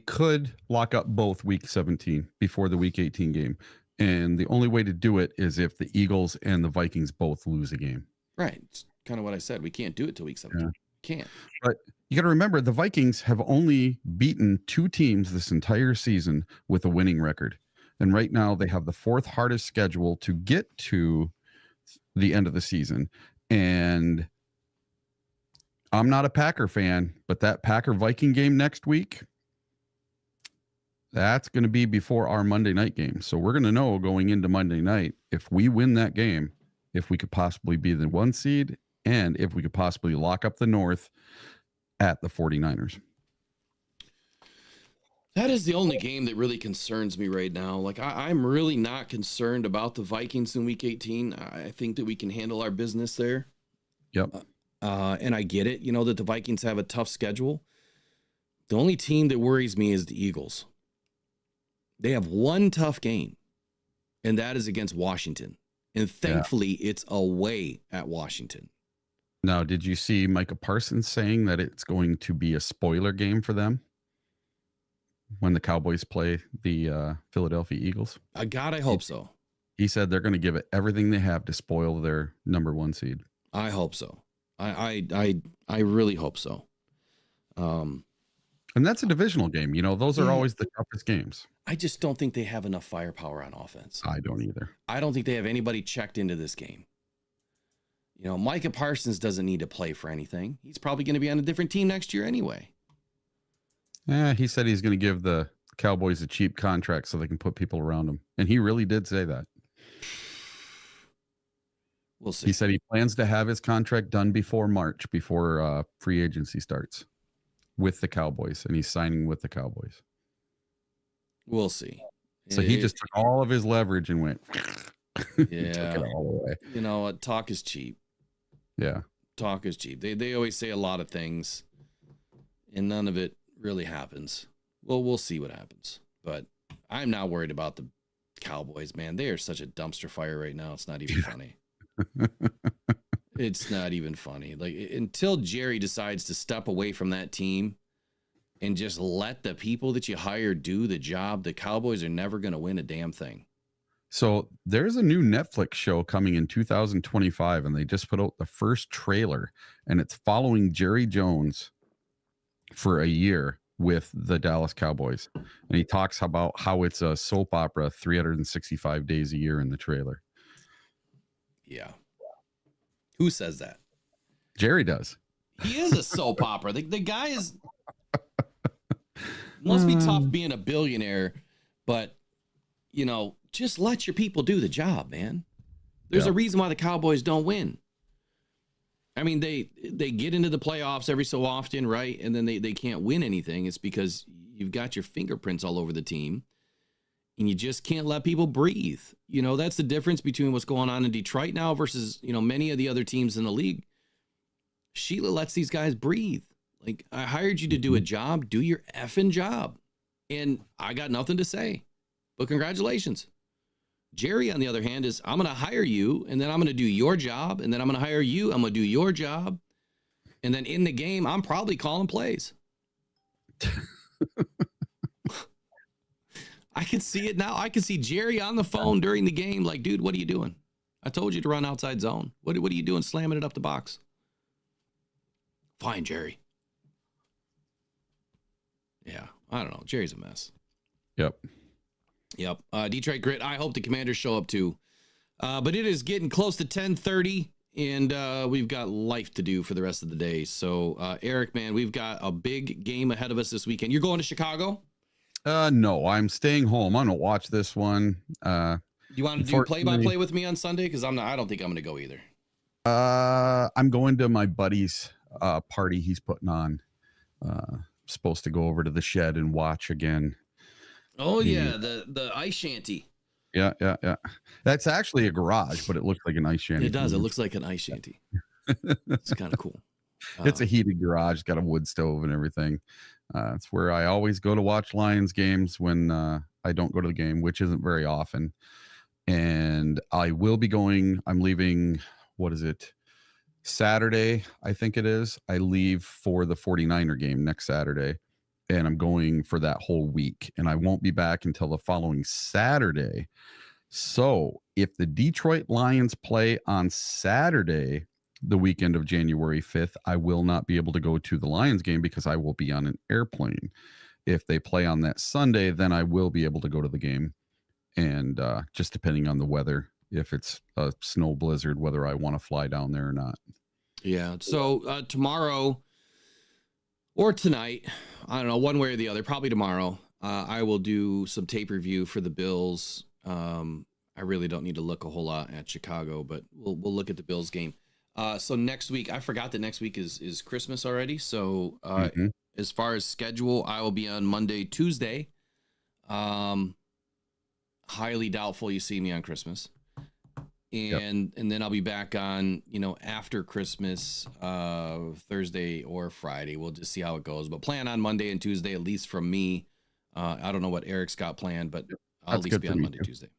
could lock up both week 17 before the week 18 game. And the only way to do it is if the Eagles and the Vikings both lose a game. Right. It's kind of what I said. We can't do it till week 17. Yeah. Can't. But you got to remember, the Vikings have only beaten 2 teams this entire season with a winning record. And right now they have the 4th hardest schedule to get to the end of the season. And I'm not a Packer fan, but that Packer Viking game next week, that's going to be before our Monday night game. So we're going to know going into Monday night, if we win that game, if we could possibly be the 1 seed and if we could possibly lock up the North at the 49ers. That is the only game that really concerns me right now. Like, I'm really not concerned about the Vikings in week 18. I think that we can handle our business there. Yep. And I get it, that the Vikings have a tough schedule. The only team that worries me is the Eagles. They have one tough game, and that is against Washington. And thankfully, it's away at Washington. Now, did you see Micah Parsons saying that it's going to be a spoiler game for them when the Cowboys play the Philadelphia Eagles? God, I hope so. He said they're going to give it everything they have to spoil their number 1 seed. I hope so. I really hope so. And that's a divisional game. Those are always the toughest games. I just don't think they have enough firepower on offense. I don't either. I don't think they have anybody checked into this game. Micah Parsons doesn't need to play for anything. He's probably going to be on a different team next year anyway. Yeah, he said he's going to give the Cowboys a cheap contract so they can put people around him. And he really did say that. We'll see. He said he plans to have his contract done before March, before free agency starts with the Cowboys. And he's signing with the Cowboys. We'll see. So he just took all of his leverage and went. Yeah. Took it all away. Talk is cheap. Yeah. Talk is cheap. They always say a lot of things, and none of it really happens. Well, we'll see what happens. But I'm not worried about the Cowboys, man. They are such a dumpster fire right now. It's not even funny. It's not even funny. Like, until Jerry decides to step away from that team and just let the people that you hire do the job, the Cowboys are never going to win a damn thing. So there's a new Netflix show coming in 2025, and they just put out the first trailer, and it's following Jerry Jones for a year with the Dallas Cowboys. And he talks about how it's a soap opera 365 days a year in the trailer. Yeah. Who says that? Jerry does. He is a soap opera. The guy is... Must be tough being a billionaire, but, just let your people do the job, man. There's a reason why the Cowboys don't win. I mean, they get into the playoffs every so often, right? And then they can't win anything. It's because you've got your fingerprints all over the team, and you just can't let people breathe. That's the difference between what's going on in Detroit now versus, many of the other teams in the league. Sheila lets these guys breathe. Like, I hired you to do a job. Do your effing job. And I got nothing to say. But congratulations. Jerry, on the other hand, is I'm going to hire you, and then I'm going to do your job, and then I'm going to hire you. I'm going to do your job. And then in the game, I'm probably calling plays. I can see it now. I can see Jerry on the phone during the game like, dude, what are you doing? I told you to run outside zone. What are you doing slamming it up the box? Fine, Jerry. Yeah, I don't know. Jerry's a mess. Yep. Detroit Grit. I hope the Commanders show up too. But it is getting close to 10:30, and we've got life to do for the rest of the day. So, Eric, man, we've got a big game ahead of us this weekend. You're going to Chicago? No, I'm staying home. I'm going to watch this one. You want to do play-by-play with me on Sunday? Because I don't think I'm going to go either. I'm going to my buddy's party he's putting on. Supposed to go over to the shed and watch again. Oh yeah, the ice shanty. Yeah. That's actually a garage, but it looks like an ice shanty. It does. It looks like an ice shanty. It's kind of cool. It's a heated garage. It's got a wood stove and everything. It's where I always go to watch Lions games when I don't go to the game, which isn't very often. And I will be going. I'm leaving. What is it? Saturday, I think it is. I leave for the 49er game next Saturday, and I'm going for that whole week. And I won't be back until the following Saturday. So if the Detroit Lions play on Saturday, the weekend of January 5th, I will not be able to go to the Lions game because I will be on an airplane. If they play on that Sunday, then I will be able to go to the game. And just depending on the weather, if it's a snow blizzard, whether I want to fly down there or not. Yeah. So tomorrow or tonight, I don't know, one way or the other, probably tomorrow, I will do some tape review for the Bills. I really don't need to look a whole lot at Chicago, but we'll look at the Bills game. So next week, I forgot that next week is Christmas already. So as far as schedule, I will be on Monday, Tuesday. Highly doubtful you see me on Christmas. And then I'll be back on, after Christmas, Thursday or Friday. We'll just see how it goes. But plan on Monday and Tuesday, at least from me. I don't know what Eric's got planned, but I'll at least be on Monday, Tuesday.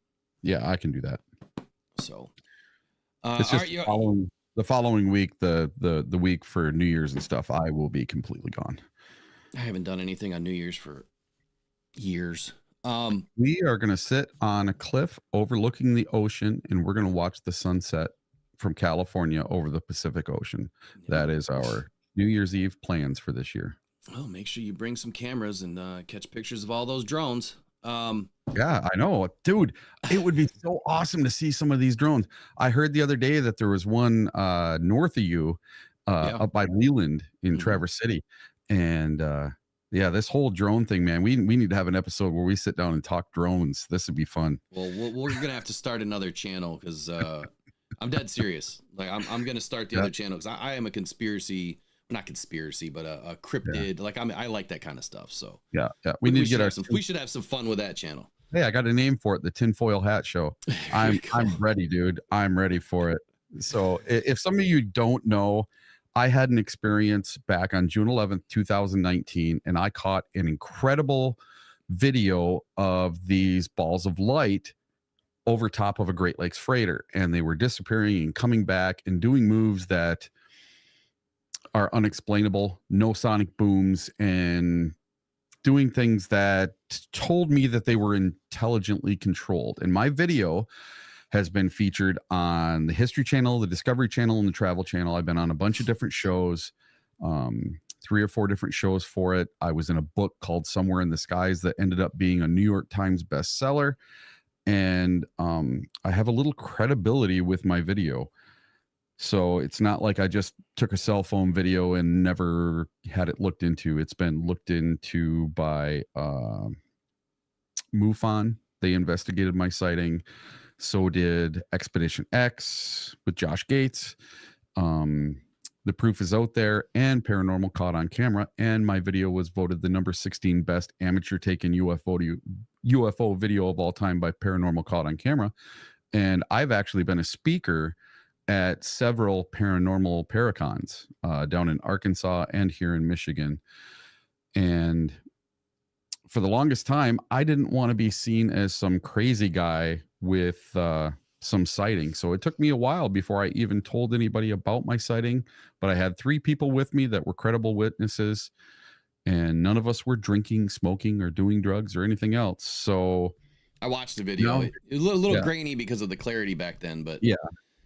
Yeah, I can do that. So it's just the following week, the week for New Year's and stuff, I will be completely gone. I haven't done anything on New Year's for years. We are going to sit on a cliff overlooking the ocean, and we're going to watch the sunset from California over the Pacific Ocean. That is our New Year's Eve plans for this year. Oh, make sure you bring some cameras and catch pictures of all those drones. Yeah, I know, dude. It would be so awesome to see some of these drones. I heard the other day that there was one north of you, up by Leland in Traverse City, and yeah, this whole drone thing, man. We need to have an episode where we sit down and talk drones. This would be fun. Well, we're gonna have to start another channel because I'm dead serious. Like I'm gonna start the other channel because I am a conspiracy. Not conspiracy, but a cryptid. Like I like that kind of stuff. So yeah. We need to get we should have some fun with that channel. Hey, I got a name for it, the Tinfoil Hat Show. I'm ready, dude. I'm ready for it. So if some of you don't know, I had an experience back on June 11th, 2019, and I caught an incredible video of these balls of light over top of a Great Lakes freighter, and they were disappearing and coming back and doing moves that are unexplainable, no sonic booms, and doing things that told me that they were intelligently controlled. And my video has been featured on the History Channel, the Discovery Channel, and the Travel Channel. I've been on a bunch of different shows, 3 or 4 different shows for it. I was in a book called Somewhere in the Skies that ended up being a New York Times bestseller. And I have a little credibility with my video. So it's not like I just took a cell phone video and never had it looked into. It's been looked into by MUFON. They investigated my sighting. So did Expedition X with Josh Gates. The proof is out there, and Paranormal Caught on Camera. And my video was voted the number 16 best amateur taken UFO video of all time by Paranormal Caught on Camera. And I've actually been a speaker at several paranormal paracons down in Arkansas and here in Michigan. And for the longest time, I didn't want to be seen as some crazy guy with some sighting. So it took me a while before I even told anybody about my sighting. But I had 3 people with me that were credible witnesses, and none of us were drinking, smoking, or doing drugs or anything else. So I watched the video. It was a little grainy because of the clarity back then, but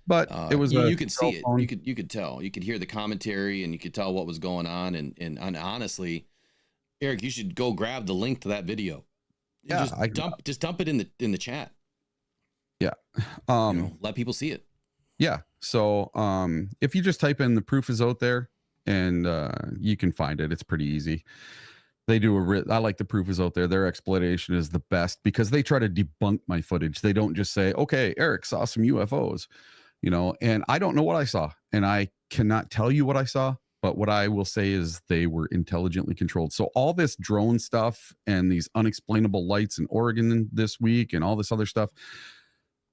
but it was you could see it. You could tell. You could hear the commentary, and you could tell what was going on. And honestly, Eric, you should go grab the link to that video. Yeah, just dump it in the chat. Yeah. Let people see it. Yeah. So if you just type in "the proof is out there," and you can find it. It's pretty easy. They do I like "the proof is out there." Their explanation is the best because they try to debunk my footage. They don't just say, "Okay, Eric saw some UFOs." And I don't know what I saw, and I cannot tell you what I saw, but what I will say is they were intelligently controlled. So all this drone stuff and these unexplainable lights in Oregon this week and all this other stuff,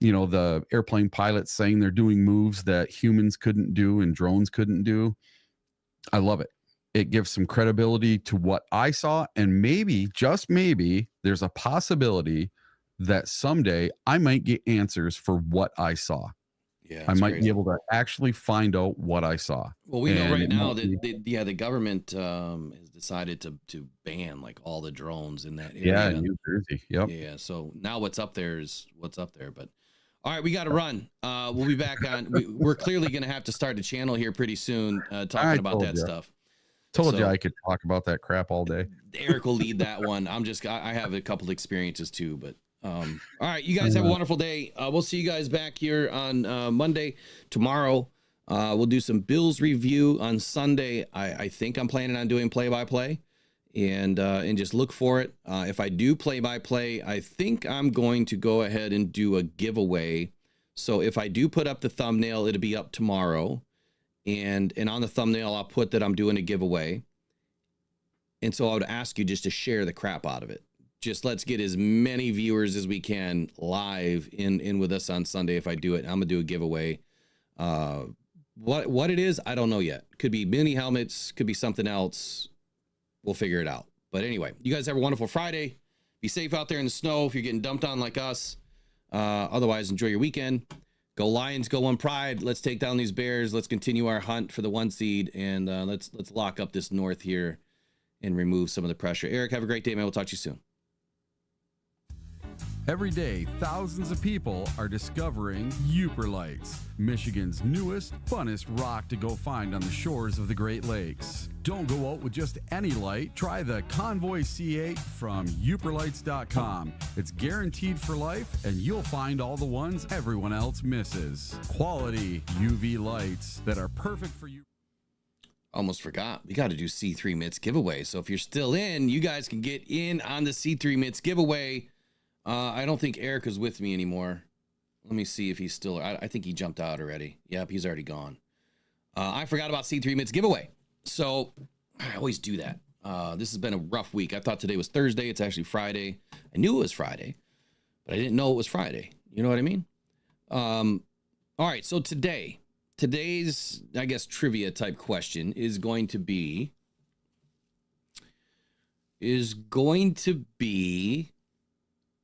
the airplane pilots saying they're doing moves that humans couldn't do and drones couldn't do. I love it. it gives some credibility to what I saw. And maybe, just maybe, there's a possibility that someday I might get answers for what I saw. Yeah, I might crazy. be able to actually find out what I saw. Well, we know And right it now might that the government has decided to ban like all the drones in that area. Yeah, in New Jersey. Yep. Yeah. So now what's up there is what's up there. But all right, we got to run. We'll be back on. We're clearly going to have to start the channel here pretty soon, talking about that stuff. Told you So- I could talk about that crap all day. Eric will lead that one. I have a couple experiences too, but all right, you guys have a wonderful day. We'll see you guys back here on Monday. Tomorrow, we'll do some Bills review. On Sunday, I think I'm planning on doing play-by-play, and just look for it. If I do play-by-play, I think I'm going to go ahead and do a giveaway. So if I do put up the thumbnail, it'll be up tomorrow, and on the thumbnail, I'll put that I'm doing a giveaway. And so I would ask you just to share the crap out of it. Just let's get as many viewers as we can live in with us on Sunday. If I do it, I'm gonna do a giveaway. What it is, I don't know yet. Could be mini helmets, could be something else. We'll figure it out. But anyway, you guys have a wonderful Friday. Be safe out there in the snow if you're getting dumped on like us. Otherwise, enjoy your weekend. Go Lions, go One Pride. Let's take down these Bears. Let's continue our hunt for the 1 seed, and let's lock up this North here and remove some of the pressure. Eric, have a great day, man. We'll talk to you soon. Every day, thousands of people are discovering Uper Lights, Michigan's newest, funnest rock to go find on the shores of the Great Lakes. Don't go out with just any light. Try the Convoy C8 from uperlights.com. It's guaranteed for life, and you'll find all the ones everyone else misses. Quality UV lights that are perfect for you. Almost forgot. We got to do C3 Mitts giveaway. So if you're still in, you guys can get in on the C3 Mitts giveaway. I don't think Eric is with me anymore. Let me see if he's still. I think he jumped out already. Yep, he's already gone. I forgot about C3 Mitts giveaway. So I always do that. This has been a rough week. I thought today was Thursday. It's actually Friday. I knew it was Friday, but I didn't know it was Friday. You know what I mean? All right. So today's, I guess, trivia type question is going to be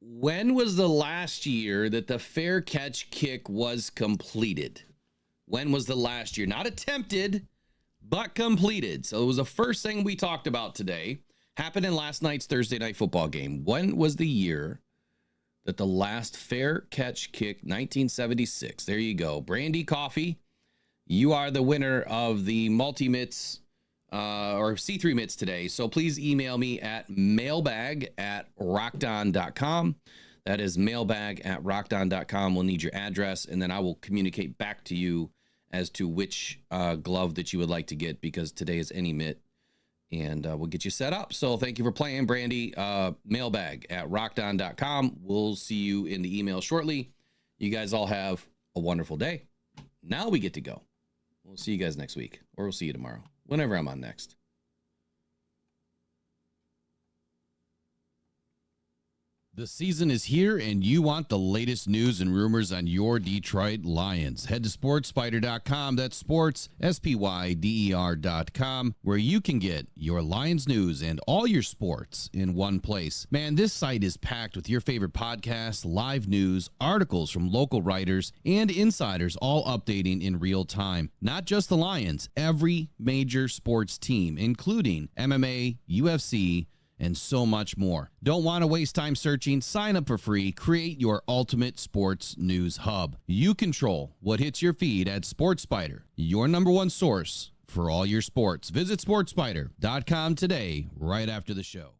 when was the last year that the fair catch kick was completed? When was the last year? Not attempted, but completed. So it was the first thing we talked about today. Happened in last night's Thursday night football game. When was the year that the last fair catch kick? 1976. There you go. Brandy Coffee, you are the winner of the multi-mitts or C3 mitts today. So please email me at mailbag@rockdon.com. That is mailbag@rockdon.com. We'll need your address, and then I will communicate back to you as to which glove that you would like to get, because today is any mitt, and we'll get you set up. So thank you for playing, Brandy. Mailbag@rockdon.com. We'll see you in the email shortly. You guys all have a wonderful day. Now we get to go. We'll see you guys next week, or we'll see you tomorrow, whenever I'm on next. The season is here, and you want the latest news and rumors on your Detroit Lions. Head to sportspider.com. That's sports, SPYDER.com, where you can get your Lions news and all your sports in one place. Man, this site is packed with your favorite podcasts, live news, articles from local writers, and insiders, all updating in real time. Not just the Lions, every major sports team, including MMA, UFC, and so much more. Don't want to waste time searching? Sign up for free. Create your ultimate sports news hub. You control what hits your feed at SportsSpider, your number one source for all your sports. Visit SportsSpider.com today, right after the show.